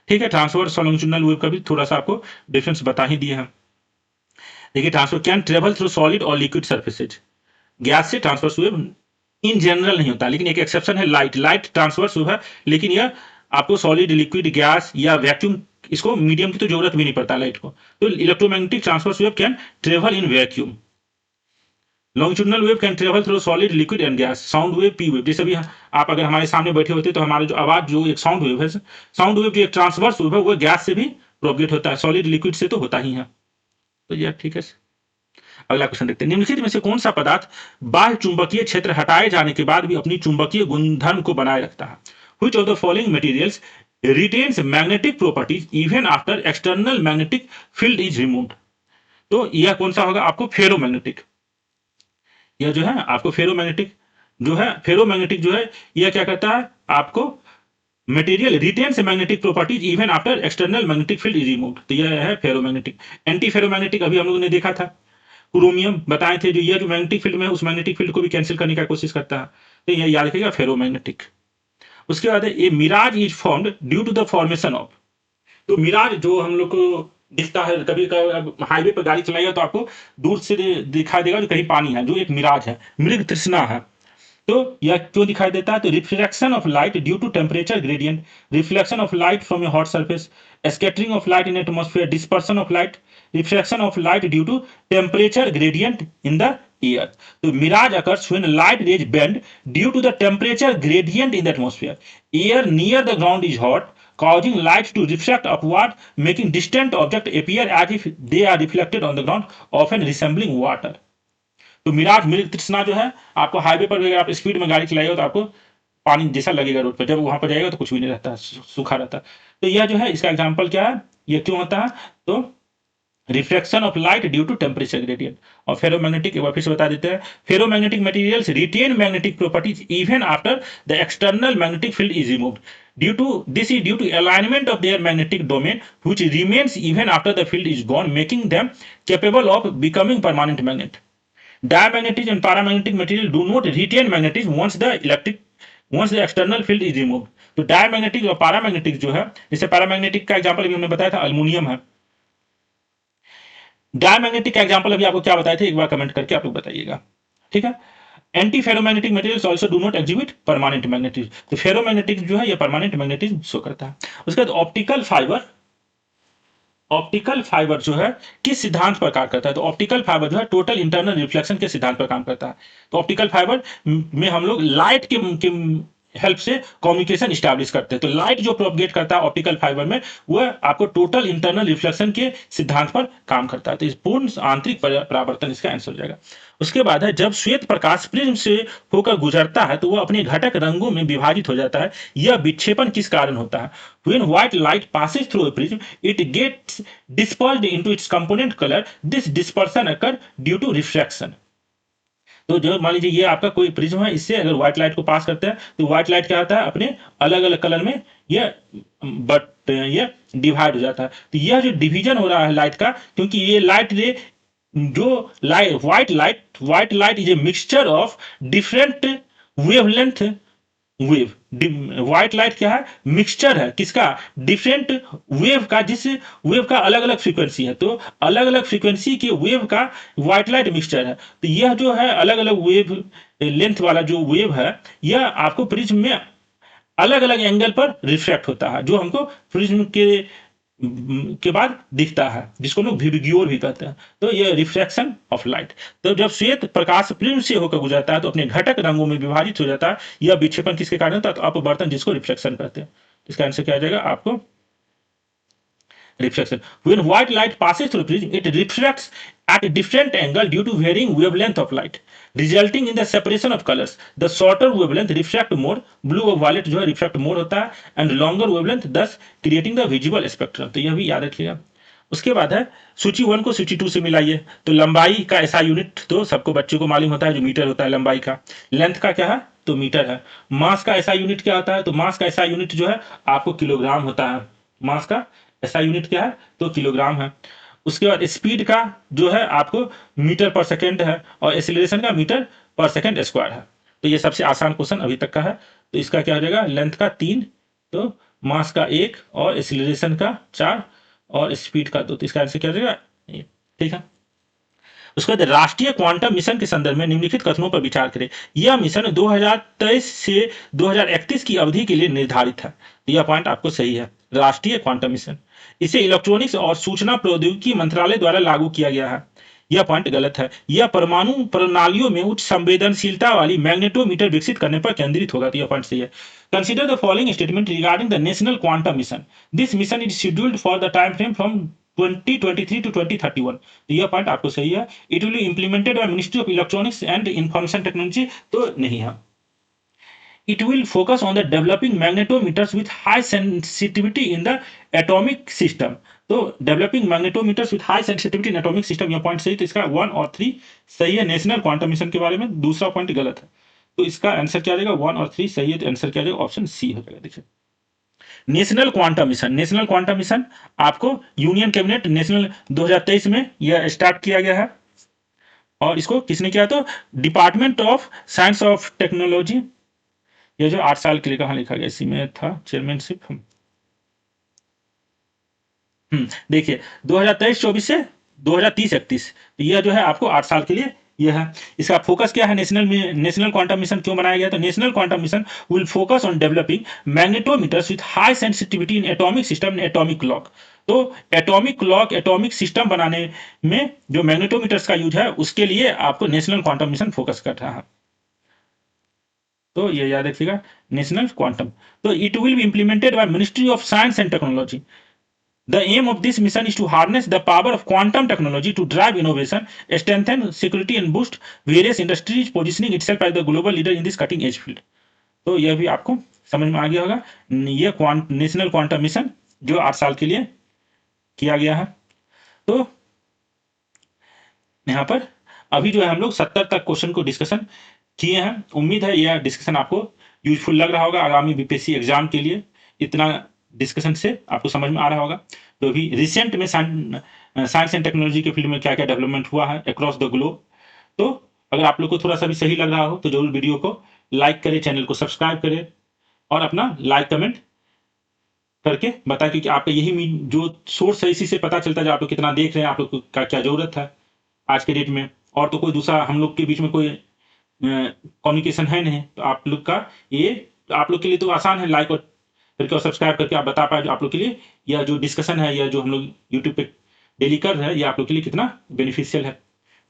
ठीक है, ट्रांसवर्स और लॉन्गिट्यूडिनल वेव का भी थोड़ा सा आपको डिफरेंस बता ही दिए हैं। देखिए transfer can travel through solid और लिक्विड सर्फेसेज, गैस से ट्रांसवर्स वेव इन जनरल नहीं होता, लेकिन एक एक्सेप्शन है लाइट, लाइट ट्रांसवर्स वेव है, लेकिन यह आपको सॉलिड लिक्विड गैस या वैक्यूम, इसको मीडियम की तो जरूरत भी नहीं पड़ता लाइट को। तो electromagnetic transverse wave can travel in vacuum, longitudinal wave can travel through solid liquid and gas, sound wave P wave. जैसे भी आप अगर हमारे सामने बैठे होते तो हमारे जो आवाज जो एक साउंड वेव है, साउंड वेव जो एक ट्रांसवर्स वेव है वो गैस से भी प्रोपगेट होता है, सॉलिड लिक्विड से तो होता ही है। तो यह ठीक है। अगला क्वेश्चन देखते हैं, निम्नलिखित में से कौन सा पदार्थ बाह्य चुंबकीय क्षेत्र हटाए जाने के बाद भी अपनी चुंबकीय गुणधर्म को बनाए रखता है, which of the following materials retains magnetic properties even after external magnetic field is removed. तो यह कौन सा होगा, आपको फेरोमैग्नेटिक। यह जो है आपको फेरोमैग्नेटिक जो है यह क्या करता है, आपको material retains magnetic properties even after external magnetic field is removed. तो यह है फेरोमैग्नेटिक। एंटी फेरोमैग्नेटिक अभी हम लोगों ने देखा था, क्रोमियम बताए थे, जो यह जो मैग्नेटिक फील्ड में है उस मैग्नेटिक फील्ड को भी कैंसिल करने का कोशिश करता है। तो यह याद रखिएगा, फेरोमैग्नेटिक। उसके बाद a mirage is formed due to the formation of. तो मिराज जो हम लोग को दिखता है, कभी हाईवे पर गाड़ी चलाइएगा तो आपको दूर से दिखाई देगा जो कहीं पानी है, जो एक मिराज है, मृग तृष्णा है। तो यह क्यों दिखाई देता है, तो reflection of light due to temperature gradient, reflection of light from a hot surface, scattering of light in atmosphere, dispersion of light, reflection of light due to temperature gradient in the air. तो mirage occurs when light rays bend due to the temperature gradient in the atmosphere. Air near the ground is hot, causing light to reflect upward, making distant objects appear as if they are reflected on the ground, often resembling water. तो मिराज मृग तृष्णा जो है आपको highway पर अगर आप speed में गाड़ी चलाइए तो आपको पानी जैसा लगेगा रोड पे, जब वहां पर जाएगा तो कुछ भी नहीं रहता, सूखा रहता। तो यह जो है इसका एग्जाम्पल क्या है, ये क्यों होता है, तो reflection of light due to temperature gradient. और फेरोमैग्नेटिक, एक बार फिर से बता देते हैं, ferromagnetic materials retain magnetic properties even after the external magnetic field is removed, due to this is due to alignment of their magnetic domain which remains even after the field is gone, making them capable of becoming permanent magnet. Diamagnetic and paramagnetic material do not retain magnetism once the external field is removed। तो diamagnetic और paramagnetic जो है, जैसे paramagnetic का example अभी हमने बताया था अल्युमिनियम है, डायमैग्नेटिक का एग्जांपल अभी आपको क्या बताए थे, एक बार कमेंट करके आप लोग बताइएगा, ठीक है। Anti ferromagnetic materials also do not exhibit permanent magnetism. तो फेरोमैग्नेटिक जो है ये परमानेंट मैग्नेटिज्म शो करता है। उसके बाद ऑप्टिकल फाइबर, ऑप्टिकल फाइबर जो है किस सिद्धांत पर कार्य करता है, तो ऑप्टिकल फाइबर जो है टोटल इंटरनल रिफ्लेक्शन के सिद्धांत पर काम करता है। तो ऑप्टिकल फाइबर में हम लोग लाइट के हेल्प से कम्युनिकेशन स्टैब्लिश करते हैं। तो लाइट जो प्रोपगेट करता है ऑप्टिकल फाइबर में, वह आपको टोटल इंटरनल रिफ्लेक्शन के सिद्धांत पर काम करता है। तो इस पूर्ण आंतरिक परावर्तन इसका आंसर हो जाएगा। उसके बाद है, जब श्वेत प्रकाश प्रिज्म से होकर गुजरता है तो वह अपने घटक रंगों में विभाजित हो जाता है। यह विक्षेपण किस कारण होता है? When white light passes through a prism, it gets dispersed into its component color. This dispersion occur due to refraction। तो जो मान लीजिए ये आपका कोई प्रिज्म है, इससे अगर व्हाइट लाइट को पास करते हैं तो व्हाइट लाइट क्या होता है, अपने अलग अलग कलर में ये डिवाइड हो जाता है। तो यह जो डिवीजन हो रहा है लाइट का, क्योंकि ये लाइट रे जो white light is a mixture of different wavelength wave. White light क्या है, मिक्सचर है किसका, डिफरेंट वेव का, जिस वेव का अलग अलग फ्रीक्वेंसी है। तो अलग अलग फ्रीक्वेंसी के वेव का व्हाइट लाइट मिक्सचर है। तो यह जो है अलग अलग वेव लेंथ वाला जो वेव है, यह आपको प्रिज्म में अलग अलग एंगल पर रिफ्लेक्ट होता है, जो हमको प्रिज्म के बाद दिखता है, जिसको लोग विबग्योर भी कहते हैं। तो ये रिफ्लेक्शन ऑफ लाइट। तो जब श्वेत प्रकाश प्रिज्म से होकर गुजरता है तो अपने घटक रंगों में विभाजित हो जाता है। यह विक्षेपण किसके कारण होता है, तो अपवर्तन, जिसको रिफ्लेक्शन कहते हैं। इसका आंसर क्या आ जाएगा आपको, reflection। When white light passes through prism, it reflects at a different angle due to varying wavelength of light, resulting in the separation of colors। The shorter wavelength reflect more, blue और violet जो है reflect more होता है, and longer wavelength thus creating the visible spectrum। तो यह भी याद रखिएगा। उसके बाद है, सूची 1 को सूची 2 से मिलाइए। तो लंबाई का ऐसा यूनिट तो सबको बच्चों को मालूम होता है, जो मीटर होता है लंबाई का। लेंथ का क्या है, तो मीटर है। मास का ऐसा यूनिट क्या होता है, तो मास का ऐसा यूनिट जो है आपको किलोग्राम होता है। मास का ऐसा यूनिट क्या है, तो किलोग्राम है। उसके बाद स्पीड का जो है आपको मीटर पर सेकेंड है, और एक्सीलरेशन का मीटर पर सेकेंड स्क्वायर है। तो ये सबसे आसान क्वेश्चन अभी तक का है। तो इसका क्या हो जाएगा, लेंथ का 3, तो मास का 1, और एक्सीलरेशन का 4, और स्पीड का 2। तो इसका आंसर क्या हो जाएगा, ठीक है। उसके बाद राष्ट्रीय क्वांटम मिशन के संदर्भ में निम्नलिखित कथनों पर विचार करें। यह मिशन 2023 से 2031 की अवधि के लिए निर्धारित है। यह पॉइंट आपको सही है, राष्ट्रीय क्वांटम मिशन। इसे इलेक्ट्रॉनिक्स और सूचना प्रौद्योगिकी मंत्रालय द्वारा लागू किया गया है। यह पॉइंट गलत है। यह परमाणु प्रणालियों में उच्च संवेदनशीलता वाली मैग्नेटोमीटर विकसित करने पर केंद्रित होगा। तो यह पॉइंट सही है। Consider the following statement regarding the national quantum mission. This mission is scheduled for the time frame from 2023 to 2031। तो यह पॉइंट आपको सही है। It will be implemented by ministry of electronics and information technology, तो नहीं है। It will focus on the developing magnetometers with high sensitivity in the atomic system। तो developing magnetometers with high sensitivity in atomic system, यह point सही। तो इसका 1 और 3 सही है नेशनल क्वांटम मिशन के बारे में। दूसरा पॉइंट गलत है। तो इसका आंसर क्या आ जाएगा, 1 और 3 सही है। तो आंसर क्या आ जाएगा, ऑप्शन सी हो जाएगा। देखिए national quantum mission, national quantum mission आपको यूनियन कैबिनेट नेशनल 2023 में यह स्टार्ट किया गया है। और इसको किसने किया, तो department of science of technology. ये जो 8 साल के लिए कहाँ लिखा गया, इसी में था चेयरमैनशिप। देखिए 2023-24 से 2030-31, तो यह जो है आपको 8 साल के लिए यह है। इसका फोकस क्या है, नेशनल क्वांटम मिशन क्यों बनाया गया, तो national quantum mission will focus on developing magnetometers with high sensitivity in atomic system and atomic clock. तो एटॉमिक क्लॉक, एटॉमिक सिस्टम बनाने में जो मैग्नेटोमीटर्स का यूज है, उसके लिए आपको नेशनल क्वांटम मिशन फोकस कर रहा है। तो ये याद रखिएगा, नेशनल क्वांटम। तो it will be implemented by ministry of science and technology. The aim of this mission is to harness the power of quantum technology to drive innovation, strengthen security, and boost various industries, positioning itself as the global leader in this cutting-edge field। तो यह भी आपको समझ में आ गया होगा। ये national quantum mission जो 8 साल के लिए किया गया है। तो यहाँ पर अभी जो है हम लोग 70 तक क्वेश्चन को डिस्कशन किए हैं। उम्मीद है यह डिस्कशन आपको यूजफुल लग रहा होगा आगामी बीपीएससी एग्जाम के लिए। इतना डिस्कशन से आपको समझ में आ रहा होगा। तो अभी रिसेंट में साइंस एंड टेक्नोलॉजी के फील्ड में क्या क्या डेवलपमेंट हुआ है अक्रॉस द ग्लोब। तो अगर आप लोग को थोड़ा सा भी सही लग रहा हो तो जरूर वीडियो को लाइक करें, चैनल को सब्सक्राइब करें और अपना लाइक कमेंट करके बताएं, क्योंकि आपका यही जो सोर्स है इसी से पता चलता है जो आप लोग कितना देख रहे हैं, आप लोग का क्या जरूरत है आज के डेट में। और तो कोई दूसरा हम लोग के बीच में कोई कम्युनिकेशन है नहीं। तो आप लोग का ये आप लोग के लिए तो आसान है, लाइक और करके और सब्सक्राइब करके आप बता पाए जो आप लोग के लिए यह जो डिस्कशन है या जो हम लोग यूट्यूब पे डेली कर रहे हैं ये आप लोग के लिए कितना बेनिफिशियल है।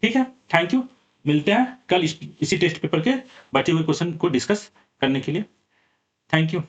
ठीक है, थैंक यू। मिलते हैं कल इसी टेस्ट पेपर के बचे हुए क्वेश्चन को डिस्कस करने के लिए। Thank you.